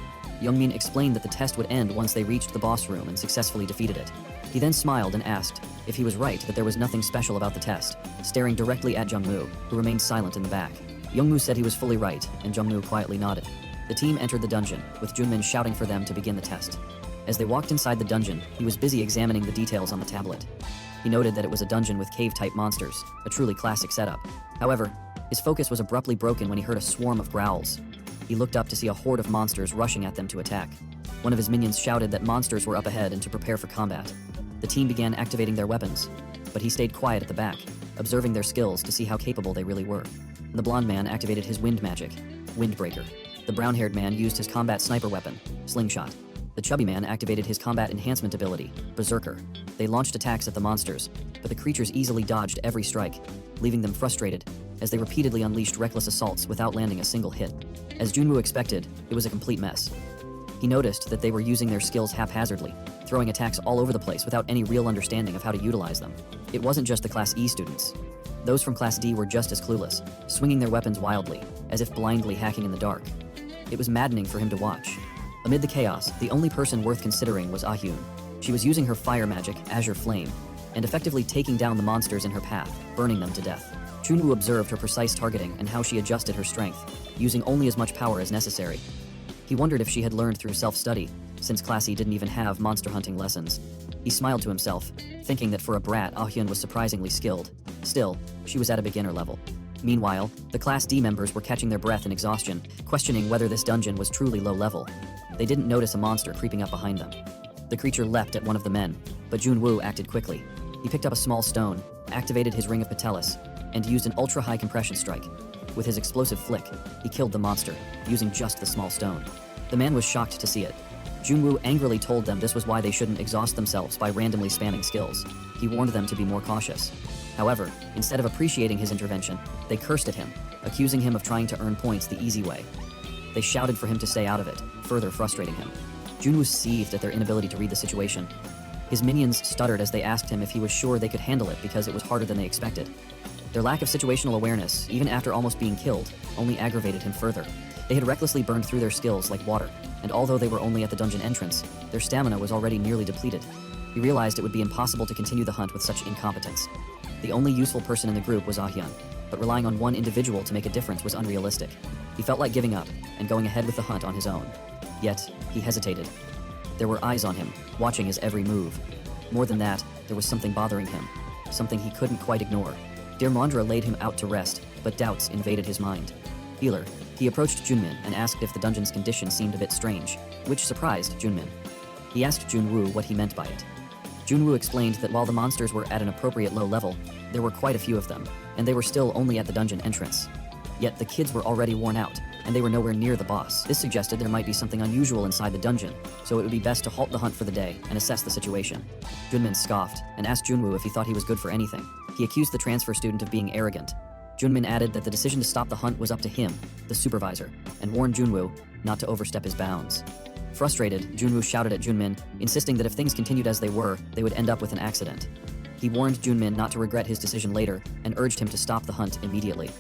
Youngmin explained that the test would end once they reached the boss room and successfully defeated it. He then smiled and asked if he was right that there was nothing special about the test, staring directly at Jungmoo, who remained silent in the back. Youngmoo said he was fully right, and Jungmoo quietly nodded. The team entered the dungeon, with Junmin shouting for them to begin the test. As they walked inside the dungeon, he was busy examining the details on the tablet. He noted that it was a dungeon with cave-type monsters, a truly classic setup. However, his focus was abruptly broken when he heard a swarm of growls. He looked up to see a horde of monsters rushing at them to attack. One of his minions shouted that monsters were up ahead and to prepare for combat. The team began activating their weapons, but he stayed quiet at the back, observing their skills to see how capable they really were. The blonde man activated his wind magic, Windbreaker. The brown-haired man used his combat sniper weapon, Slingshot. The chubby man activated his combat enhancement ability, Berserker. They launched attacks at the monsters, but the creatures easily dodged every strike, leaving them frustrated as they repeatedly unleashed reckless assaults without landing a single hit. As Junwoo expected, it was a complete mess. He noticed that they were using their skills haphazardly, throwing attacks all over the place without any real understanding of how to utilize them. It wasn't just the Class E students. Those from Class D were just as clueless, swinging their weapons wildly, as if blindly hacking in the dark. It was maddening for him to watch. Amid the chaos, the only person worth considering was Ah-hyun. She was using her fire magic, Azure Flame, and effectively taking down the monsters in her path, burning them to death. Junwoo observed her precise targeting and how she adjusted her strength, using only as much power as necessary. He wondered if she had learned through self-study, since Class E didn't even have monster hunting lessons. He smiled to himself, thinking that for a brat, Ah-hyun was surprisingly skilled. Still, she was at a beginner level. Meanwhile, the Class D members were catching their breath in exhaustion, questioning whether this dungeon was truly low level. They didn't notice a monster creeping up behind them. The creature leapt at one of the men, but Junwoo acted quickly. He picked up a small stone, activated his Ring of Patelis, and used an ultra-high compression strike. With his explosive flick, he killed the monster, using just the small stone. The man was shocked to see it. Junwoo angrily told them this was why they shouldn't exhaust themselves by randomly spamming skills. He warned them to be more cautious. However, instead of appreciating his intervention, they cursed at him, accusing him of trying to earn points the easy way. They shouted for him to stay out of it, further frustrating him. Junwoo seethed at their inability to read the situation. His minions stuttered as they asked him if he was sure they could handle it because it was harder than they expected. Their lack of situational awareness, even after almost being killed, only aggravated him further. They had recklessly burned through their skills like water, and although they were only at the dungeon entrance, their stamina was already nearly depleted. He realized it would be impossible to continue the hunt with such incompetence. The only useful person in the group was Ah Hyun, but relying on one individual to make a difference was unrealistic. He felt like giving up and going ahead with the hunt on his own. Yet, he hesitated. There were eyes on him, watching his every move. More than that, there was something bothering him, something he couldn't quite ignore. Dear Mondra laid him out to rest, but doubts invaded his mind. Healer, he approached Junmin and asked if the dungeon's condition seemed a bit strange, which surprised Junmin. He asked Jun Wu what he meant by it. Jun Wu explained that while the monsters were at an appropriate low level, there were quite a few of them, and they were still only at the dungeon entrance. Yet the kids were already worn out, and they were nowhere near the boss. This suggested there might be something unusual inside the dungeon, so it would be best to halt the hunt for the day and assess the situation. Junmin scoffed and asked Junwoo if he thought he was good for anything. He accused the transfer student of being arrogant. Junmin added that the decision to stop the hunt was up to him, the supervisor, and warned Junwoo not to overstep his bounds. Frustrated, Junwoo shouted at Junmin, insisting that if things continued as they were, they would end up with an accident. He warned Junmin not to regret his decision later and urged him to stop the hunt immediately.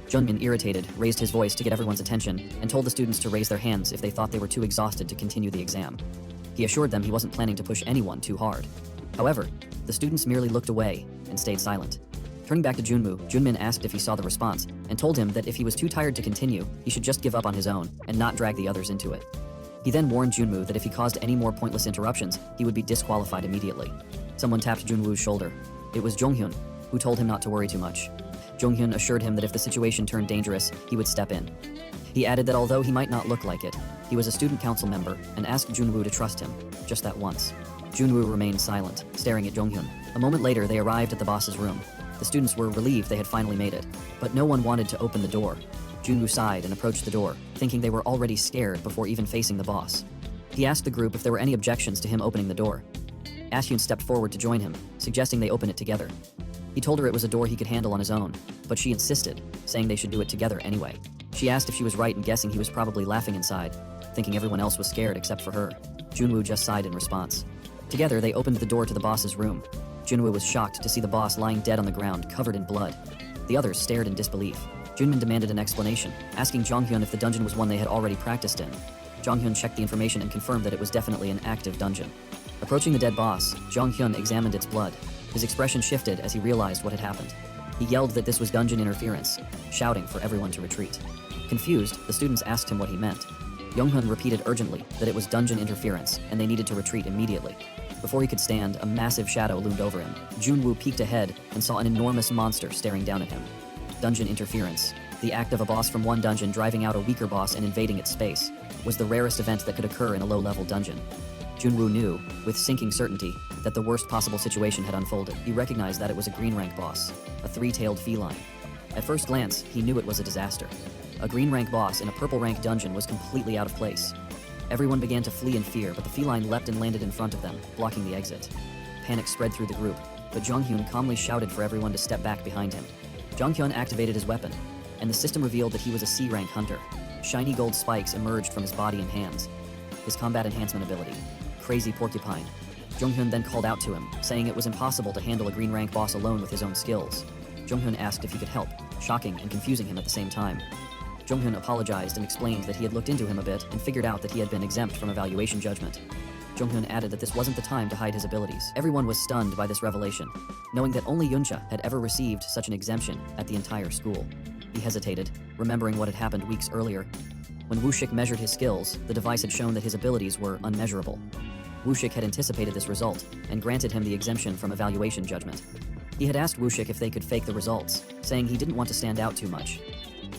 Junmin, irritated, raised his voice to get everyone's attention and told the students to raise their hands if they thought they were too exhausted to continue the exam. He assured them he wasn't planning to push anyone too hard. However, the students merely looked away and stayed silent. Turning back to Junwoo, Junmin asked if he saw the response and told him that if he was too tired to continue, he should just give up on his own and not drag the others into it. He then warned Junwoo that if he caused any more pointless interruptions, he would be disqualified immediately. Someone tapped Junwoo's shoulder. It was Jonghyun, who told him not to worry too much. Jonghyun assured him that if the situation turned dangerous, he would step in. He added that although he might not look like it, he was a student council member and asked Junwoo to trust him, just that once. Junwoo remained silent, staring at Jonghyun. A moment later, they arrived at the boss's room. The students were relieved they had finally made it, but no one wanted to open the door. Junwoo sighed and approached the door, thinking they were already scared before even facing the boss. He asked the group if there were any objections to him opening the door. Ahyun stepped forward to join him, suggesting they open it together. He told her it was a door he could handle on his own, but she insisted, saying they should do it together anyway. She asked if she was right in guessing he was probably laughing inside, thinking everyone else was scared except for her. Junwoo just sighed in response. Together, they opened the door to the boss's room. Junwoo was shocked to see the boss lying dead on the ground, covered in blood. The others stared in disbelief. Junmin demanded an explanation, asking Jonghyun if the dungeon was one they had already practiced in. Jonghyun checked the information and confirmed that it was definitely an active dungeon. Approaching the dead boss, Jonghyun examined its blood. His expression shifted as he realized what had happened. He yelled that this was dungeon interference, shouting for everyone to retreat. Confused, the students asked him what he meant. Jonghyun repeated urgently that it was dungeon interference and they needed to retreat immediately. Before he could stand, a massive shadow loomed over him. Junwoo peeked ahead and saw an enormous monster staring down at him. Dungeon interference, the act of a boss from one dungeon driving out a weaker boss and invading its space, was the rarest event that could occur in a low-level dungeon. Junwoo knew, with sinking certainty, that the worst possible situation had unfolded. He recognized that it was a green rank boss, a three-tailed feline. At first glance, he knew it was a disaster. A green rank boss in a purple rank dungeon was completely out of place. Everyone began to flee in fear, but the feline leapt and landed in front of them, blocking the exit. Panic spread through the group, but Jonghyun calmly shouted for everyone to step back behind him. Jonghyun activated his weapon, and the system revealed that he was a C-rank hunter. Shiny gold spikes emerged from his body and hands. His combat enhancement ability, Crazy Porcupine. Jonghyun then called out to him, saying it was impossible to handle a green rank boss alone with his own skills. Jonghyun asked if he could help, shocking and confusing him at the same time. Jonghyun apologized and explained that he had looked into him a bit and figured out that he had been exempt from evaluation judgment. Jonghyun added that this wasn't the time to hide his abilities. Everyone was stunned by this revelation, knowing that only Yuncha had ever received such an exemption at the entire school. He hesitated, remembering what had happened weeks earlier. When Wushik measured his skills, the device had shown that his abilities were unmeasurable. Wushik had anticipated this result and granted him the exemption from evaluation judgment. He had asked Wushik if they could fake the results, saying he didn't want to stand out too much.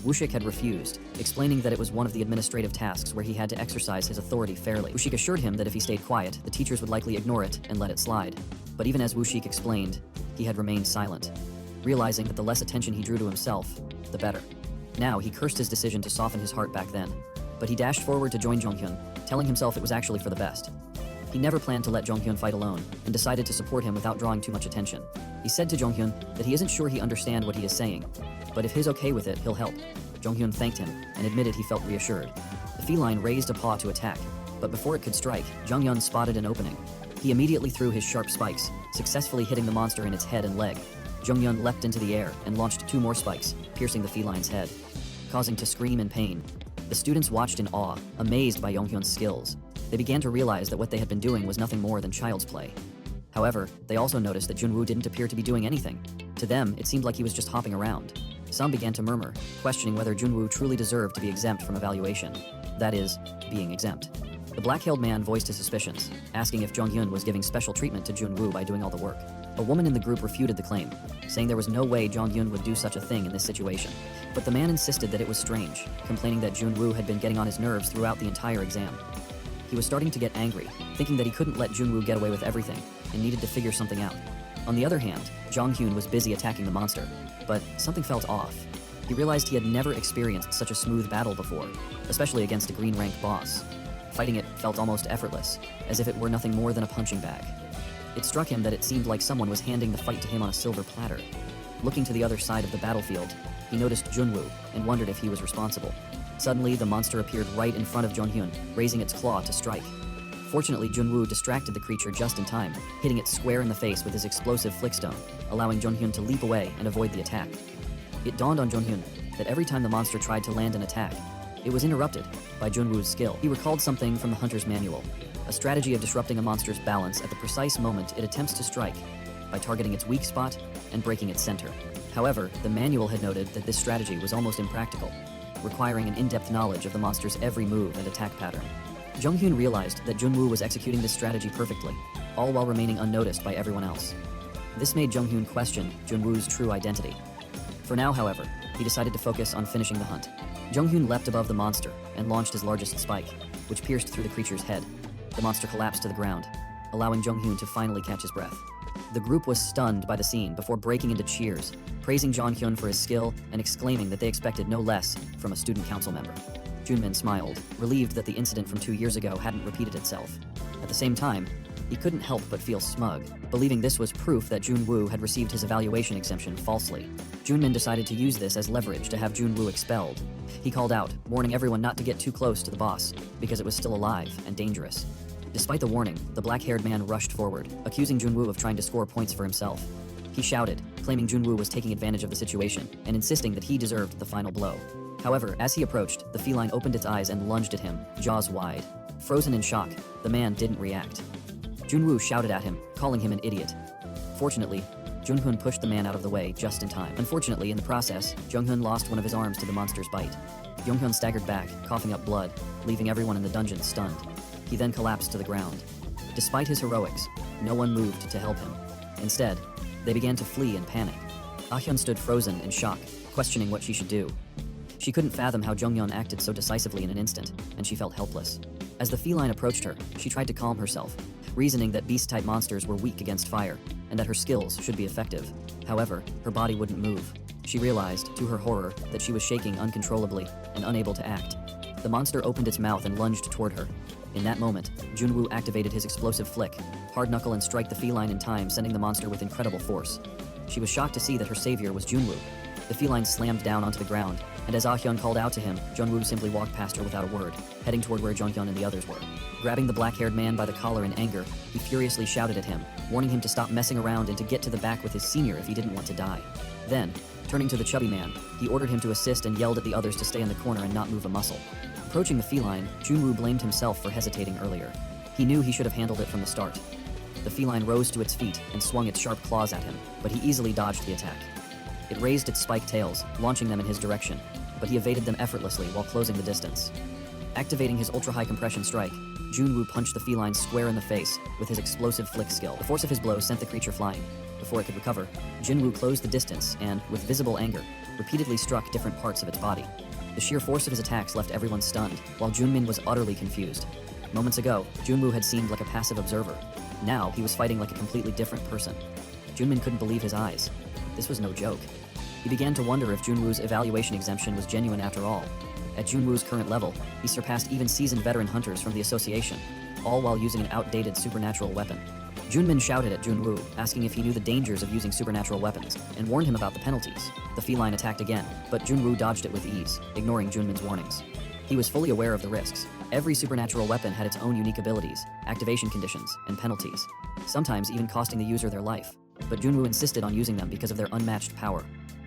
Wushik had refused, explaining that it was one of the administrative tasks where he had to exercise his authority fairly. Wushik assured him that if he stayed quiet, the teachers would likely ignore it and let it slide. But even as Wushik explained, he had remained silent, realizing that the less attention he drew to himself, the better. Now he cursed his decision to soften his heart back then, but he dashed forward to join Jonghyun, telling himself it was actually for the best. He never planned to let Jonghyun fight alone, and decided to support him without drawing too much attention. He said to Jonghyun that he isn't sure he understands what he is saying, but if he's okay with it, he'll help. Jonghyun thanked him, and admitted he felt reassured. The feline raised a paw to attack, but before it could strike, Jonghyun spotted an opening. He immediately threw his sharp spikes, successfully hitting the monster in its head and leg. Jonghyun leapt into the air and launched 2 more spikes, piercing the feline's head, causing to scream in pain. The students watched in awe, amazed by Jonghyun's skills. They began to realize that what they had been doing was nothing more than child's play. However, they also noticed that Jun Wu didn't appear to be doing anything. To them, it seemed like he was just hopping around. Some began to murmur, questioning whether Jun Wu truly deserved to be exempt from evaluation. That is, being exempt. The black-hailed man voiced his suspicions, asking if Jong-hyun was giving special treatment to Jun Wu by doing all the work. A woman in the group refuted the claim, saying there was no way Jong-hyun would do such a thing in this situation. But the man insisted that it was strange, complaining that Jun Wu had been getting on his nerves throughout the entire exam. He was starting to get angry, thinking that he couldn't let Jun Wu get away with everything, and needed to figure something out. On the other hand, Jong-hyun was busy attacking the monster, but something felt off. He realized he had never experienced such a smooth battle before, especially against a green rank boss. Fighting it felt almost effortless, as if it were nothing more than a punching bag. It struck him that it seemed like someone was handing the fight to him on a silver platter. Looking to the other side of the battlefield, he noticed Jun Wu and wondered if he was responsible. Suddenly, the monster appeared right in front of Jong-hyun, raising its claw to strike. Fortunately, Jun Wu distracted the creature just in time, hitting it square in the face with his explosive flickstone, allowing Jong-hyun to leap away and avoid the attack. It dawned on Jong-hyun that every time the monster tried to land an attack, it was interrupted by Jun Wu's skill. He recalled something from the Hunter's Manual, a strategy of disrupting a monster's balance at the precise moment it attempts to strike, by targeting its weak spot and breaking its center. However, the manual had noted that this strategy was almost impractical, requiring an in-depth knowledge of the monster's every move and attack pattern. Jong-hyun realized that Jun Wu was executing this strategy perfectly, all while remaining unnoticed by everyone else. This made Jong-hyun question Jun Wu's true identity. For now, however, he decided to focus on finishing the hunt. Jong-hyun leapt above the monster and launched his largest spike, which pierced through the creature's head. The monster collapsed to the ground, allowing Jong-hyun to finally catch his breath. The group was stunned by the scene before breaking into cheers, praising Jong-hyun for his skill and exclaiming that they expected no less from a student council member. Junmin smiled, relieved that the incident from 2 years ago hadn't repeated itself. At the same time, he couldn't help but feel smug, believing this was proof that Jun Wu had received his evaluation exemption falsely. Junmin decided to use this as leverage to have Jun Wu expelled. He called out, warning everyone not to get too close to the boss, because it was still alive and dangerous. Despite the warning, the black-haired man rushed forward, accusing Jun Wu of trying to score points for himself. He shouted, claiming Jun Wu was taking advantage of the situation and insisting that he deserved the final blow. However, as he approached, the feline opened its eyes and lunged at him, jaws wide. Frozen in shock, the man didn't react. Jun Wu shouted at him, calling him an idiot. Fortunately, Jong-hyun pushed the man out of the way just in time. Unfortunately, in the process, Jong-hyun lost one of his arms to the monster's bite. Jong-hyun staggered back, coughing up blood, leaving everyone in the dungeon stunned. He then collapsed to the ground. Despite his heroics, no one moved to help him. Instead, they began to flee in panic. Ah-hyun stood frozen in shock, questioning what she should do. She couldn't fathom how Jong-hyun acted so decisively in an instant, and she felt helpless. As the feline approached her, she tried to calm herself, reasoning that beast-type monsters were weak against fire, and that her skills should be effective. However, her body wouldn't move. She realized, to her horror, that she was shaking uncontrollably and unable to act. The monster opened its mouth and lunged toward her. In that moment, Jun Wu activated his explosive flick, hard knuckle and strike the feline in time, sending the monster with incredible force. She was shocked to see that her savior was Jun Wu. The feline slammed down onto the ground, and as Ah-hyun called out to him, Jun Wu simply walked past her without a word, heading toward where Jong-hyun and the others were. Grabbing the black-haired man by the collar in anger, he furiously shouted at him, warning him to stop messing around and to get to the back with his senior if he didn't want to die. Then, turning to the chubby man, he ordered him to assist and yelled at the others to stay in the corner and not move a muscle. Approaching the feline, Jun Wu blamed himself for hesitating earlier. He knew he should have handled it from the start. The feline rose to its feet and swung its sharp claws at him, but he easily dodged the attack. It raised its spiked tails, launching them in his direction, but he evaded them effortlessly while closing the distance. Activating his ultra-high compression strike, Jun Wu punched the feline square in the face with his explosive flick skill. The force of his blow sent the creature flying. Before it could recover, Jun Wu closed the distance and, with visible anger, repeatedly struck different parts of its body. The sheer force of his attacks left everyone stunned, while Junmin was utterly confused. Moments ago, Jun Wu had seemed like a passive observer. Now, he was fighting like a completely different person. Junmin couldn't believe his eyes. This was no joke. He began to wonder if Jun Wu's evaluation exemption was genuine after all. At Jun Wu's current level, he surpassed even seasoned veteran hunters from the association, all while using an outdated supernatural weapon. Junmin shouted at Jun Wu, asking if he knew the dangers of using supernatural weapons, and warned him about the penalties. The feline attacked again, but Jun Wu dodged it with ease, ignoring Junmin's warnings. He was fully aware of the risks. Every supernatural weapon had its own unique abilities, activation conditions, and penalties, sometimes even costing the user their life. But Jun Wu insisted on using them because of their unmatched power.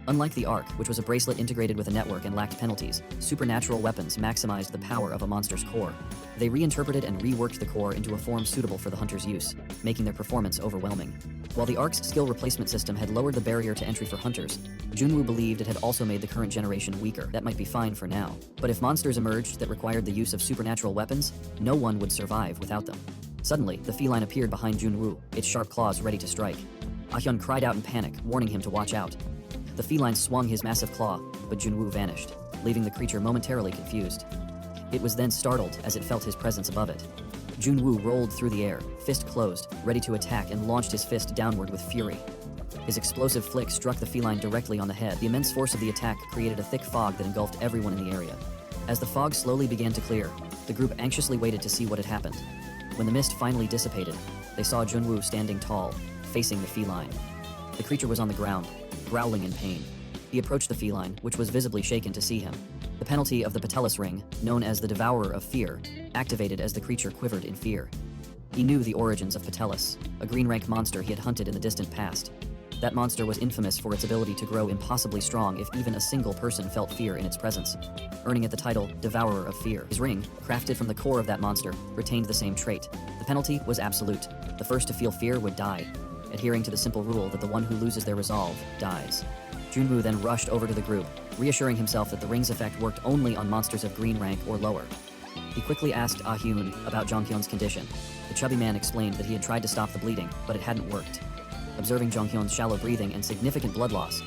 Unlike the Arc, which was a bracelet integrated with a network and lacked penalties, supernatural weapons maximized the power of a monster's core. They reinterpreted and reworked the core into a form suitable for the hunters' use, making their performance overwhelming. While the ARC's skill replacement system had lowered the barrier to entry for hunters, Jun Wu believed it had also made the current generation weaker. That might be fine for now, but if monsters emerged that required the use of supernatural weapons, no one would survive without them. Suddenly, the feline appeared behind Jun Wu, its sharp claws ready to strike. Ah Hyun cried out in panic, warning him to watch out. The feline swung his massive claw, but Jun Wu vanished, leaving the creature momentarily confused. It was then startled as it felt his presence above it. Jun Wu rolled through the air, fist closed, ready to attack, and launched his fist downward with fury. His explosive flick struck the feline directly on the head. The immense force of the attack created a thick fog that engulfed everyone in the area. As the fog slowly began to clear, the group anxiously waited to see what had happened. When the mist finally dissipated, they saw Jun Wu standing tall, facing the feline. The creature was on the ground, growling in pain. He approached the feline, which was visibly shaken to see him. The penalty of the Patelis ring, known as the Devourer of Fear, activated as the creature quivered in fear. He knew the origins of Patelis, a green-rank monster he had hunted in the distant past. That monster was infamous for its ability to grow impossibly strong if even a single person felt fear in its presence, earning it the title Devourer of Fear. His ring, crafted from the core of that monster, retained the same trait. The penalty was absolute. The first to feel fear would die, adhering to the simple rule that the one who loses their resolve dies. Jun Wu then rushed over to the group, reassuring himself that the ring's effect worked only on monsters of green rank or lower. He quickly asked Ah Hyun about Jong Hyun's condition. The chubby man explained that he had tried to stop the bleeding, but it hadn't worked. Observing Jong Hyun's shallow breathing and significant blood loss,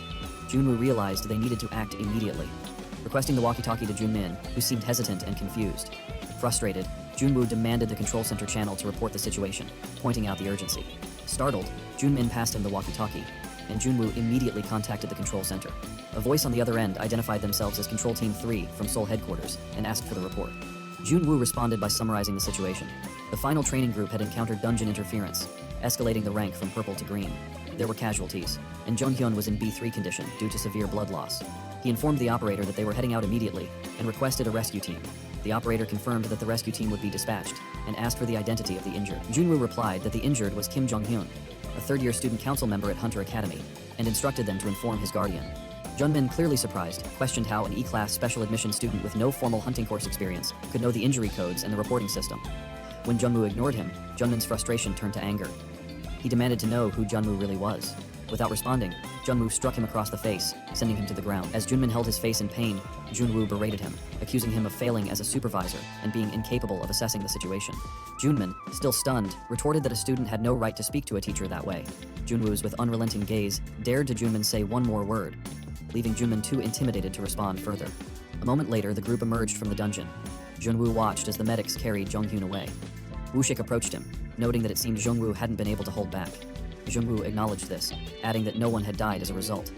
Jun Wu realized they needed to act immediately. Requesting the walkie-talkie to Jun Min, who seemed hesitant and confused. Frustrated, Jun Wu demanded the control center channel to report the situation, pointing out the urgency. Startled, Jun Min passed him the walkie-talkie, and Jun Wu immediately contacted the control center. A voice on the other end identified themselves as Control Team 3 from Seoul headquarters and asked for the report. Jun Wu responded by summarizing the situation. The final training group had encountered dungeon interference, escalating the rank from purple to green. There were casualties, and Jong Hyun was in B3 condition due to severe blood loss. He informed the operator that they were heading out immediately and requested a rescue team. The operator confirmed that the rescue team would be dispatched and asked for the identity of the injured. Jun Wu replied that the injured was Kim Jong Hyun, a third-year student council member at Hunter Academy, and instructed them to inform his guardian. Junmin, clearly surprised, questioned how an E-class special admission student with no formal hunting course experience could know the injury codes and the reporting system. When Junmu ignored him, Junmin's frustration turned to anger. He demanded to know who Junmu really was. Without responding, Junmu struck him across the face, sending him to the ground. As Junmin held his face in pain, Junwoo berated him, accusing him of failing as a supervisor and being incapable of assessing the situation. Junmin, still stunned, retorted that a student had no right to speak to a teacher that way. Junwoo's with unrelenting gaze dared to Junmin say one more word, leaving Junmin too intimidated to respond further. A moment later, the group emerged from the dungeon. Junwoo watched as the medics carried Jonghyun away. Wushik approached him, noting that it seemed Jongwoo hadn't been able to hold back. Jongwoo acknowledged this, adding that no one had died as a result.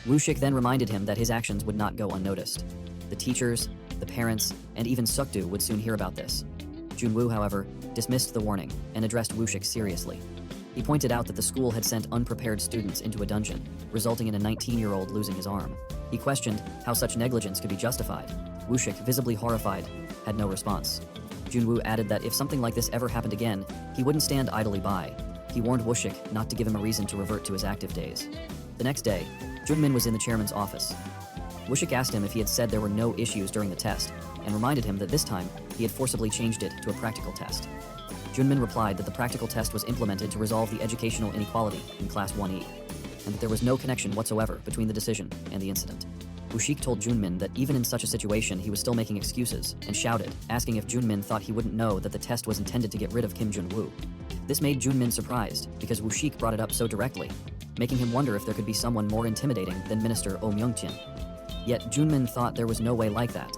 Wushik then reminded him that his actions would not go unnoticed. The teachers, the parents, and even Sukdu would soon hear about this. Junwoo, however, dismissed the warning and addressed Wushik seriously. He pointed out that the school had sent unprepared students into a dungeon, resulting in a 19-year-old losing his arm. He questioned how such negligence could be justified. Wushik, visibly horrified, had no response. Junwoo added that if something like this ever happened again, he wouldn't stand idly by. He warned Wushik not to give him a reason to revert to his active days. The next day, Junmin was in the chairman's office. Wushik asked him if he had said there were no issues during the test, and reminded him that this time, he had forcibly changed it to a practical test. Junmin replied that the practical test was implemented to resolve the educational inequality in Class 1E, and that there was no connection whatsoever between the decision and the incident. Wushik told Junmin that even in such a situation he was still making excuses, and shouted, asking if Junmin thought he wouldn't know that the test was intended to get rid of Kim Jun Wu. This made Junmin surprised, because Wushik brought it up so directly, making him wonder if there could be someone more intimidating than Minister Oh Myung-chin. Yet Junmin thought there was no way like that.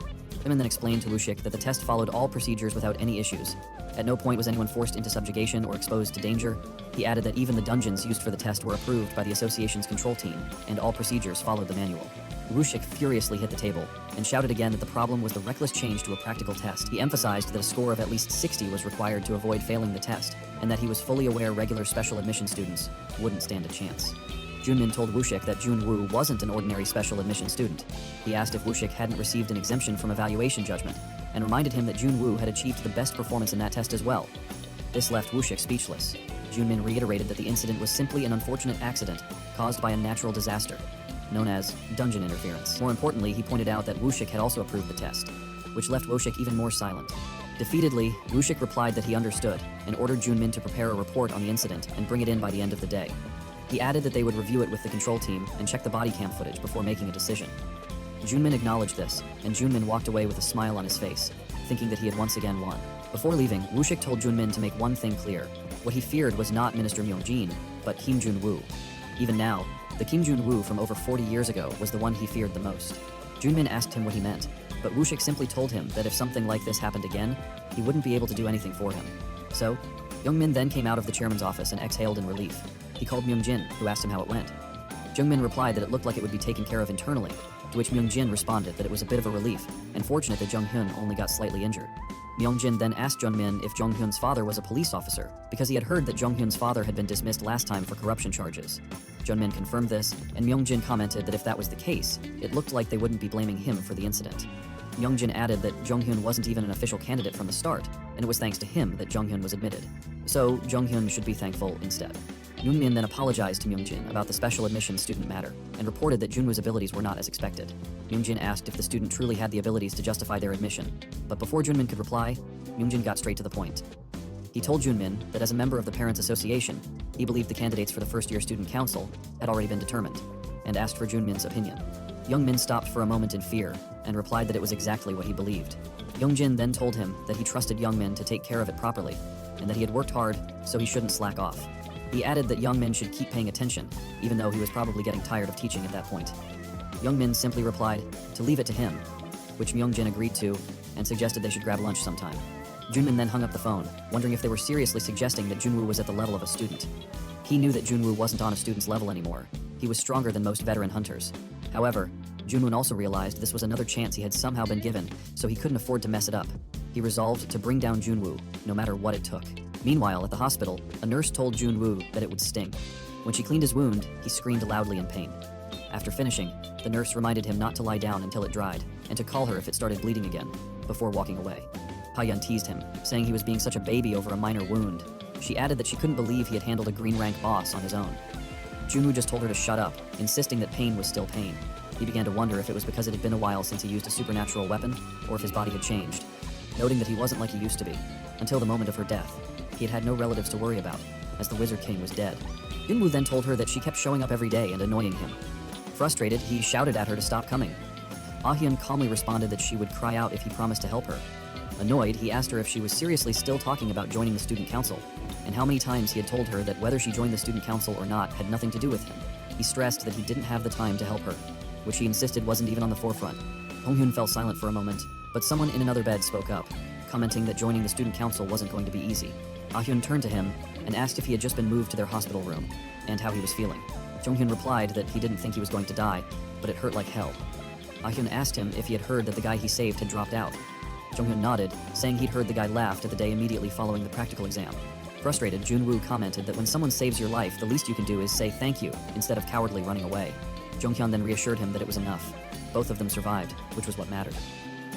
Junmin then explained to Wushik that the test followed all procedures without any issues. At no point was anyone forced into subjugation or exposed to danger. He added that even the dungeons used for the test were approved by the association's control team, and all procedures followed the manual. Wushik furiously hit the table, and shouted again that the problem was the reckless change to a practical test. He emphasized that a score of at least 60 was required to avoid failing the test, and that he was fully aware regular special admission students wouldn't stand a chance. Junmin told Wushik that Junwoo wasn't an ordinary special admission student. He asked if Wushik hadn't received an exemption from evaluation judgment, and reminded him that Junwoo had achieved the best performance in that test as well. This left Wushik speechless. Junmin reiterated that the incident was simply an unfortunate accident caused by a natural disaster, known as dungeon interference. More importantly, he pointed out that Wushik had also approved the test, which left Wushik even more silent. Defeatedly, Woo-shik replied that he understood and ordered Junmin to prepare a report on the incident and bring it in by the end of the day. He added that they would review it with the control team and check the body cam footage before making a decision. Junmin acknowledged this, and Junmin walked away with a smile on his face, thinking that he had once again won. Before leaving, Woo-shik told Junmin to make one thing clear. What he feared was not Minister Myung-jin, but Kim Jun Wu. Even now, the Kim Jun Wu from over 40 years ago was the one he feared the most. Junmin asked him what he meant, but Woo-shik simply told him that if something like this happened again, he wouldn't be able to do anything for him. So, Youngmin then came out of the chairman's office and exhaled in relief. He called Myung-jin, who asked him how it went. Jungmin replied that it looked like it would be taken care of internally, to which Myung-jin responded that it was a bit of a relief, and fortunate that Jung-hyun only got slightly injured. Myung-jin then asked Jungmin if Jung-hyun's father was a police officer, because he had heard that Jung-hyun's father had been dismissed last time for corruption charges. Jungmin confirmed this, and Myung-jin commented that if that was the case, it looked like they wouldn't be blaming him for the incident. Myung-jin added that Jung-hyun wasn't even an official candidate from the start, and it was thanks to him that Jung-hyun was admitted. So, Jung-hyun should be thankful instead. Youngmin then apologized to Myung-jin about the special admissions student matter, and reported that Junwoo's abilities were not as expected. Myung-jin asked if the student truly had the abilities to justify their admission, but before Junmin could reply, Myung-jin got straight to the point. He told Junmin that as a member of the Parents Association, he believed the candidates for the first-year student council had already been determined, and asked for Junmin's opinion. Youngmin stopped for a moment in fear, and replied that it was exactly what he believed. Youngjin then told him that he trusted Youngmin to take care of it properly, and that he had worked hard, so he shouldn't slack off. He added that Youngmin should keep paying attention, even though he was probably getting tired of teaching at that point. Youngmin simply replied to leave it to him, which Myungjin agreed to, and suggested they should grab lunch sometime. Junmin then hung up the phone, wondering if they were seriously suggesting that Junwoo was at the level of a student. He knew that Junwoo wasn't on a student's level anymore. He was stronger than most veteran hunters. However, Junwoo also realized this was another chance he had somehow been given, so he couldn't afford to mess it up. He resolved to bring down Junwoo, no matter what it took. Meanwhile, at the hospital, a nurse told Junwoo that it would sting. When she cleaned his wound, he screamed loudly in pain. After finishing, the nurse reminded him not to lie down until it dried, and to call her if it started bleeding again, before walking away. Ha-yeon teased him, saying he was being such a baby over a minor wound. She added that she couldn't believe he had handled a green rank boss on his own. Junwoo just told her to shut up, insisting that pain was still pain. He began to wonder if it was because it had been a while since he used a supernatural weapon, or if his body had changed, noting that he wasn't like he used to be, until the moment of her death. He had had no relatives to worry about, as the Wizard King was dead. Junwoo then told her that she kept showing up every day and annoying him. Frustrated, he shouted at her to stop coming. Ah-hyun calmly responded that she would cry out if he promised to help her. Annoyed, he asked her if she was seriously still talking about joining the student council, and how many times he had told her that whether she joined the student council or not had nothing to do with him. He stressed that he didn't have the time to help her, which he insisted wasn't even on the forefront. Hong-hyun fell silent for a moment, but someone in another bed spoke up, commenting that joining the student council wasn't going to be easy. Ah-hyun turned to him and asked if he had just been moved to their hospital room, and how he was feeling. Jung-hyun replied that he didn't think he was going to die, but it hurt like hell. Ah-hyun asked him if he had heard that the guy he saved had dropped out. Jung-hyun nodded, saying he'd heard the guy laughed at the day immediately following the practical exam. Frustrated, Junwoo commented that when someone saves your life, the least you can do is say thank you, instead of cowardly running away. Jung-hyun then reassured him that it was enough. Both of them survived, which was what mattered.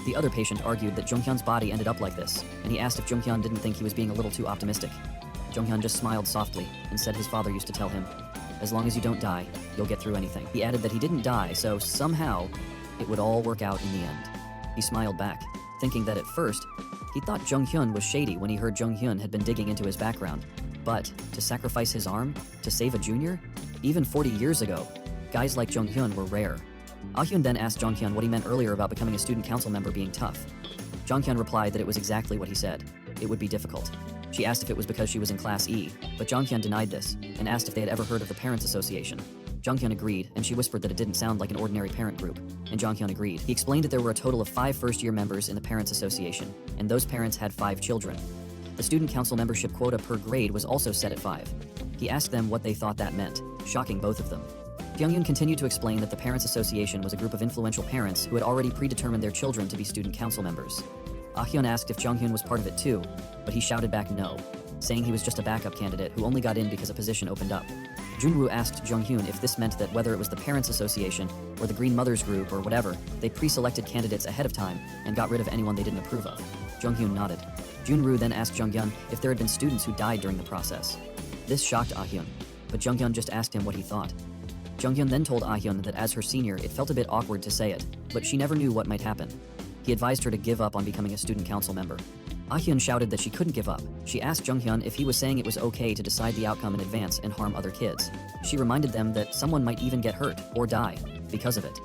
The other patient argued that Jung-hyun's body ended up like this, and he asked if Jung-hyun didn't think he was being a little too optimistic. Jung-hyun just smiled softly, and said his father used to tell him, "As long as you don't die, you'll get through anything." He added that he didn't die, so somehow, it would all work out in the end. He smiled back, thinking that at first, he thought Jung-hyun was shady when he heard Jung-hyun had been digging into his background. But, to sacrifice his arm? To save a junior? Even 40 years ago, guys like Jung-hyun were rare. Ah-hyun then asked Jung-hyun what he meant earlier about becoming a student council member being tough. Jung-hyun replied that it was exactly what he said. It would be difficult. She asked if it was because she was in Class E, but Jung-hyun denied this, and asked if they had ever heard of the Parents Association. Jung-hyun agreed, and she whispered that it didn't sound like an ordinary parent group, and Jung-hyun agreed. He explained that there were a total of 5 first-year members in the Parents Association, and those parents had 5 children. The student council membership quota per grade was also set at 5. He asked them what they thought that meant, shocking both of them. Jung-hyun continued to explain that the Parents Association was a group of influential parents who had already predetermined their children to be student council members. Ah-hyun asked if Jung-hyun was part of it too, but he shouted back no, saying he was just a backup candidate who only got in because a position opened up. Junwoo asked Jung-hyun if this meant that whether it was the Parents Association or the Green Mothers Group or whatever, they pre-selected candidates ahead of time and got rid of anyone they didn't approve of. Jung-hyun nodded. Junwoo then asked Jung-hyun if there had been students who died during the process. This shocked Ah-hyun, but Jung-hyun just asked him what he thought. Jung-hyun then told Ah-hyun that as her senior, it felt a bit awkward to say it, but she never knew what might happen. He advised her to give up on becoming a student council member. Ah-hyun shouted that she couldn't give up. She asked Jung-hyun if he was saying it was okay to decide the outcome in advance and harm other kids. She reminded them that someone might even get hurt or die because of it.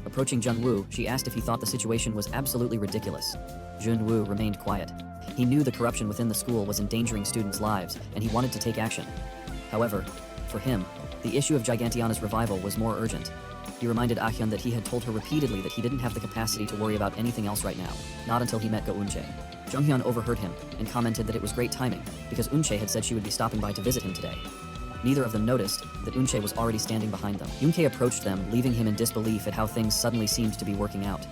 Approaching Jun-woo, she asked if he thought the situation was absolutely ridiculous. Jun-woo remained quiet. He knew the corruption within the school was endangering students' lives, and he wanted to take action. However, for him, the issue of Gigantiana's revival was more urgent. He reminded Ah-hyun that he had told her repeatedly that he didn't have the capacity to worry about anything else right now, not until he met Go-eunchae. Jung-hyun overheard him and commented that it was great timing because Eunchae had said she would be stopping by to visit him today. Neither of them noticed that Eunchae was already standing behind them. Yoontae approached them, leaving him in disbelief at how things suddenly seemed to be working out.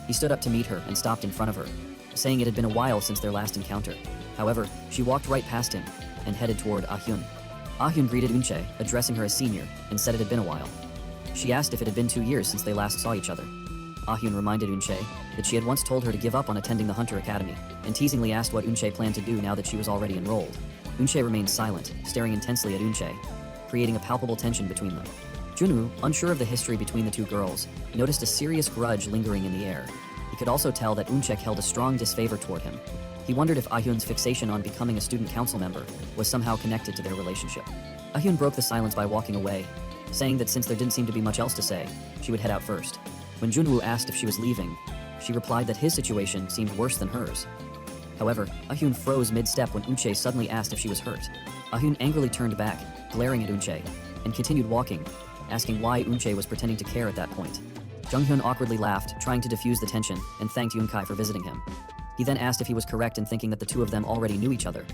He stood up to meet her and stopped in front of her, saying it had been a while since their last encounter. However, she walked right past him and headed toward Ah-hyun. Ah-hyun greeted Eunchae, addressing her as senior, and said it had been a while. She asked if it had been 2 years since they last saw each other. Ah-hyun reminded Eunchae that she had once told her to give up on attending the Hunter Academy, and teasingly asked what Eunchae planned to do now that she was already enrolled. Eunchae remained silent, staring intensely at Eunchae, creating a palpable tension between them. Junwoo, unsure of the history between the two girls, noticed a serious grudge lingering in the air. He could also tell that Eunchae held a strong disfavor toward him. He wondered if Ah-hyun's fixation on becoming a student council member was somehow connected to their relationship. Ah-hyun broke the silence by walking away, saying that since there didn't seem to be much else to say, she would head out first. When Junwoo asked if she was leaving, she replied that his situation seemed worse than hers. However, Ah-hyun froze mid-step when Eunchae suddenly asked if she was hurt. Ah-hyun angrily turned back, glaring at Eunchae, and continued walking, asking why Eunchae was pretending to care at that point. Jung-hyun awkwardly laughed, trying to diffuse the tension, and thanked Yoon-kai for visiting him. He then asked if he was correct in thinking that the two of them already knew each other.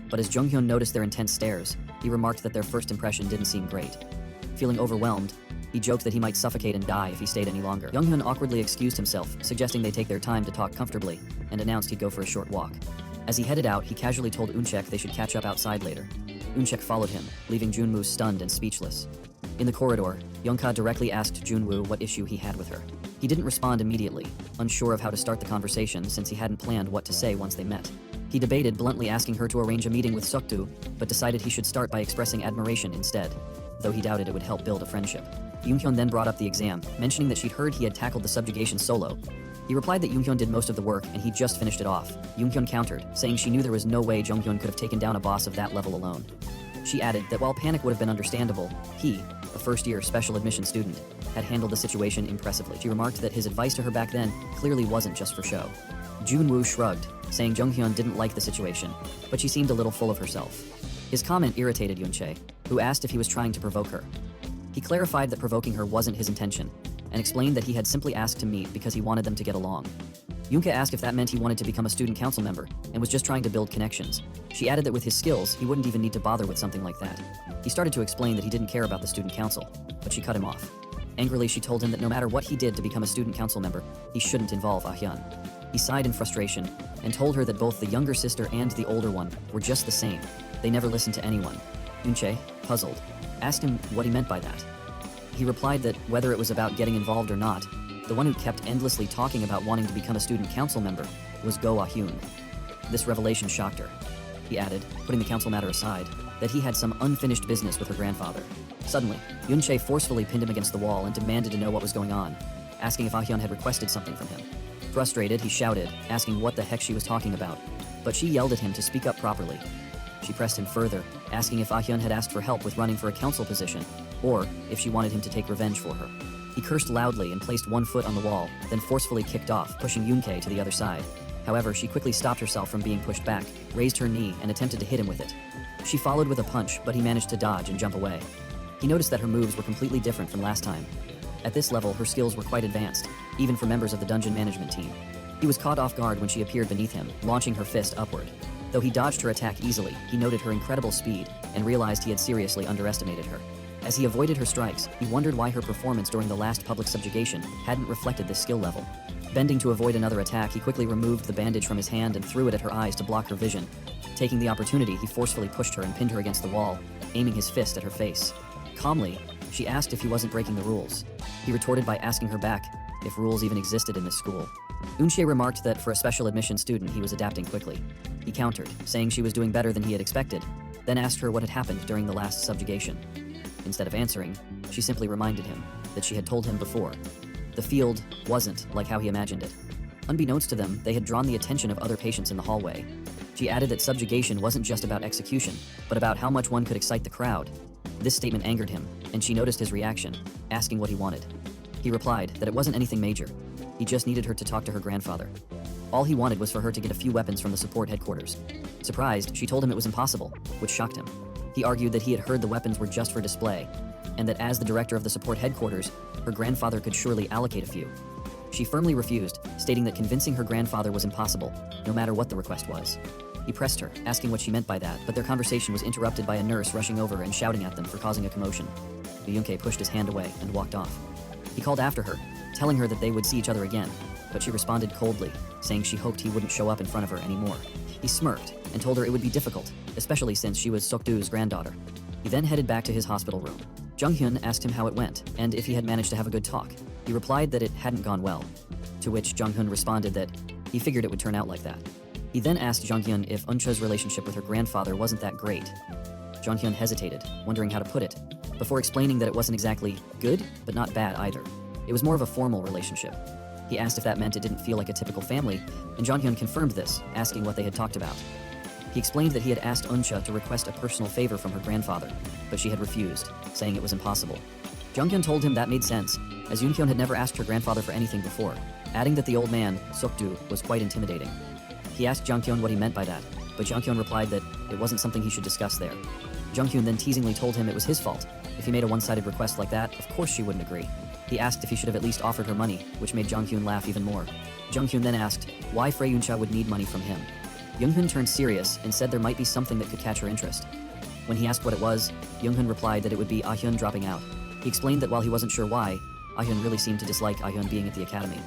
But as Jung-hyun noticed their intense stares, he remarked that their first impression didn't seem great. Feeling overwhelmed, he joked that he might suffocate and die if he stayed any longer. Jung-hyun awkwardly excused himself, suggesting they take their time to talk comfortably, and announced he'd go for a short walk. As he headed out, he casually told Eunchae they should catch up outside later. Eunchae followed him, leaving Junwoo stunned and speechless. In the corridor, Young-ka directly asked Junwoo what issue he had with her. He didn't respond immediately, unsure of how to start the conversation since he hadn't planned what to say once they met. He debated bluntly asking her to arrange a meeting with Seokdu, but decided he should start by expressing admiration instead, though he doubted it would help build a friendship. Yoon-hyun then brought up the exam, mentioning that she'd heard he had tackled the subjugation solo. He replied that Yoon-hyun did most of the work and he just finished it off. Yoon-hyun countered, saying she knew there was no way Jung-hyun could have taken down a boss of that level alone. She added that while panic would have been understandable, he, a first-year special admission student, had handled the situation impressively. She remarked that his advice to her back then clearly wasn't just for show. Junwoo shrugged, saying Jung-hyun didn't like the situation, but she seemed a little full of herself. His comment irritated Yoon-chae, who asked if he was trying to provoke her. He clarified that provoking her wasn't his intention, and explained that he had simply asked to meet because he wanted them to get along. Yoon-chae asked if that meant he wanted to become a student council member, and was just trying to build connections. She added that with his skills, he wouldn't even need to bother with something like that. He started to explain that he didn't care about the student council, but she cut him off. Angrily, she told him that no matter what he did to become a student council member, he shouldn't involve Ah-hyun. He sighed in frustration, and told her that both the younger sister and the older one were just the same. They never listened to anyone. Yoon-chae, puzzled, asked him what he meant by that. He replied that whether it was about getting involved or not, the one who kept endlessly talking about wanting to become a student council member was Go Ah-hyun. This revelation shocked her. He added, putting the council matter aside, that he had some unfinished business with her grandfather. Suddenly, Yoon-chae forcefully pinned him against the wall and demanded to know what was going on, asking if Ah-hyun had requested something from him. Frustrated, he shouted, asking what the heck she was talking about, but she yelled at him to speak up properly. She pressed him further, asking if Ah-hyun had asked for help with running for a council position, or if she wanted him to take revenge for her. He cursed loudly and placed one foot on the wall, then forcefully kicked off, pushing Yoon-chae to the other side. However, she quickly stopped herself from being pushed back, raised her knee, and attempted to hit him with it. She followed with a punch, but he managed to dodge and jump away. He noticed that her moves were completely different from last time. At this level, her skills were quite advanced, even for members of the dungeon management team. He was caught off guard when she appeared beneath him, launching her fist upward. Though he dodged her attack easily, he noted her incredible speed and realized he had seriously underestimated her. As he avoided her strikes, he wondered why her performance during the last public subjugation hadn't reflected this skill level. Bending to avoid another attack, he quickly removed the bandage from his hand and threw it at her eyes to block her vision. Taking the opportunity, he forcefully pushed her and pinned her against the wall, aiming his fist at her face. Calmly, she asked if he wasn't breaking the rules. He retorted by asking her back if rules even existed in this school. Eunchae remarked that for a special admission student, he was adapting quickly. He countered, saying she was doing better than he had expected, then asked her what had happened during the last subjugation. Instead of answering, she simply reminded him that she had told him before. The field wasn't like how he imagined it. Unbeknownst to them, they had drawn the attention of other patients in the hallway. She added that subjugation wasn't just about execution, but about how much one could excite the crowd. This statement angered him, and she noticed his reaction, asking what he wanted. He replied that it wasn't anything major. He just needed her to talk to her grandfather. All he wanted was for her to get a few weapons from the support headquarters. Surprised, she told him it was impossible, which shocked him. He argued that he had heard the weapons were just for display, and that as the director of the support headquarters, her grandfather could surely allocate a few. She firmly refused, stating that convincing her grandfather was impossible, no matter what the request was. He pressed her, asking what she meant by that, but their conversation was interrupted by a nurse rushing over and shouting at them for causing a commotion. Yoonke pushed his hand away and walked off. He called after her, telling her that they would see each other again, but she responded coldly, saying she hoped he wouldn't show up in front of her anymore. He smirked and told her it would be difficult, especially since she was Sokdu's granddaughter. He then headed back to his hospital room. Jung-hyun asked him how it went and if he had managed to have a good talk. He replied that it hadn't gone well, to which Jung-hyun responded that he figured it would turn out like that. He then asked Jung-hyun if Euncha's relationship with her grandfather wasn't that great. Jung-hyun hesitated, wondering how to put it, before explaining that it wasn't exactly good, but not bad either. It was more of a formal relationship. He asked if that meant it didn't feel like a typical family, and Jung-hyun confirmed this, asking what they had talked about. He explained that he had asked Euncha to request a personal favor from her grandfather, but she had refused, saying it was impossible. Jung-hyun told him that made sense, as Yoon-hyun had never asked her grandfather for anything before, adding that the old man, Sokdu, was quite intimidating. He asked Jung-hyun what he meant by that, but Jung-hyun replied that it wasn't something he should discuss there. Jung-hyun then teasingly told him it was his fault. If he made a one-sided request like that, of course she wouldn't agree. He asked if he should have at least offered her money, which made Jung-hyun laugh even more. Jung-hyun then asked why Frey Euncha would need money from him. Young-hyun turned serious and said there might be something that could catch her interest. When he asked what it was, Young-hyun replied that it would be Ah-hyun dropping out. He explained that while he wasn't sure why, Ah-hyun really seemed to dislike Ah-hyun being at the academy.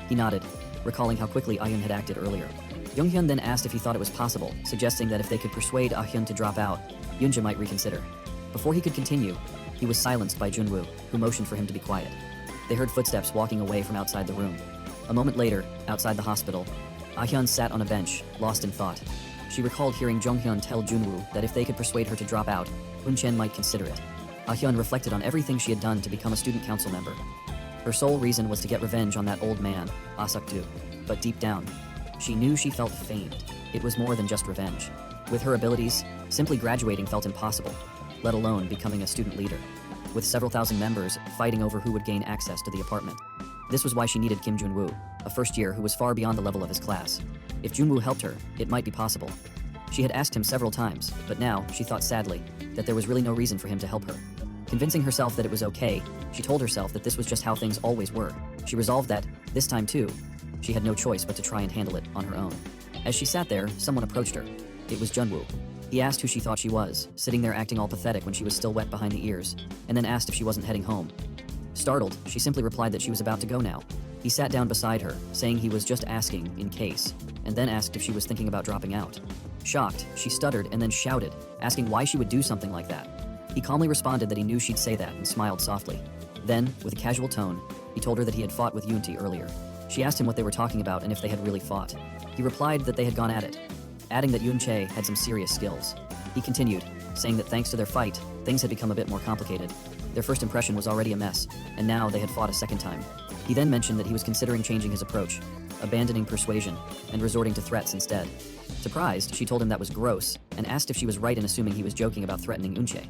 He nodded, recalling how quickly Ah-hyun had acted earlier. Young-hyun then asked if he thought it was possible, suggesting that if they could persuade Ah-hyun to drop out, Yoonja might reconsider. Before he could continue, he was silenced by Jun Woo, who motioned for him to be quiet. They heard footsteps walking away from outside the room. A moment later, outside the hospital, Ah-hyun sat on a bench, lost in thought. She recalled hearing Jung-hyun tell Jun Woo that if they could persuade her to drop out, Eun-chen might consider it. Ah-hyun reflected on everything she had done to become a student council member. Her sole reason was to get revenge on that old man, Ah Suk-do. But deep down, she knew she felt famed. It was more than just revenge. With her abilities, simply graduating felt impossible, let alone becoming a student leader, with several thousand members fighting over who would gain access to the apartment. This was why she needed Kim Jun Wu, a first year who was far beyond the level of his class. If Jun Woo helped her, it might be possible. She had asked him several times, but now she thought sadly that there was really no reason for him to help her. Convincing herself that it was okay, she told herself that this was just how things always were. She resolved that, this time too, she had no choice but to try and handle it on her own. As she sat there, someone approached her. It was Jun Woo. He asked who she thought she was, sitting there acting all pathetic when she was still wet behind the ears, and then asked if she wasn't heading home. Startled, she simply replied that she was about to go now. He sat down beside her, saying he was just asking, in case, and then asked if she was thinking about dropping out. Shocked, she stuttered and then shouted, asking why she would do something like that. He calmly responded that he knew she'd say that and smiled softly. Then, with a casual tone, he told her that he had fought with Yoontae earlier. She asked him what they were talking about and if they had really fought. He replied that they had gone at it, adding that Yoontae had some serious skills. He continued, saying that thanks to their fight, things had become a bit more complicated. Their first impression was already a mess, and now they had fought a second time. He then mentioned that he was considering changing his approach, abandoning persuasion, and resorting to threats instead. Surprised, she told him that was gross, and asked if she was right in assuming he was joking about threatening Eunchae.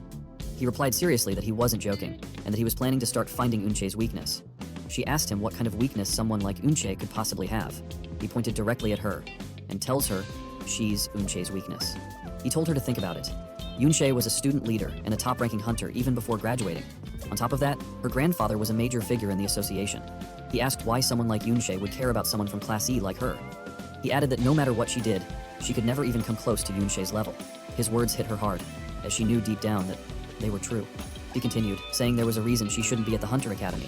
He replied seriously that he wasn't joking, and that he was planning to start finding Eunchae's weakness. She asked him what kind of weakness someone like Eunchae could possibly have. He pointed directly at her, and tells her she's Eunchae's weakness. He told her to think about it. Eunchae was a student leader and a top-ranking hunter even before graduating. On top of that, her grandfather was a major figure in the association. He asked why someone like Eunchae would care about someone from Class E like her. He added that no matter what she did, she could never even come close to Eunchae's level. His words hit her hard, as she knew deep down that they were true. He continued, saying there was a reason she shouldn't be at the Hunter Academy.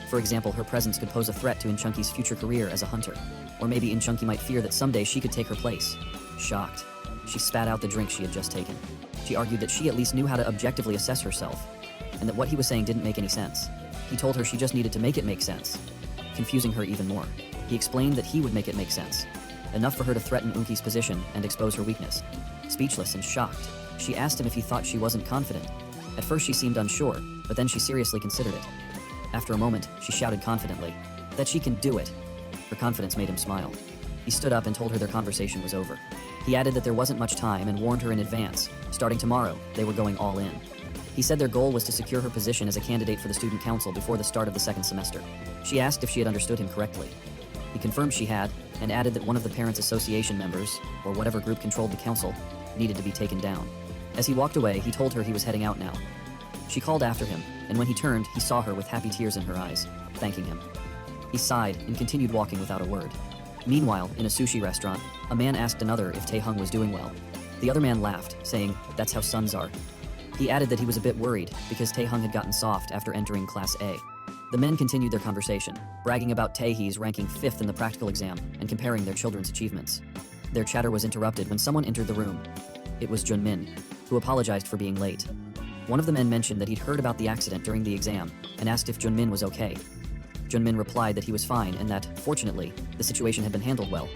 For example, her presence could pose a threat to In-chunki's future career as a hunter. Or maybe In-chunki might fear that someday she could take her place. Shocked, she spat out the drink she had just taken. She argued that she at least knew how to objectively assess herself, and that what he was saying didn't make any sense. He told her she just needed to make it make sense, confusing her even more. He explained that he would make it make sense, enough for her to threaten Unki's position and expose her weakness. Speechless and shocked, she asked him if he thought she wasn't confident. At first she seemed unsure, but then she seriously considered it. After a moment, she shouted confidently, that she can do it. Her confidence made him smile. He stood up and told her their conversation was over. He added that there wasn't much time and warned her in advance. Starting tomorrow, they were going all in. He said their goal was to secure her position as a candidate for the student council before the start of the second semester. She asked if she had understood him correctly. He confirmed she had, and added that one of the parents' association members, or whatever group controlled the council, needed to be taken down. As he walked away, he told her he was heading out now. She called after him, and when he turned, he saw her with happy tears in her eyes, thanking him. He sighed and continued walking without a word. Meanwhile, in a sushi restaurant, a man asked another if Tae-hung was doing well. The other man laughed, saying, "That's how sons are." He added that he was a bit worried because Tae-hung had gotten soft after entering Class A. The men continued their conversation, bragging about Taehee's ranking 5th in the practical exam and comparing their children's achievements. Their chatter was interrupted when someone entered the room. It was Junmin, who apologized for being late. One of the men mentioned that he'd heard about the accident during the exam and asked if Junmin was okay. Junmin replied that he was fine and that, fortunately, the situation had been handled well.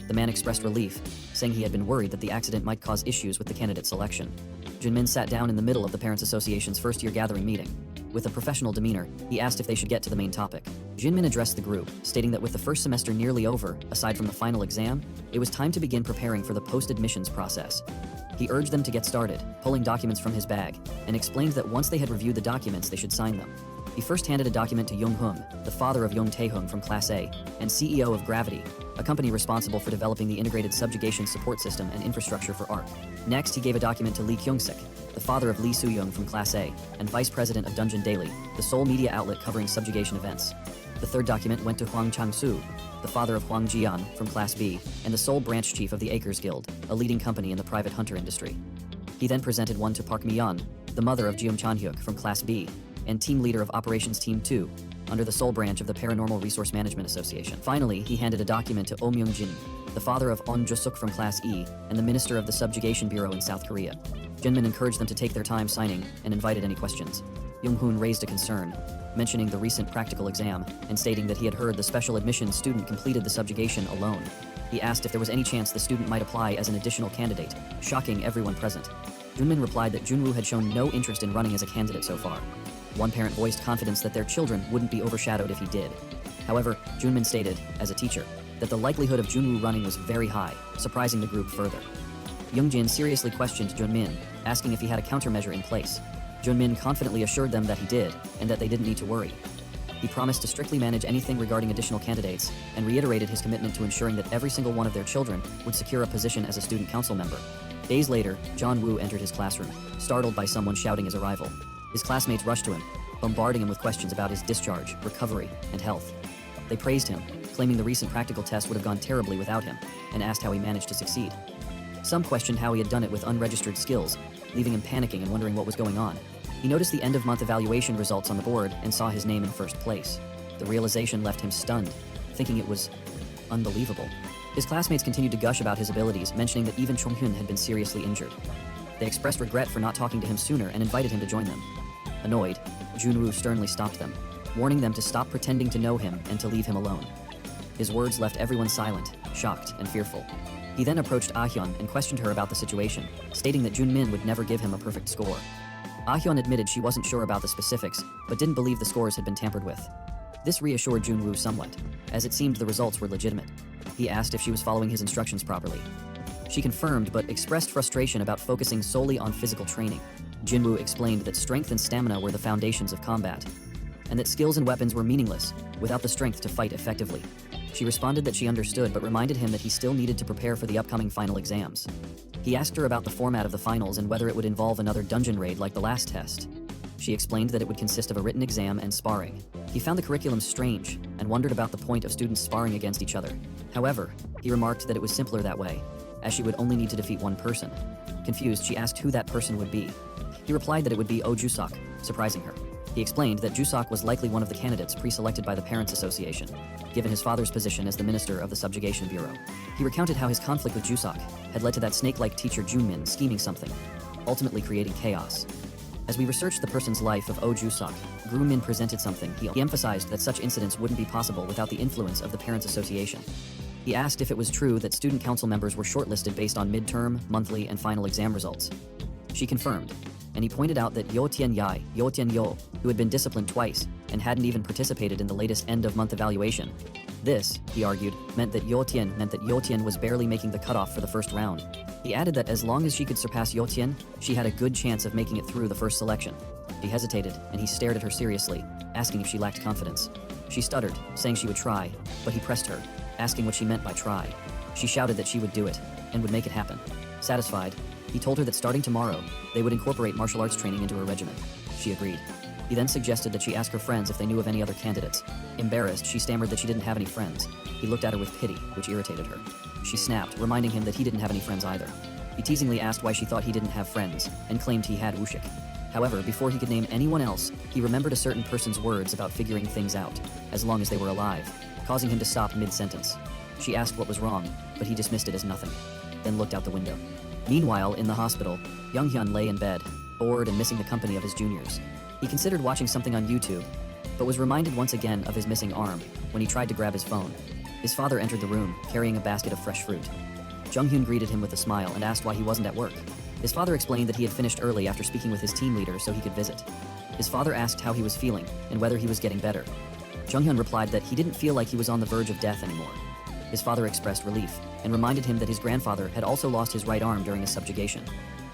The man expressed relief, saying he had been worried that the accident might cause issues with the candidate selection. Junmin sat down in the middle of the Parents Association's first-year gathering meeting. With a professional demeanor, he asked if they should get to the main topic. Jinmin addressed the group, stating that with the first semester nearly over, aside from the final exam, it was time to begin preparing for the post-admissions process. He urged them to get started, pulling documents from his bag, and explained that once they had reviewed the documents, they should sign them. He first handed a document to Young-hung, the father of Young Tae-hung from Class A, and CEO of Gravity, a company responsible for developing the integrated subjugation support system and infrastructure for ARC. Next, he gave a document to Lee Kyung-sik, the father of Lee Soo-young from Class A, and vice president of Dungeon Daily, the sole media outlet covering subjugation events. The third document went to Hwang Chang-soo, the father of Hwang Ji-an from Class B, and the sole branch chief of the Acres Guild, a leading company in the private hunter industry. He then presented one to Park Mi-yeon, the mother of Jeum Chan-hyuk from Class B, and team leader of Operations Team 2, under the sole branch of the Paranormal Resource Management Association. Finally, he handed a document to Oh Myung-jin, the father of On Jo-suk from Class E, and the minister of the Subjugation Bureau in South Korea. Jinmin encouraged them to take their time signing and invited any questions. Young-hoon raised a concern, mentioning the recent practical exam and stating that he had heard the special admissions student completed the subjugation alone. He asked if there was any chance the student might apply as an additional candidate, shocking everyone present. Junmin replied that Jun Woo had shown no interest in running as a candidate so far. One parent voiced confidence that their children wouldn't be overshadowed if he did. However, Junmin stated, as a teacher, that the likelihood of Jun Woo running was very high, surprising the group further. Young-jin seriously questioned Junmin, asking if he had a countermeasure in place. Junmin confidently assured them that he did, and that they didn't need to worry. He promised to strictly manage anything regarding additional candidates, and reiterated his commitment to ensuring that every single one of their children would secure a position as a student council member. Days later, John Woo entered his classroom, startled by someone shouting his arrival. His classmates rushed to him, bombarding him with questions about his discharge, recovery, and health. They praised him, claiming the recent practical test would have gone terribly without him, and asked how he managed to succeed. Some questioned how he had done it with unregistered skills, leaving him panicking and wondering what was going on. He noticed the end-of-month evaluation results on the board and saw his name in first place. The realization left him stunned, thinking it was unbelievable. His classmates continued to gush about his abilities, mentioning that even Chung-hyun had been seriously injured. They expressed regret for not talking to him sooner and invited him to join them. Annoyed, Jun-woo sternly stopped them, warning them to stop pretending to know him and to leave him alone. His words left everyone silent, shocked, and fearful. He then approached Ah-hyun and questioned her about the situation, stating that Junmin would never give him a perfect score. Ah-hyun admitted she wasn't sure about the specifics, but didn't believe the scores had been tampered with. This reassured Jun-woo somewhat, as it seemed the results were legitimate. He asked if she was following his instructions properly. She confirmed, but expressed frustration about focusing solely on physical training. Jin-woo explained that strength and stamina were the foundations of combat, and that skills and weapons were meaningless without the strength to fight effectively. She responded that she understood, but reminded him that he still needed to prepare for the upcoming final exams. He asked her about the format of the finals and whether it would involve another dungeon raid like the last test. She explained that it would consist of a written exam and sparring. He found the curriculum strange and wondered about the point of students sparring against each other. However, he remarked that it was simpler that way, as she would only need to defeat one person. Confused, she asked who that person would be. He replied that it would be Oh Jusok, surprising her. He explained that Jusok was likely one of the candidates pre-selected by the Parents Association, given his father's position as the minister of the Subjugation Bureau. He recounted how his conflict with Jusok had led to that snake-like teacher Junmin scheming something, ultimately creating chaos. As we researched the person's life of Oh Jusok, Min presented something. He emphasized that such incidents wouldn't be possible without the influence of the Parents Association. He asked if it was true that student council members were shortlisted based on midterm, monthly, and final exam results. She confirmed, and he pointed out that Yo Tian Yo, who had been disciplined twice and hadn't even participated in the latest end-of-month evaluation, This, he argued, meant that Yotian was barely making the cutoff for the first round. He added that as long as she could surpass Yotian, she had a good chance of making it through the first selection. She hesitated, and he stared at her seriously, asking if she lacked confidence. She stuttered, saying she would try, but he pressed her, asking what she meant by try. She shouted that she would do it, and would make it happen. Satisfied, he told her that starting tomorrow, they would incorporate martial arts training into her regimen. She agreed. He then suggested that she ask her friends if they knew of any other candidates. Embarrassed, she stammered that she didn't have any friends. He looked at her with pity, which irritated her. She snapped, reminding him that he didn't have any friends either. He teasingly asked why she thought he didn't have friends, and claimed he had Wushik. However, before he could name anyone else, he remembered a certain person's words about figuring things out, as long as they were alive, causing him to stop mid-sentence. She asked what was wrong, but he dismissed it as nothing, then looked out the window. Meanwhile, in the hospital, Younghyun lay in bed, bored and missing the company of his juniors. He considered watching something on YouTube, but was reminded once again of his missing arm when he tried to grab his phone. His father entered the room, carrying a basket of fresh fruit. Junghyun greeted him with a smile and asked why he wasn't at work. His father explained that he had finished early after speaking with his team leader so he could visit. His father asked how he was feeling and whether he was getting better. Junghyun replied that he didn't feel like he was on the verge of death anymore. His father expressed relief and reminded him that his grandfather had also lost his right arm during a subjugation.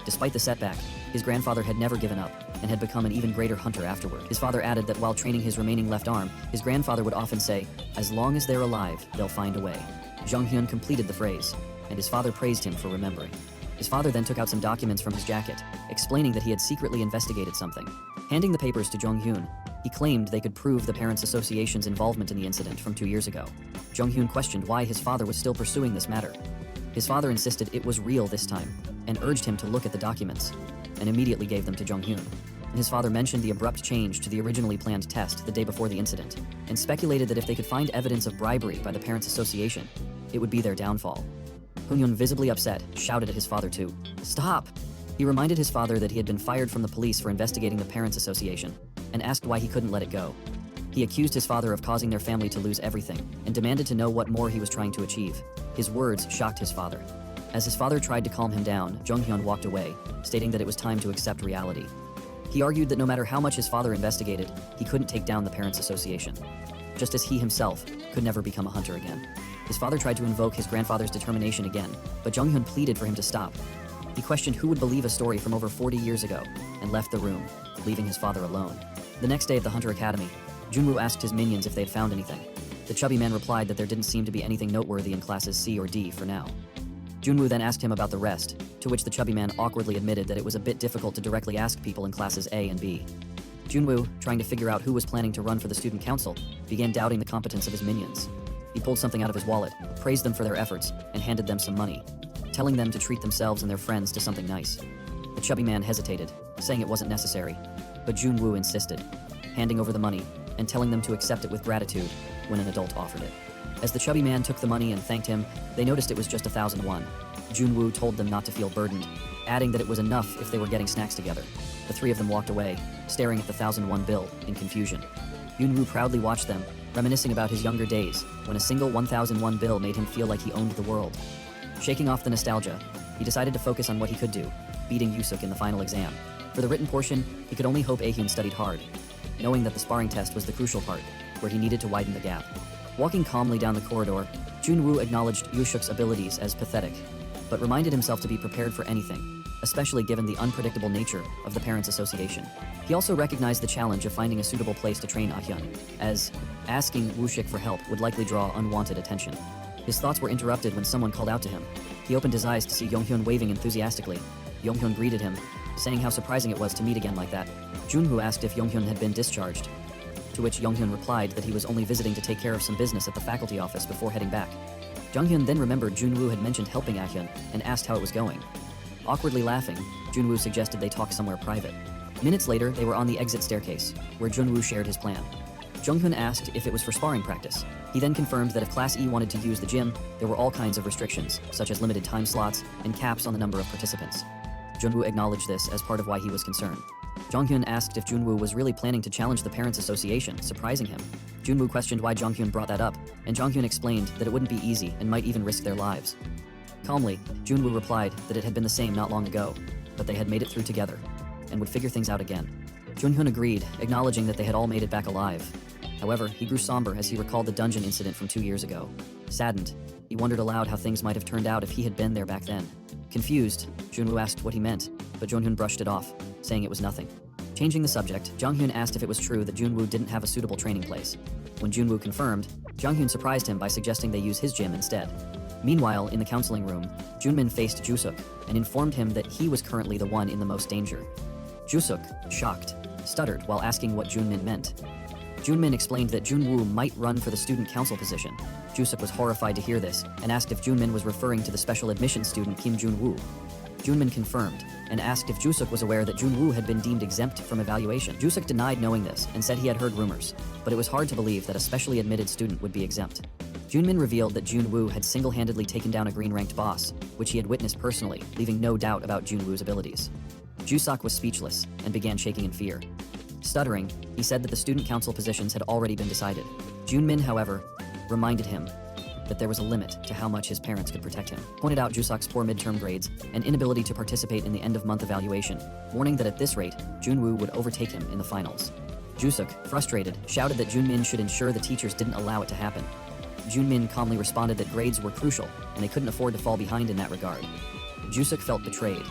Despite the setback, his grandfather had never given up and had become an even greater hunter afterward. His father added that while training his remaining left arm, his grandfather would often say, "As long as they're alive, they'll find a way." Junghyun completed the phrase, and his father praised him for remembering. His father then took out some documents from his jacket, explaining that he had secretly investigated something. Handing the papers to Junghyun, he claimed they could prove the Parents Association's involvement in the incident from 2 years ago. Junghyun questioned why his father was still pursuing this matter. His father insisted it was real this time, and urged him to look at the documents, and immediately gave them to Junghyun. His father mentioned the abrupt change to the originally planned test the day before the incident, and speculated that if they could find evidence of bribery by the Parents Association, it would be their downfall. Hoon-hyun, visibly upset, shouted at his father to stop. He reminded his father that he had been fired from the police for investigating the Parents Association, and asked why he couldn't let it go. He accused his father of causing their family to lose everything, and demanded to know what more he was trying to achieve. His words shocked his father. As his father tried to calm him down, Junghyun walked away, stating that it was time to accept reality. He argued that no matter how much his father investigated, he couldn't take down the Parents Association, just as he himself could never become a hunter again. His father tried to invoke his grandfather's determination again, but Junghyun pleaded for him to stop. He questioned who would believe a story from over 40 years ago, and left the room, leaving his father alone. The next day at the Hunter Academy, Jun Woo asked his minions if they had found anything. The chubby man replied that there didn't seem to be anything noteworthy in classes C or D for now. Jun Woo then asked him about the rest, to which the chubby man awkwardly admitted that it was a bit difficult to directly ask people in classes A and B. Jun Woo, trying to figure out who was planning to run for the student council, began doubting the competence of his minions. He pulled something out of his wallet, praised them for their efforts, and handed them some money, telling them to treat themselves and their friends to something nice. The chubby man hesitated, saying it wasn't necessary, but Jun Woo insisted, handing over the money and telling them to accept it with gratitude when an adult offered it. As the chubby man took the money and thanked him, they noticed it was just 1,000 won. Jun Woo told them not to feel burdened, adding that it was enough if they were getting snacks together. The three of them walked away, staring at the 1,000 won bill in confusion. Jun Woo proudly watched them, reminiscing about his younger days, when a single 1,001 bill made him feel like he owned the world. Shaking off the nostalgia, he decided to focus on what he could do, beating Yusuk in the final exam. For the written portion, he could only hope Ahyun studied hard, knowing that the sparring test was the crucial part, where he needed to widen the gap. Walking calmly down the corridor, Jun Woo acknowledged Yushuk's abilities as pathetic, but reminded himself to be prepared for anything, especially given the unpredictable nature of the Parents Association. He also recognized the challenge of finding a suitable place to train Ahyun, as asking Wushik for help would likely draw unwanted attention. His thoughts were interrupted when someone called out to him. He opened his eyes to see Yonghyun waving enthusiastically. Yonghyun greeted him, saying how surprising it was to meet again like that. Junwoo asked if Yonghyun had been discharged, to which Yonghyun replied that he was only visiting to take care of some business at the faculty office before heading back. Junghyun then remembered Junwoo had mentioned helping Ahyun and asked how it was going. Awkwardly laughing, Junwoo suggested they talk somewhere private. Minutes later, they were on the exit staircase, where Junwoo shared his plan. Junghyun asked if it was for sparring practice. He then confirmed that if Class E wanted to use the gym, there were all kinds of restrictions, such as limited time slots and caps on the number of participants. Junwoo acknowledged this as part of why he was concerned. Jonghyun asked if Junwoo was really planning to challenge the Parents Association, surprising him. Junwoo questioned why Jonghyun brought that up, and Jonghyun explained that it wouldn't be easy and might even risk their lives. Calmly, Junwoo replied that it had been the same not long ago, but they had made it through together, and would figure things out again. Junhyun agreed, acknowledging that they had all made it back alive. However, he grew somber as he recalled the dungeon incident from 2 years ago. Saddened, he wondered aloud how things might have turned out if he had been there back then. Confused, Junwoo asked what he meant, but Jonghyun brushed it off, saying it was nothing. Changing the subject, Jonghyun asked if it was true that Junwoo didn't have a suitable training place. When Junwoo confirmed, Jonghyun surprised him by suggesting they use his gym instead. Meanwhile, in the counseling room, Junmin faced Jusuk and informed him that he was currently the one in the most danger. Jusuk, shocked, stuttered while asking what Junmin meant. Junmin explained that Junwoo might run for the student council position. Jusuk was horrified to hear this and asked if Junmin was referring to the special admission student Kim Jun Wu. Junmin confirmed and asked if Jusuk was aware that Junwoo had been deemed exempt from evaluation. Jusuk denied knowing this and said he had heard rumors, but it was hard to believe that a specially admitted student would be exempt. Junmin revealed that Junwoo had single-handedly taken down a green-ranked boss, which he had witnessed personally, leaving no doubt about Junwoo's abilities. Jusuk was speechless and began shaking in fear. Stuttering, he said that the student council positions had already been decided. Junmin, however, reminded him that there was a limit to how much his parents could protect him, pointed out Jusuk's poor midterm grades and inability to participate in the end-of-month evaluation, warning that at this rate, Junwoo would overtake him in the finals. Jusuk, frustrated, shouted that Junmin should ensure the teachers didn't allow it to happen. Junmin calmly responded that grades were crucial and they couldn't afford to fall behind in that regard. Jusuk felt betrayed,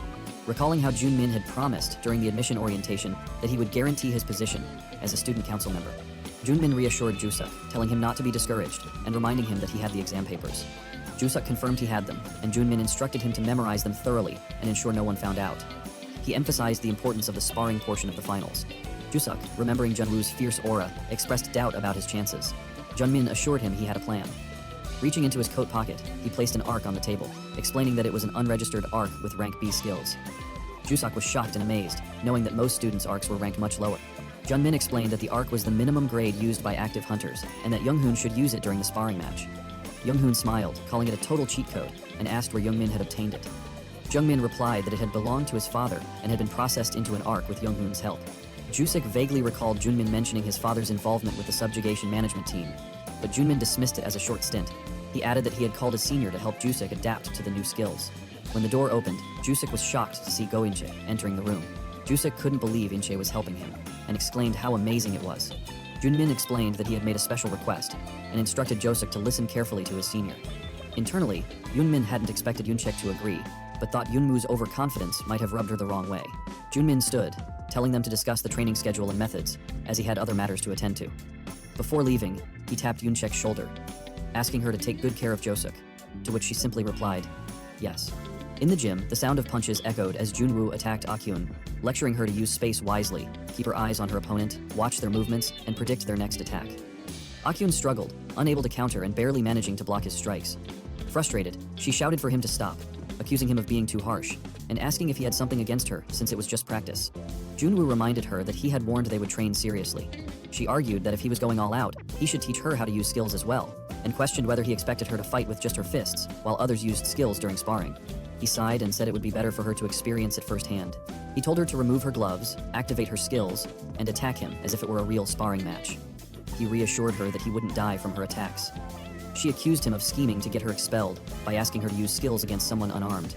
recalling how Junmin had promised during the admission orientation that he would guarantee his position as a student council member. Junmin reassured Jusuk, telling him not to be discouraged and reminding him that he had the exam papers. Jusuk confirmed he had them, and Junmin instructed him to memorize them thoroughly and ensure no one found out. He emphasized the importance of the sparring portion of the finals. Jusuk, remembering Junwoo's fierce aura, expressed doubt about his chances. Junmin assured him he had a plan. Reaching into his coat pocket, he placed an arc on the table, explaining that it was an unregistered arc with rank B skills. Jusuk was shocked and amazed, knowing that most students' arcs were ranked much lower. Junmin explained that the arc was the minimum grade used by active hunters, and that Younghoon should use it during the sparring match. Younghoon smiled, calling it a total cheat code, and asked where Youngmin had obtained it. Jungmin replied that it had belonged to his father and had been processed into an arc with Younghoon's help. Jusuk vaguely recalled Junmin mentioning his father's involvement with the Subjugation management team, but Junmin dismissed it as a short stint. He added that he had called a senior to help Jusuk adapt to the new skills. When the door opened, Jusuk was shocked to see Go Inche entering the room. Jusuk couldn't believe Inche was helping him, and exclaimed how amazing it was. Junmin explained that he had made a special request, and instructed Jusuk to listen carefully to his senior. Internally, Yunmin hadn't expected Yunchek to agree, but thought Yunmu's overconfidence might have rubbed her the wrong way. Junmin stood, telling them to discuss the training schedule and methods, as he had other matters to attend to. Before leaving, he tapped Yunchek's shoulder, asking her to take good care of Jusuk, to which she simply replied, yes. In the gym, the sound of punches echoed as Junwoo attacked Akyun, lecturing her to use space wisely, keep her eyes on her opponent, watch their movements, and predict their next attack. Akyun struggled, unable to counter and barely managing to block his strikes. Frustrated, she shouted for him to stop, accusing him of being too harsh, and asking if he had something against her since it was just practice. Junwoo reminded her that he had warned they would train seriously. She argued that if he was going all out, he should teach her how to use skills as well, and questioned whether he expected her to fight with just her fists, while others used skills during sparring. He sighed and said it would be better for her to experience it firsthand. He told her to remove her gloves, activate her skills, and attack him as if it were a real sparring match. He reassured her that he wouldn't die from her attacks. She accused him of scheming to get her expelled by asking her to use skills against someone unarmed.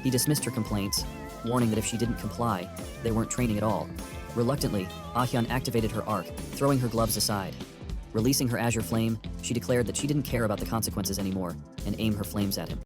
He dismissed her complaints, warning that if she didn't comply, they weren't training at all. Reluctantly, Ahyun activated her arc, throwing her gloves aside. Releasing her azure flame, she declared that she didn't care about the consequences anymore and aimed her flames at him.